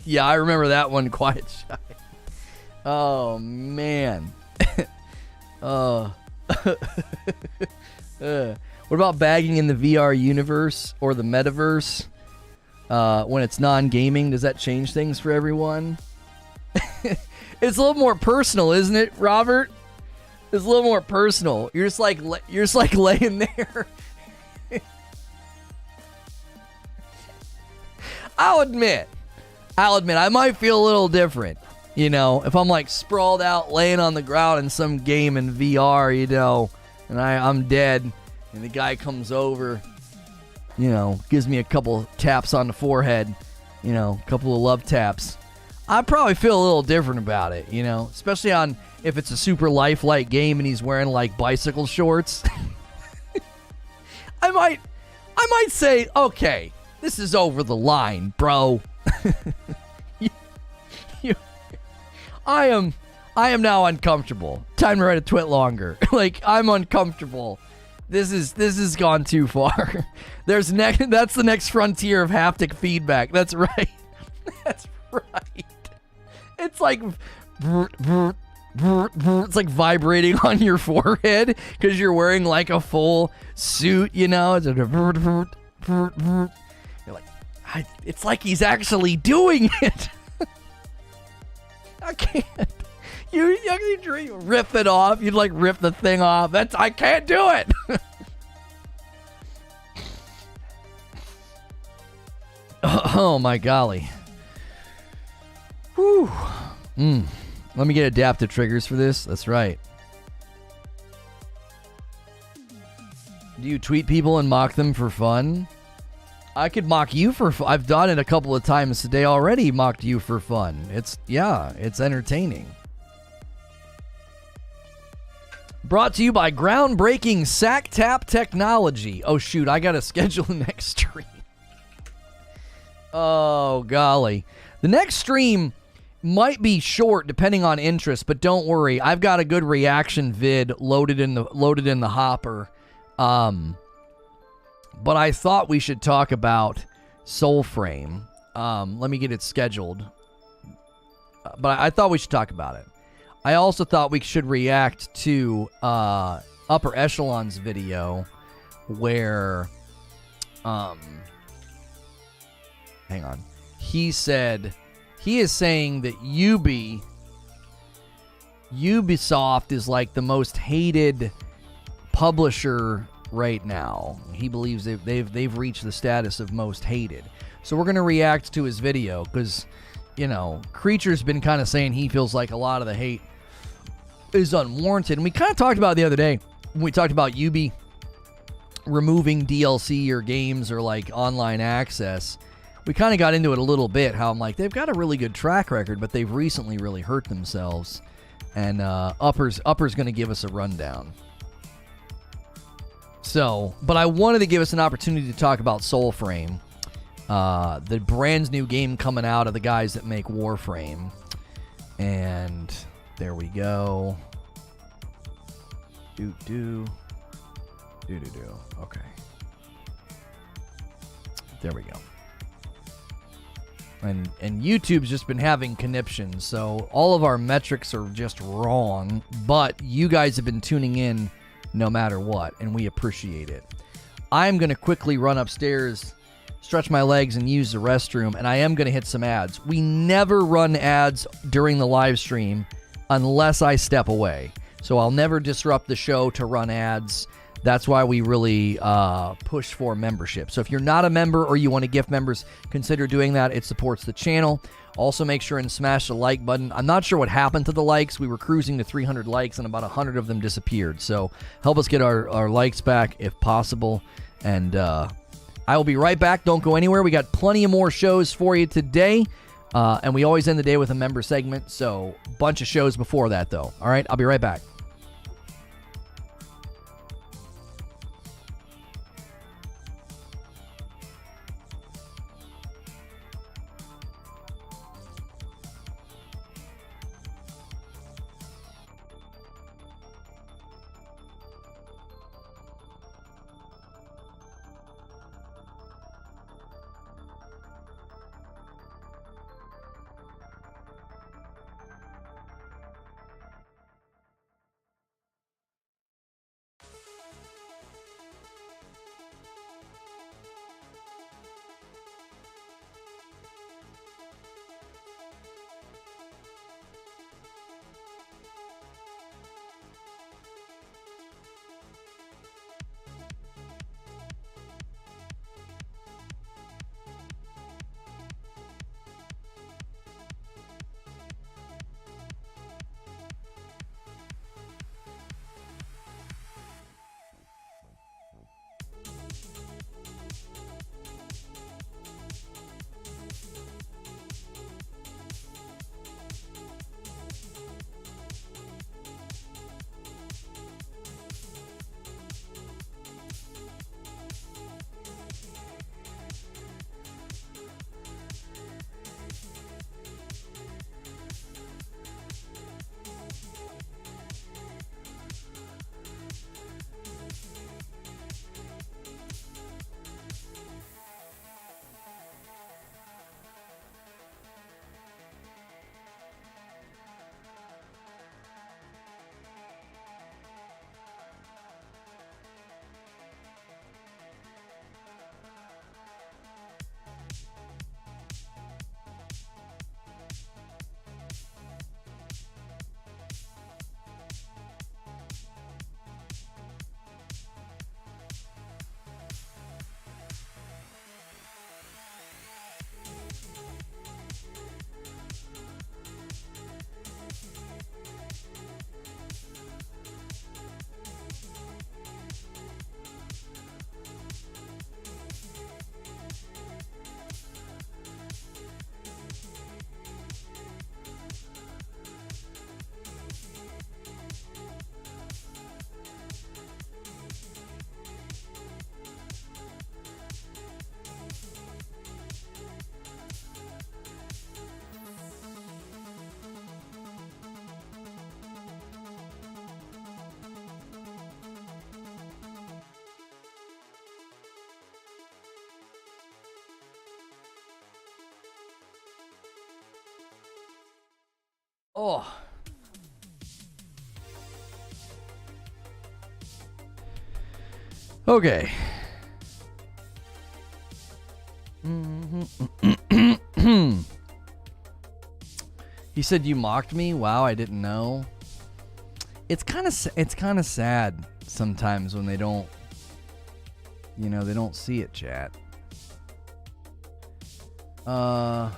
Yeah, I remember that one, Quiet Shy. Oh, man. What about bagging in the VR universe or the metaverse when it's non-gaming? Does that change things for everyone? It's a little more personal, isn't it, Robert? It's a little more personal. You're just like laying there. I'll admit, I might feel a little different, you know, if I'm like sprawled out, laying on the ground in some game in VR, you know, and I'm dead, and the guy comes over, you know, gives me a couple taps on the forehead, you know, a couple of love taps. I probably feel a little different about it, you know, especially on if it's a super lifelike game and he's wearing like bicycle shorts. I might say, okay, this is over the line, bro. I am now uncomfortable. Time to write a twit longer. Like, I'm uncomfortable. This has gone too far. That's the next frontier of haptic feedback. That's right. That's right. It's like it's like vibrating on your forehead because you're wearing like a full suit, you know. It's you're like, it's like he's actually doing it. I can't. You rip it off. You'd like rip the thing off. I can't do it. Oh my golly. Whew. Let me get adaptive triggers for this. That's right. Do you tweet people and mock them for fun? I could mock you for fun. I've done it a couple of times today already, mocked you for fun. It's entertaining. Brought to you by groundbreaking sack tap technology. Oh shoot, I gotta schedule the next stream. Oh golly. The next stream might be short depending on interest, but don't worry. I've got a good reaction vid loaded in the hopper. But I thought we should talk about Soulframe. Let me get it scheduled. But I thought we should talk about it. I also thought we should react to Upper Echelon's video where hang on. he is saying that Ubisoft is like the most hated publisher right now. He believes they've reached the status of most hated. So we're going to react to his video because, you know, Creature's been kind of saying he feels like a lot of the hate is unwarranted. And we kind of talked about it the other day when we talked about Ubi removing DLC or games or like online access. We kind of got into it a little bit, how I'm like, they've got a really good track record, but they've recently really hurt themselves. And Upper's going to give us a rundown. So, but I wanted to give us an opportunity to talk about Soulframe, the brand new game coming out of the guys that make Warframe. And there we go. Do. Okay. There we go. And YouTube's just been having conniptions, so all of our metrics are just wrong, but you guys have been tuning in no matter what, and we appreciate it. I'm going to quickly run upstairs, stretch my legs, and use the restroom, and I am going to hit some ads. We never run ads during the live stream unless I step away, so I'll never disrupt the show to run ads. That's why we really push for membership. So if you're not a member or you want to gift members, consider doing that. It supports the channel. Also, make sure and smash the like button. I'm not sure what happened to the likes. We were cruising to 300 likes, and about 100 of them disappeared. So help us get our likes back if possible. And I will be right back. Don't go anywhere. We got plenty of more shows for you today. And we always end the day with a member segment. So a bunch of shows before that, though. All right, I'll be right back. Oh. Okay. He said you mocked me. Wow, I didn't know. It's kind of sad sometimes when they don't, they don't see it, chat. Why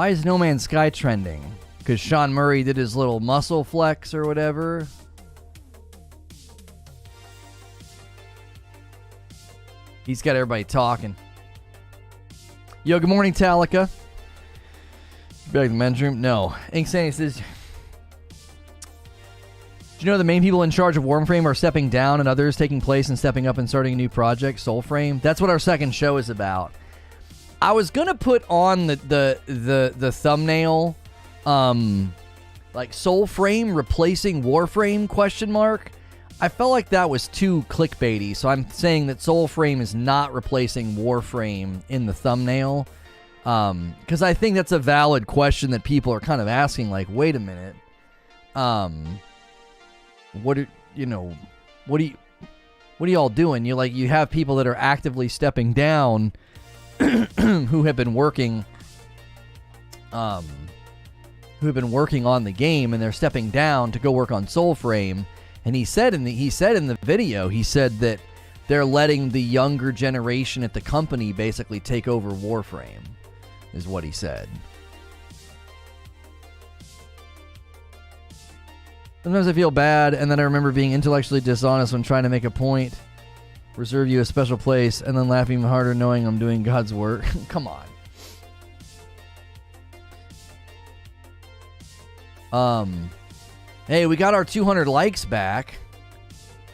is No Man's Sky trending? Because Sean Murray did his little muscle flex or whatever. He's got everybody talking. Yo, good morning, Talica. Back in the men's room? No. Ink Sandy says, do you know the main people in charge of Warframe are stepping down and others taking place and stepping up and starting a new project, Soulframe? That's what our second show is about. I was gonna put on the thumbnail, like Soulframe replacing Warframe ? I felt like that was too clickbaity, so I'm saying that Soulframe is not replacing Warframe in the thumbnail, because I think that's a valid question that people are kind of asking. Like, wait a minute, what are y'all doing? You have people that are actively stepping down who have been working on the game, and they're stepping down to go work on Soulframe. And he said in the video, he said that they're letting the younger generation at the company basically take over Warframe, is what he said. Sometimes I feel bad, and then I remember being intellectually dishonest when trying to make a point, reserve you a special place, and then laughing even harder knowing I'm doing God's work. Come on. Hey, we got our 200 likes back.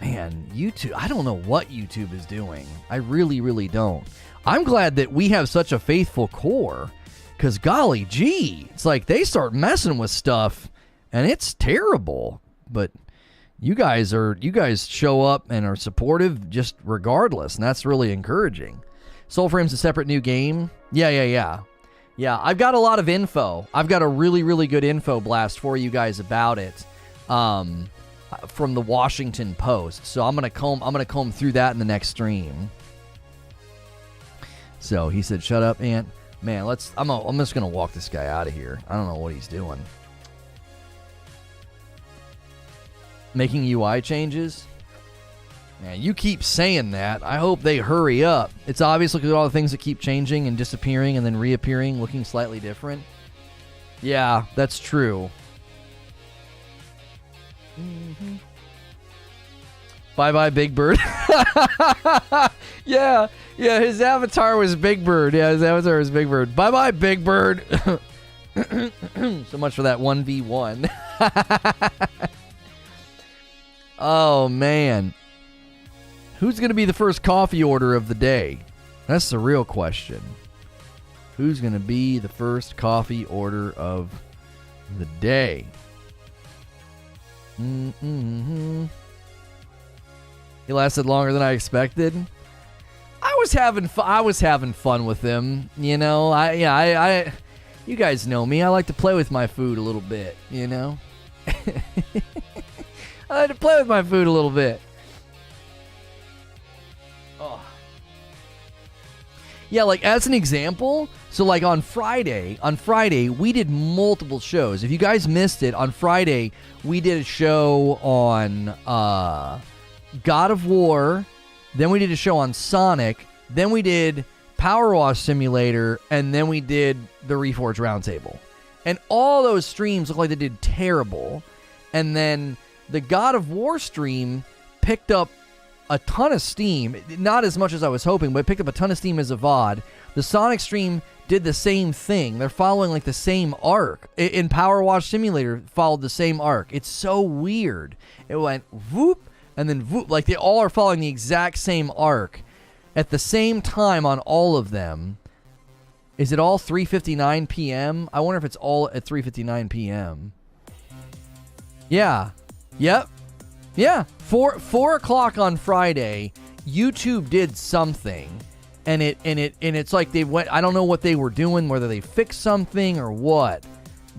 Man, YouTube, I don't know what YouTube is doing. I really, really don't. I'm glad that we have such a faithful core, because golly gee, it's like they start messing with stuff, and it's terrible. But you guys show up and are supportive just regardless, and that's really encouraging. Soulframe's a separate new game. Yeah, I've got a lot of info. I've got a really, really good info blast for you guys about it. From the Washington Post. So I'm gonna comb through that in the next stream. So he said, "Shut up, Ant." Man, I'm just gonna walk this guy out of here. I don't know what he's doing. Making UI changes. Man, you keep saying that. I hope they hurry up. It's obvious. Look at all the things that keep changing and disappearing and then reappearing, looking slightly different. Yeah, that's true. Mm-hmm. Bye-bye, Big Bird. Yeah, his avatar was Big Bird. Yeah, his avatar was Big Bird. Bye-bye, Big Bird. So much for that 1v1. Oh, man. Who's going to be the first coffee order of the day? That's the real question. Who's going to be the first coffee order of the day? Mm-hmm. He lasted longer than I expected. I was having fun with him. You know, I you guys know me. I like to play with my food a little bit, you know? I like to play with my food a little bit. Oh. Yeah, like as an example, so like on Friday, we did multiple shows. If you guys missed it, on Friday, we did a show on God of War, then we did a show on Sonic, then we did Power Wash Simulator, and then we did the Reforge Roundtable. And all those streams look like they did terrible. And then the God of War stream picked up a ton of steam. Not as much as I was hoping, but it picked up a ton of steam as a VOD. The Sonic stream did the same thing. They're following like the same arc. In Power Wash Simulator, followed the same arc. It's so weird. It went whoop, and then whoop. Like they all are following the exact same arc at the same time on all of them. Is it all 3:59 p.m.? I wonder if it's all at 3:59 p.m. Yeah. Yep. Yeah. 4 o'clock on Friday, YouTube did something, and it's like they went. I don't know what they were doing, whether they fixed something or what,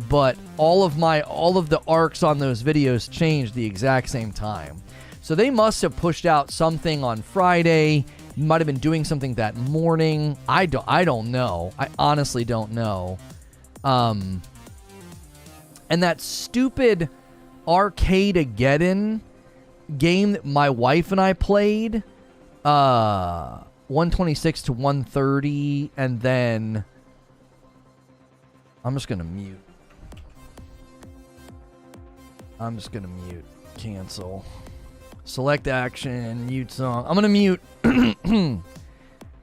but all of the arcs on those videos changed the exact same time. So they must have pushed out something on Friday, Might have been doing something that morning. I don't know. I honestly don't know. And that stupid Arcade-ageddon game that my wife and I played, 126 to 130, and then I'm just gonna mute. Cancel. Select action, mute song. I'm gonna mute. I'm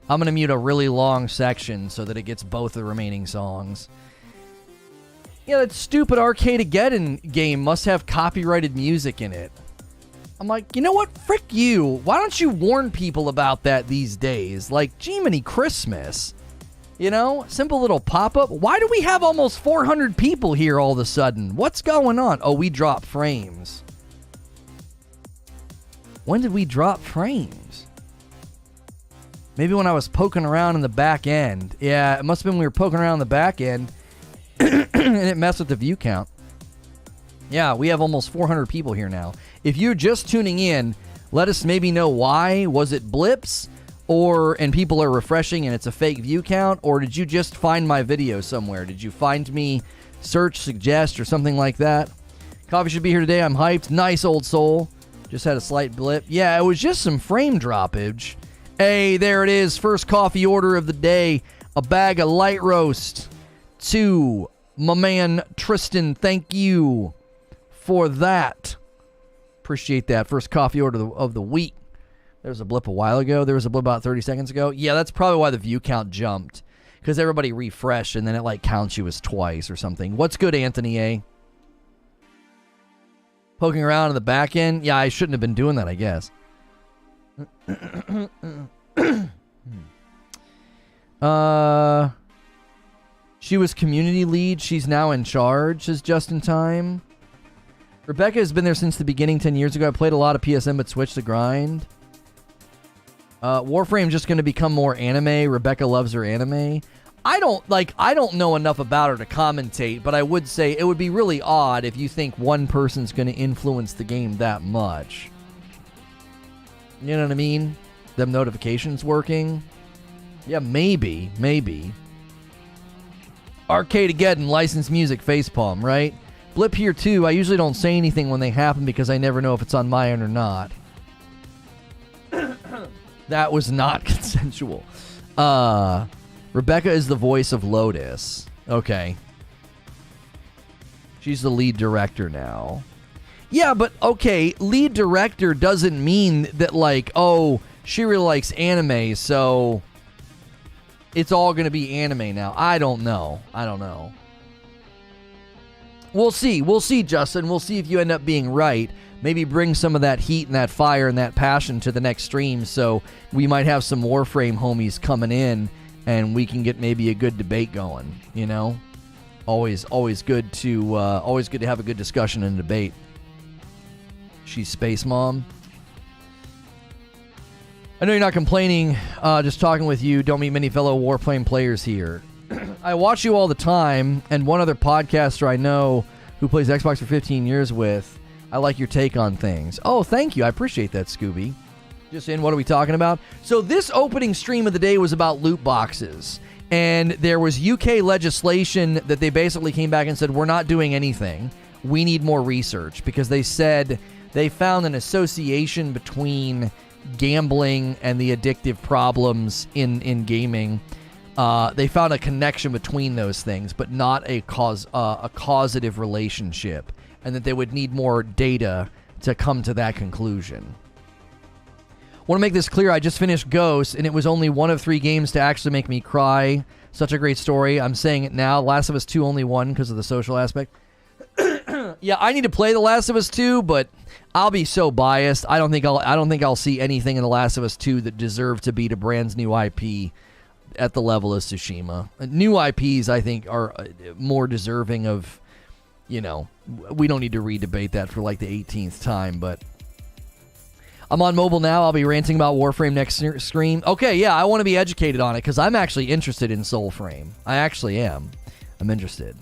gonna mute a really long section so that it gets both the remaining songs. Yeah, that stupid Arcade-ageddon game must have copyrighted music in it. I'm like, you know what? Frick you. Why don't you warn people about that these days? Like, Jiminy Christmas. You know? Simple little pop-up. Why do we have almost 400 people here all of a sudden? What's going on? Oh, we dropped frames. When did we drop frames? Maybe when I was poking around in the back end. Yeah, it must have been when we were poking around in the back end and it messed with the view count. Yeah, we have almost 400 people here now. If you're just tuning in, let us maybe know why. Was it blips? And people are refreshing and it's a fake view count? Or did you just find my video somewhere? Did you find me, search, suggest, or something like that? Coffee should be here today. I'm hyped. Nice, old soul. Just had a slight blip. Yeah, it was just some frame droppage. Hey, there it is. First coffee order of the day. A bag of light roast to my man Tristan. Thank you for that. Appreciate that. First coffee order of the week. There was a blip a while ago. There was a blip about 30 seconds ago. Yeah, that's probably why the view count jumped. Because everybody refreshed and then it like counts you as twice or something. What's good, Anthony A? Poking around in the back end? Yeah, I shouldn't have been doing that, I guess. She was community lead. She's now in charge, says Just in Time. Rebecca has been there since the beginning 10 years ago. I played a lot of PSN but switched to grind. Warframe just going to become more anime. Rebecca loves her anime. I don't know enough about her to commentate, but I would say it would be really odd if you think one person's going to influence the game that much. You know what I mean? Them notifications working? Yeah, maybe. Arcade-ageddon, licensed music, facepalm, right? Blip here too. I usually don't say anything when they happen because I never know if it's on my end or not. That was not consensual. Rebecca is the voice of Lotus. Okay. She's the lead director now. Yeah, but okay, lead director doesn't mean that like, oh, she really likes anime, so it's all going to be anime now. I don't know. We'll see, Justin. We'll see if you end up being right. Maybe bring some of that heat and that fire and that passion to the next stream, so we might have some Warframe homies coming in and we can get maybe a good debate going, you know? Always good to have a good discussion and debate. She's Space Mom. I know you're not complaining, just talking with you. Don't meet many fellow Warframe players here. I watch you all the time, and one other podcaster I know who plays Xbox for 15 years with. I like your take on things. Oh, thank you. I appreciate that, Scooby. Just in, what are we talking about? So this opening stream of the day was about loot boxes. And there was UK legislation that they basically came back and said, we're not doing anything. We need more research. Because they said they found an association between gambling and the addictive problems in gaming. They found a connection between those things, but not a causative relationship. And that they would need more data to come to that conclusion. Want to make this clear, I just finished Ghost, and it was only one of 3 games to actually make me cry. Such a great story. I'm saying it now. Last of Us 2 only won because of the social aspect. Yeah, I need to play The Last of Us 2, but I'll be so biased. I don't think I'll see anything in The Last of Us 2 that deserve to beat a brand new IP at the level of Tsushima. New IPs, I think, are more deserving of, you know, we don't need to re-debate that for like the 18th time, but I'm on mobile now. I'll be ranting about Warframe next stream. Okay, yeah, I want to be educated on it because I'm actually interested in Soulframe. I actually am. I'm interested.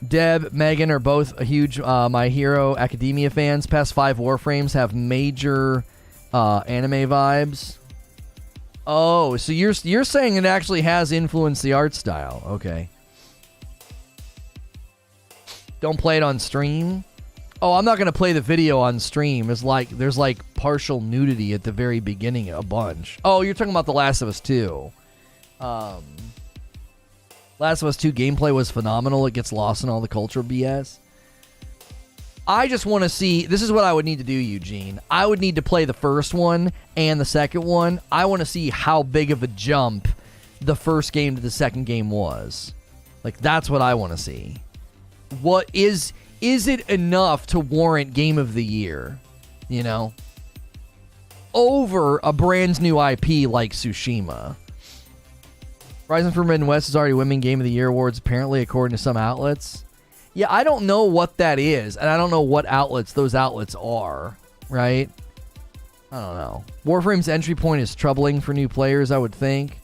Deb, Megan are both a huge My Hero Academia fans. Past 5 Warframes have major anime vibes. Oh, so you're saying it actually has influenced the art style. Okay. Don't play it on stream. Oh, I'm not going to play the video on stream. There's like partial nudity at the very beginning, a bunch. Oh, you're talking about The Last of Us 2. Last of Us 2 gameplay was phenomenal. It gets lost in all the cultural BS. I just want to see... This is what I would need to do, Eugene. I would need to play the first one and the second one. I want to see how big of a jump the first game to the second game was. Like, that's what I want to see. What is it enough to warrant Game of the Year? You know? Over a brand new IP like Tsushima. Horizon Forbidden West is already winning Game of the Year awards, apparently, according to some outlets. Yeah, I don't know what that is, and I don't know what outlets those outlets are, right? I don't know. Warframe's entry point is troubling for new players, I would think.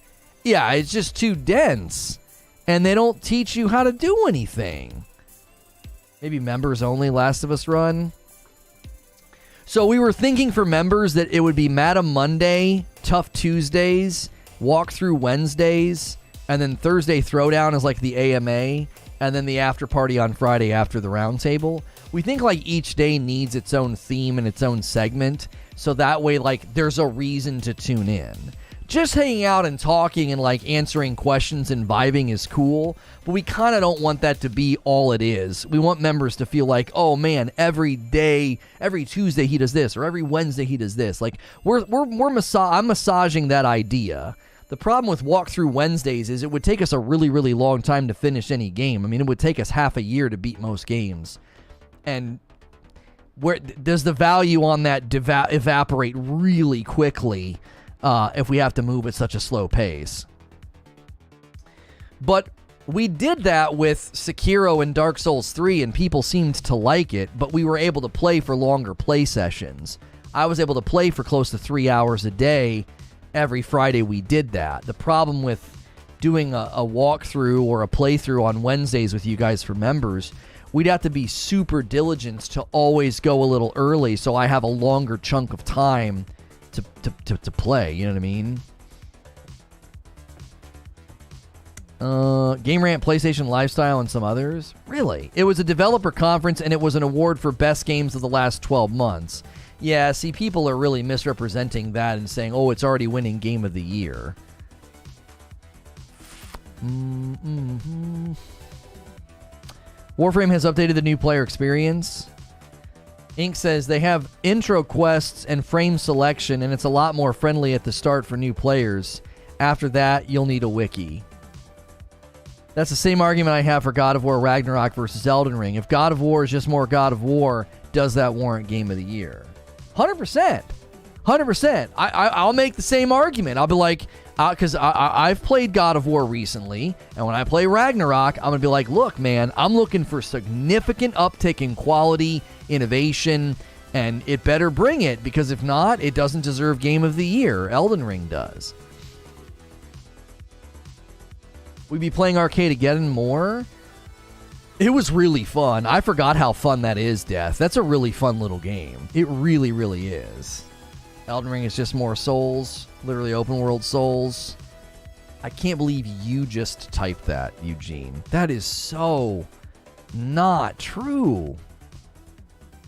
Yeah, it's just too dense, and they don't teach you how to do anything. Maybe members only Last of Us run. So we were thinking for members that it would be Madam Monday, Tough Tuesdays, Walkthrough Wednesdays, and then Thursday Throwdown is like the AMA, and then the after party on Friday after the roundtable. We think like each day needs its own theme and its own segment, so that way like there's a reason to tune in. Just hanging out and talking and like answering questions and vibing is cool, but we kind of don't want that to be all it is. We want members to feel like, oh man, every day, every Tuesday he does this, or every Wednesday he does this. Like I'm massaging that idea. The problem with Walkthrough Wednesdays is it would take us a really, really long time to finish any game. I mean, it would take us half a year to beat most games. And where does the value on that evaporate really quickly if we have to move at such a slow pace? But we did that with Sekiro and Dark Souls 3, and people seemed to like it, but we were able to play for longer play sessions. I was able to play for close to 3 hours a day. Every Friday we did that. The problem with doing a walkthrough or a playthrough on Wednesdays with you guys for members, we'd have to be super diligent to always go a little early so I have a longer chunk of time to play. You know what I mean? Game Rant, PlayStation Lifestyle, and some others. Really? It was a developer conference and it was an award for best games of the last 12 months. Yeah, see, people are really misrepresenting that and saying, oh, it's already winning Game of the Year. Warframe has updated the new player experience. Inc. says they have intro quests and frame selection, and it's a lot more friendly at the start for new players. After that, you'll need a wiki. That's the same argument I have for God of War Ragnarok versus Elden Ring. If God of War is just more God of War, does that warrant Game of the Year? 100%. 100%. I'll make the same argument. I'll be like, because I've played God of War recently, and when I play Ragnarok, I'm going to be like, look, man, I'm looking for significant uptick in quality, innovation, and it better bring it, because if not, it doesn't deserve Game of the Year. Elden Ring does. We'd be playing Arcade again more? It was really fun. I forgot how fun that is, Death. That's a really fun little game. It really, really is. Elden Ring is just more Souls. Literally open world Souls. I can't believe you just typed that, Eugene. That is so not true.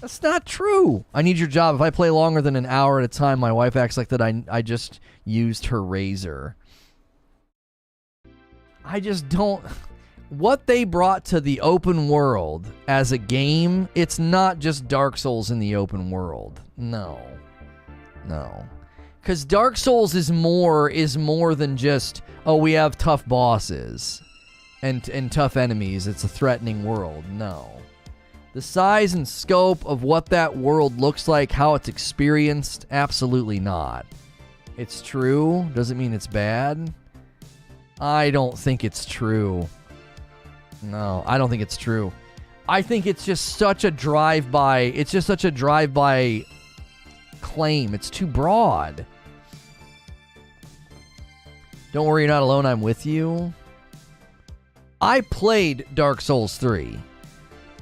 That's not true. I need your job. If I play longer than an hour at a time, my wife acts like that I just used her razor. I just don't... What they brought to the open world as a game, it's not just Dark Souls in the open world. No. Because Dark Souls is more than just, oh, we have tough bosses and tough enemies. It's a threatening world. No. The size and scope of what that world looks like, how it's experienced, absolutely not. It's true. Doesn't mean it's bad. I don't think it's true. No, I don't think it's true. I think it's just such a drive-by. It's just such a drive-by claim. It's too broad. Don't worry, you're not alone. I'm with you. I played Dark Souls 3.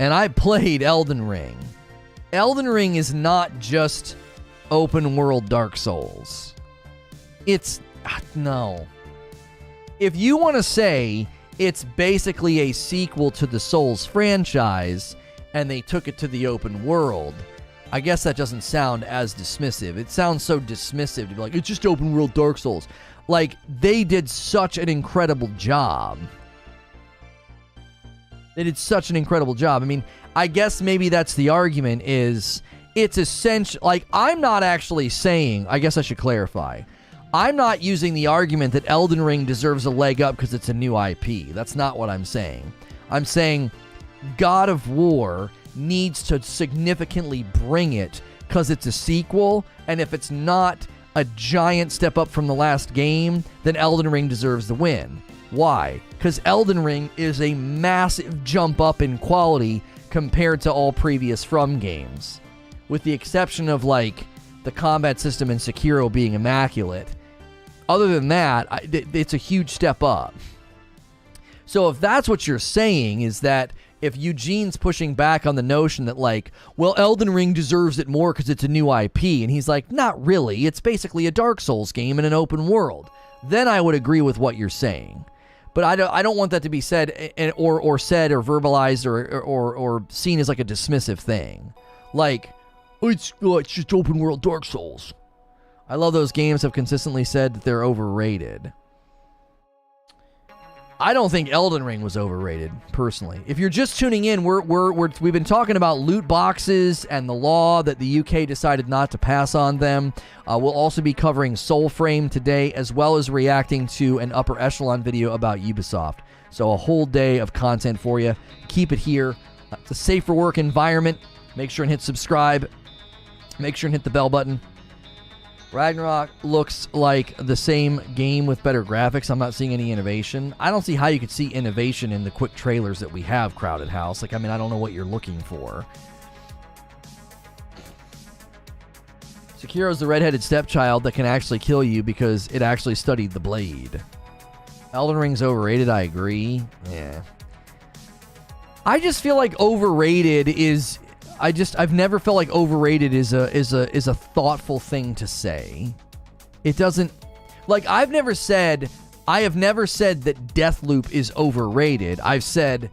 And I played Elden Ring. Elden Ring is not just open world Dark Souls. It's no. If you want to say it's basically a sequel to the Souls franchise and they took it to the open world, I guess that doesn't sound as dismissive. It sounds so dismissive to be like, it's just open world Dark Souls. Like, they did such an incredible job. They did such an incredible job. I mean, I guess maybe that's the argument, is it's essential. Like, I'm not actually saying, I guess I should clarify, I'm not using the argument that Elden Ring deserves a leg up because it's a new IP. That's not what I'm saying. I'm saying God of War needs to significantly bring it because it's a sequel, and if it's not a giant step up from the last game, then Elden Ring deserves the win. Why? Because Elden Ring is a massive jump up in quality compared to all previous From games, with the exception of, like, the combat system in Sekiro being immaculate. Other than that, it's a huge step up. So if that's what you're saying, is that if Eugene's pushing back on the notion that, like, well, Elden Ring deserves it more because it's a new IP, and he's like, not really, it's basically a Dark Souls game in an open world, then I would agree with what you're saying. But I don't want that to be said or said or verbalized or seen as like a dismissive thing. Like, oh, it's just open world Dark Souls. I love those games have consistently said that they're overrated. I don't think Elden Ring was overrated, personally. If you're just tuning in, we've been talking about loot boxes and the law that the UK decided not to pass on them. We'll also be covering Soulframe today, as well as reacting to an upper echelon video about Ubisoft. So a whole day of content for you. Keep it here. It's a safe for work environment. Make sure and hit subscribe. Make sure and hit the bell button. Ragnarok looks like the same game with better graphics. I'm not seeing any innovation. I don't see how you could see innovation in the quick trailers that we have, Crowded House. Like, I mean, I don't know what you're looking for. Sekiro's the redheaded stepchild that can actually kill you because it actually studied the blade. Elden Ring's overrated, I agree. Yeah. I just feel like overrated is... I've never felt like overrated is a thoughtful thing to say. It doesn't, like, I have never said that Deathloop is overrated. I've said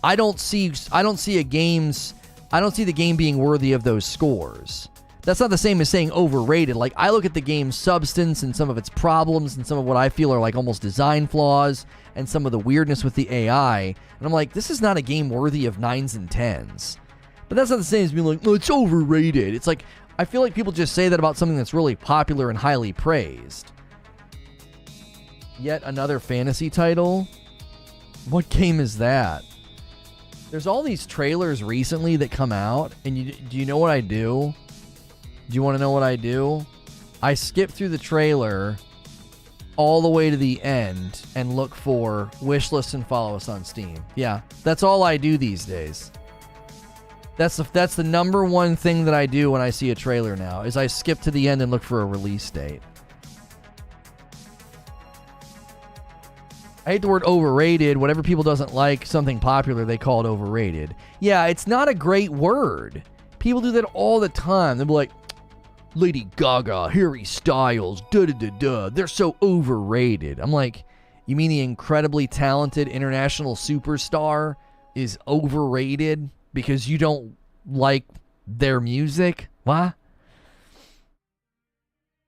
I don't see the game being worthy of those scores. That's not the same as saying overrated. Like, I look at the game's substance and some of its problems and some of what I feel are like almost design flaws and some of the weirdness with the AI, and I'm like, this is not a game worthy of 9s and 10s. But that's not the same as being like, oh, it's overrated. It's like, I feel like people just say that about something that's really popular and highly praised. Yet another fantasy title? What game is that? There's all these trailers recently that come out, and do you know what I do? Do you want to know what I do? I skip through the trailer all the way to the end and look for wishlist and follow us on Steam. Yeah, that's all I do these days. That's the number one thing that I do when I see a trailer now, is I skip to the end and look for a release date. I hate the word overrated. Whatever people doesn't like something popular, they call it overrated. Yeah, it's not a great word. People do that all the time. They'll be like, Lady Gaga, Harry Styles, da-da-da-da, they're so overrated. I'm like, you mean the incredibly talented international superstar is overrated because you don't like their music? What?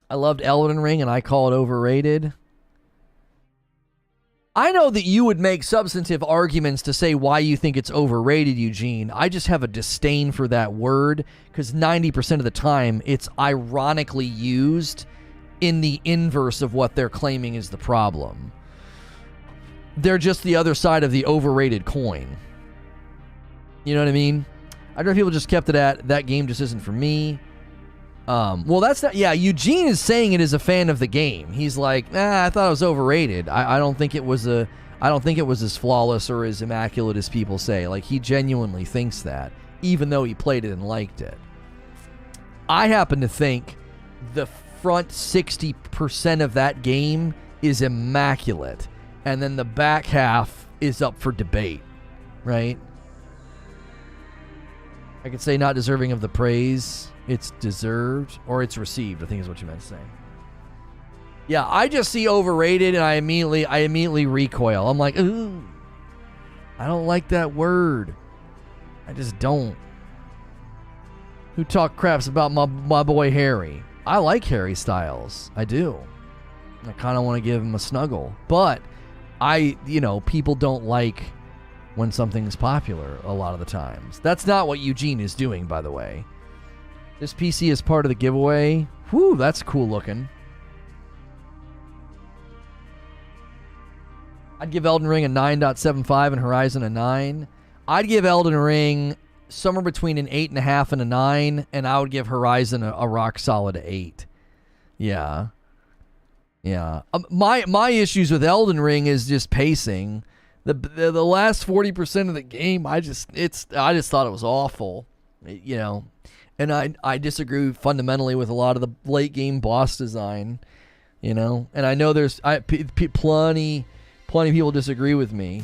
I loved Elden Ring and I call it overrated. I know that you would make substantive arguments to say why you think it's overrated, Eugene. I just have a disdain for that word because 90% of the time it's ironically used in the inverse of what they're claiming is the problem. They're just the other side of the overrated coin. You know what I mean? I don't know if people just kept it at, that game just isn't for me. Well, that's not... Yeah, Eugene is saying it as a fan of the game. He's like, I thought it was overrated. I don't think it was as flawless or as immaculate as people say. Like, he genuinely thinks that, even though he played it and liked it. I happen to think the front 60% of that game is immaculate, and then the back half is up for debate, right? I could say not deserving of the praise it's deserved, or it's received, I think is what you meant to say. Yeah, I just see overrated and I immediately recoil. I'm like, ooh, I don't like that word. I just don't. Who talk craps about my boy Harry? I like Harry Styles. I do. I kind of want to give him a snuggle. But people don't like when something's popular a lot of the times. That's not what Eugene is doing, by the way. This PC is part of the giveaway. Whew, that's cool looking. I'd give Elden Ring a 9.75 and Horizon a 9. I'd give Elden Ring somewhere between an 8.5 and a 9, and I would give Horizon a rock solid 8. Yeah. Yeah. My issues with Elden Ring is just pacing. The last 40% of the game, I just thought it was awful. And I disagree fundamentally with a lot of the late game boss design, and I know there's plenty of people disagree with me,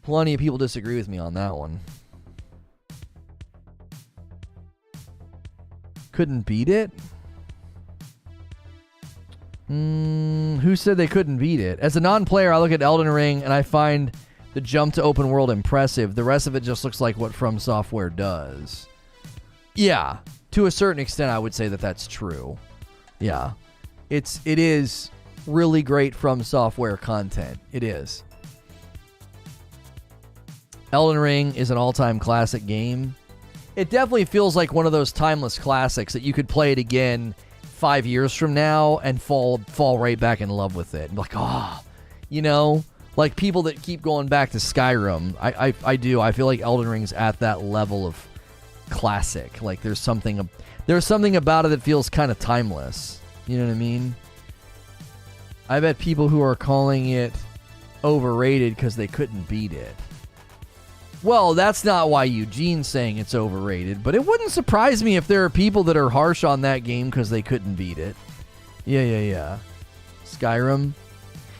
Plenty of people disagree with me on that one. Couldn't beat it? Who said they couldn't beat it? As a non-player, I look at Elden Ring and I find the jump to open world impressive. The rest of it just looks like what From Software does. Yeah, to a certain extent, I would say that that's true. Yeah, it is really great From Software content. It is. Elden Ring is an all-time classic game. It definitely feels like one of those timeless classics that you could play it again 5 years from now and fall right back in love with it. Like, like people that keep going back to Skyrim. I do. I feel like Elden Ring's at that level of classic. Like there's something about it that feels kind of timeless. You know what I mean? I bet people who are calling it overrated because they couldn't beat it. Well, that's not why Eugene's saying it's overrated, but it wouldn't surprise me if there are people that are harsh on that game because they couldn't beat it. Yeah. Skyrim.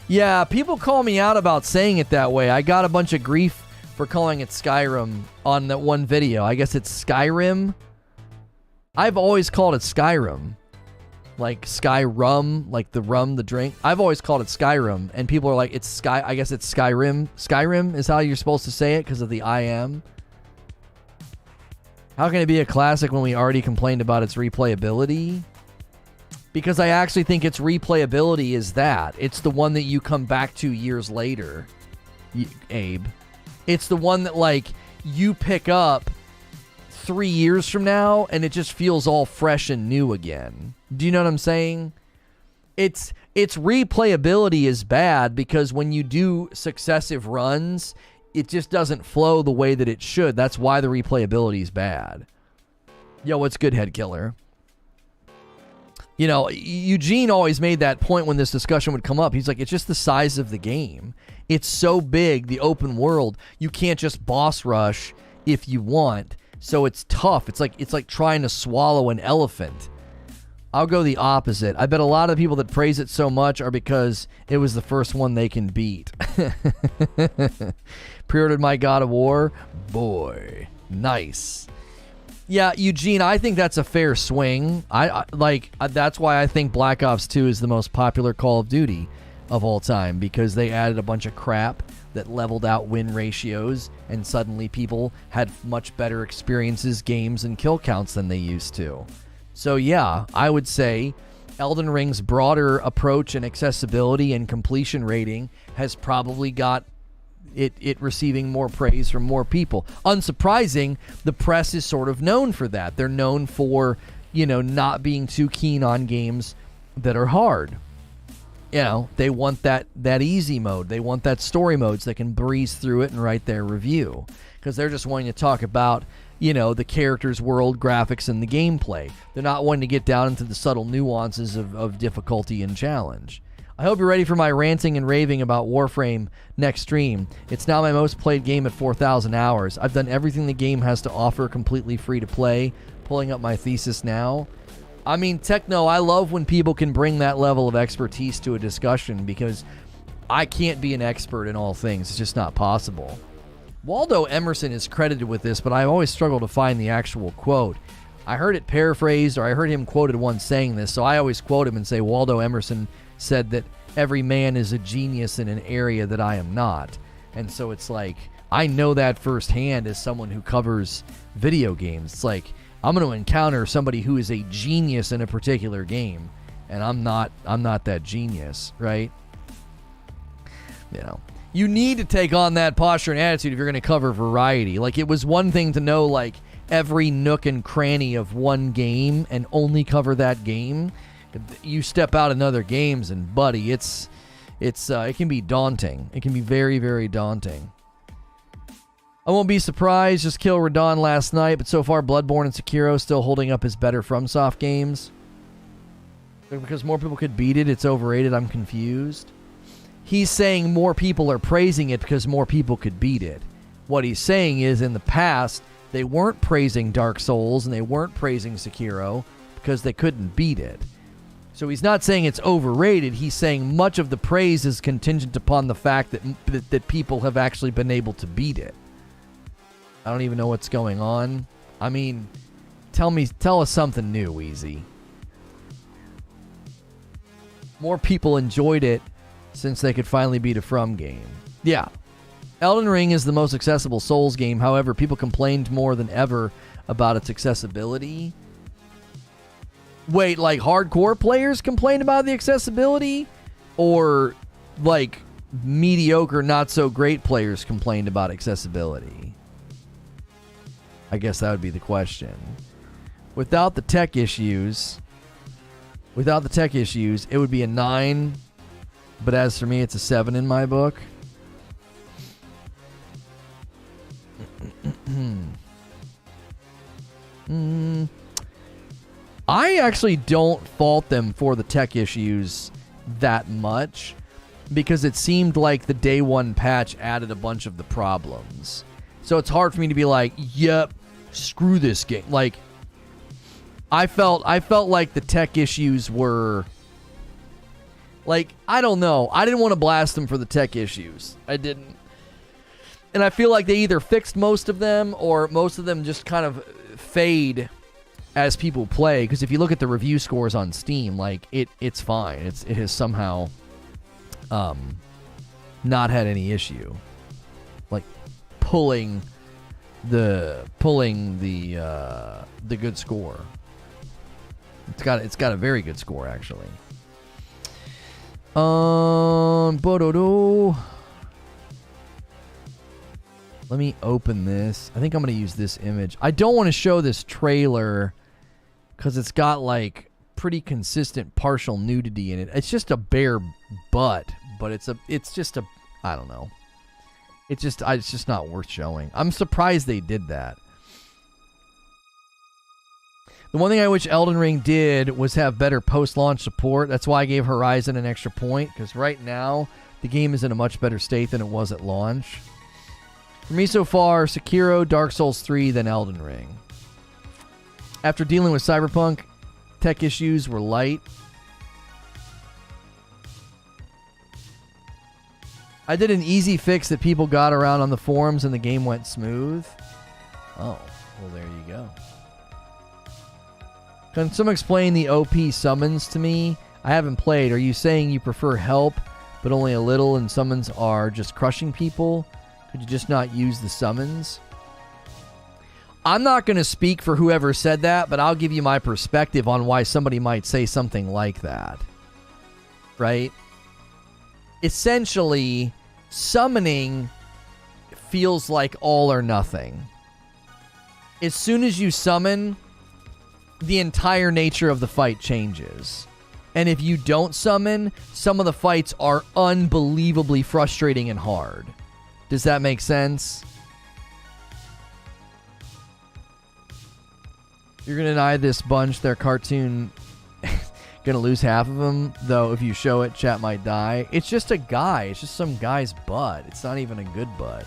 Yeah, people call me out about saying it that way. I got a bunch of grief for calling it Skyrim on that one video. I guess it's Skyrim. I've always called it Skyrim. Like Skyrum, like the rum, the drink. I've always called it Skyrim, and people are like, I guess it's Skyrim. Skyrim is how you're supposed to say it because of the I am. How can it be a classic when we already complained about its replayability? Because I actually think its replayability is that. It's the one that you come back to years later, Abe. It's the one that, like, you pick up 3 years from now, and it just feels all fresh and new again. Do you know what I'm saying? Its replayability is bad because when you do successive runs, it just doesn't flow the way that it should. That's why the replayability is bad. Yo, what's good, Head Killer? Eugene always made that point when this discussion would come up. He's like, it's just the size of the game. It's so big, the open world. You can't just boss rush if you want. So it's tough. It's like trying to swallow an elephant. I'll go the opposite. I bet a lot of people that praise it so much are because it was the first one they can beat. Pre-ordered my God of War. Boy, nice. Yeah, Eugene, I think that's a fair swing. That's why I think Black Ops 2 is the most popular Call of Duty of all time, because they added a bunch of crap that leveled out win ratios, and suddenly people had much better experiences, games, and kill counts than they used to. So yeah, I would say Elden Ring's broader approach and accessibility and completion rating has probably got it receiving more praise from more people. Unsurprising, the press is sort of known for that. They're known for, not being too keen on games that are hard. They want that easy mode. They want that story mode so they can breeze through it and write their review. Because they're just wanting to talk about, the character's world, graphics, and the gameplay. They're not wanting to get down into the subtle nuances of difficulty and challenge. I hope you're ready for my ranting and raving about Warframe next stream. It's now my most played game at 4,000 hours. I've done everything the game has to offer completely free to play. Pulling up my thesis now. I mean, Techno, I love when people can bring that level of expertise to a discussion, because I can't be an expert in all things. It's just not possible. Waldo Emerson is credited with this, but I always struggle to find the actual quote. I heard it paraphrased, or I heard him quoted once saying this, so I always quote him and say Waldo Emerson said that every man is a genius in an area that I am not. And so it's like, I know that firsthand as someone who covers video games. It's like, I'm going to encounter somebody who is a genius in a particular game, and I'm not that genius, right? You know, you need to take on that posture and attitude if you're going to cover variety. Like, it was one thing to know, like, every nook and cranny of one game and only cover that game. You step out in other games, and buddy, it can be daunting. It can be very, very daunting. I won't be surprised. Just killed Radon last night, but so far Bloodborne and Sekiro still holding up as better FromSoft games. Because more people could beat it, it's overrated. I'm confused. He's saying more people are praising it because more people could beat it. What he's saying is, in the past, they weren't praising Dark Souls and they weren't praising Sekiro because they couldn't beat it. So he's not saying it's overrated. He's saying much of the praise is contingent upon the fact that people have actually been able to beat it. I don't even know what's going on. I mean, tell us something new, Wheezy. More people enjoyed it since they could finally beat a From game. Yeah. Elden Ring is the most accessible Souls game. However, people complained more than ever about its accessibility. Wait, like hardcore players complained about the accessibility? Or like mediocre, not so great players complained about accessibility? I guess that would be the question. Without the tech issues, it would be a 9. But as for me, it's a 7 in my book. I actually don't fault them for the tech issues that much because it seemed like the day one patch added a bunch of the problems. So it's hard for me to be like, yep, screw this game. Like, I felt like the tech issues were, like, I don't know. I didn't want to blast them for the tech issues. I didn't. And I feel like they either fixed most of them or most of them just kind of fade as people play. Because if you look at the review scores on Steam, like, it's fine. It has somehow not had any issue. Like, pulling the good score. It's got a very good score, actually. Let me open this. I think I'm going to use this image. I don't want to show this trailer because it's got like pretty consistent partial nudity in it. It's just a bare butt, but it's just a, I don't know. It's just not worth showing. I'm surprised they did that. The one thing I wish Elden Ring did was have better post-launch support. That's why I gave Horizon an extra point, because right now the game is in a much better state than it was at launch. For me so far, Sekiro, Dark Souls 3, then Elden Ring. After dealing with Cyberpunk, tech issues were light. I did an easy fix that people got around on the forums and the game went smooth. Oh, well there you go. Can someone explain the OP summons to me? I haven't played. Are you saying you prefer help, but only a little, and summons are just crushing people? Could you just not use the summons? I'm not going to speak for whoever said that, but I'll give you my perspective on why somebody might say something like that. Right? Essentially, summoning feels like all or nothing. As soon as you summon, the entire nature of the fight changes. And if you don't summon, some of the fights are unbelievably frustrating and hard. Does that make sense? You're going to deny this bunch their cartoon. Going to lose half of them, though if you show it, chat might die. It's just a guy. It's just some guy's butt. It's not even a good butt.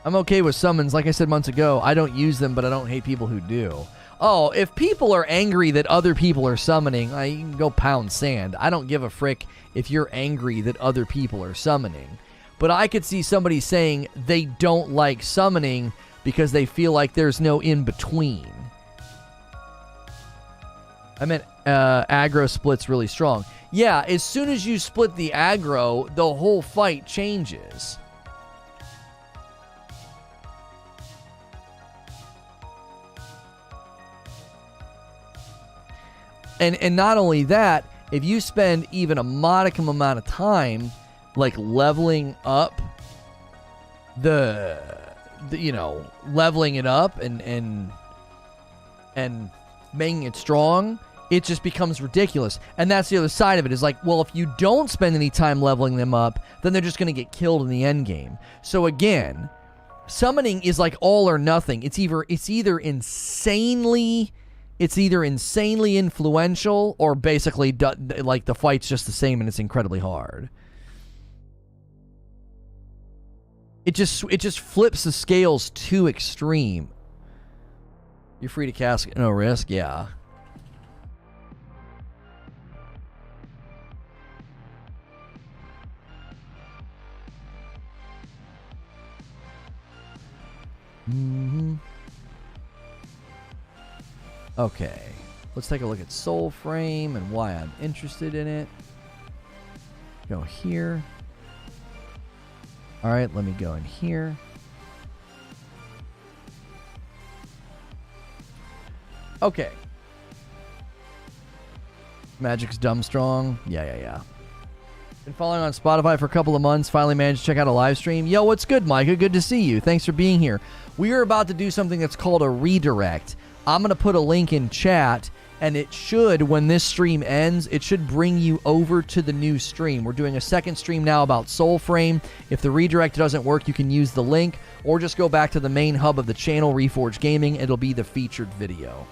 I'm okay with summons. Like I said months ago, I don't use them, but I don't hate people who do. Oh, if people are angry that other people are summoning, you can go pound sand. I don't give a frick if you're angry that other people are summoning. But I could see somebody saying they don't like summoning because they feel like there's no in-between. I meant aggro split's really strong. Yeah, as soon as you split the aggro, the whole fight changes. And not only that, if you spend even a modicum amount of time, like leveling up leveling it up and making it strong, it just becomes ridiculous. And that's the other side of it, is like, well, if you don't spend any time leveling them up, then they're just going to get killed in the end game. So again, summoning is like all or nothing. It's either insanely influential, or basically like the fight's just the same and it's incredibly hard. It just flips the scales too extreme. You're free to cast at no risk, yeah. Okay, let's take a look at Soulframe and why I'm interested in it. Go here. All right, let me go in here. Okay. Magic's dumb strong. Yeah. Been following on Spotify for a couple of months. Finally managed to check out a live stream. Yo, what's good, Micah? Good to see you. Thanks for being here. We are about to do something that's called a redirect. I'm going to put a link in chat, and it should, when this stream ends, it should bring you over to the new stream. We're doing a second stream now about Soulframe. If the redirect doesn't work, you can use the link, or just go back to the main hub of the channel, Reforge Gaming. It'll be the featured video.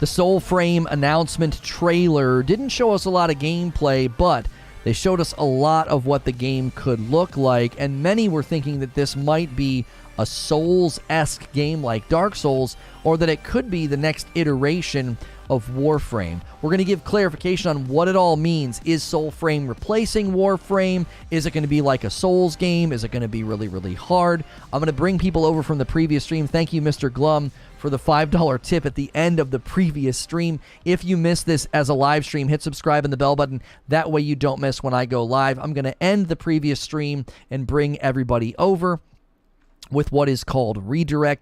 The Soulframe announcement trailer didn't show us a lot of gameplay, but they showed us a lot of what the game could look like, and many were thinking that this might be a Souls-esque game like Dark Souls, or that it could be the next iteration of Warframe. We're going to give clarification on what it all means. Is Soulframe replacing Warframe? Is it going to be like a Souls game? Is it going to be really, really hard? I'm going to bring people over from the previous stream. Thank you, Mr. Glum, for the $5 tip at the end of the previous stream. If you missed this as a live stream, hit subscribe and the bell button. That way you don't miss when I go live. I'm going to end the previous stream and bring everybody over with what is called redirect.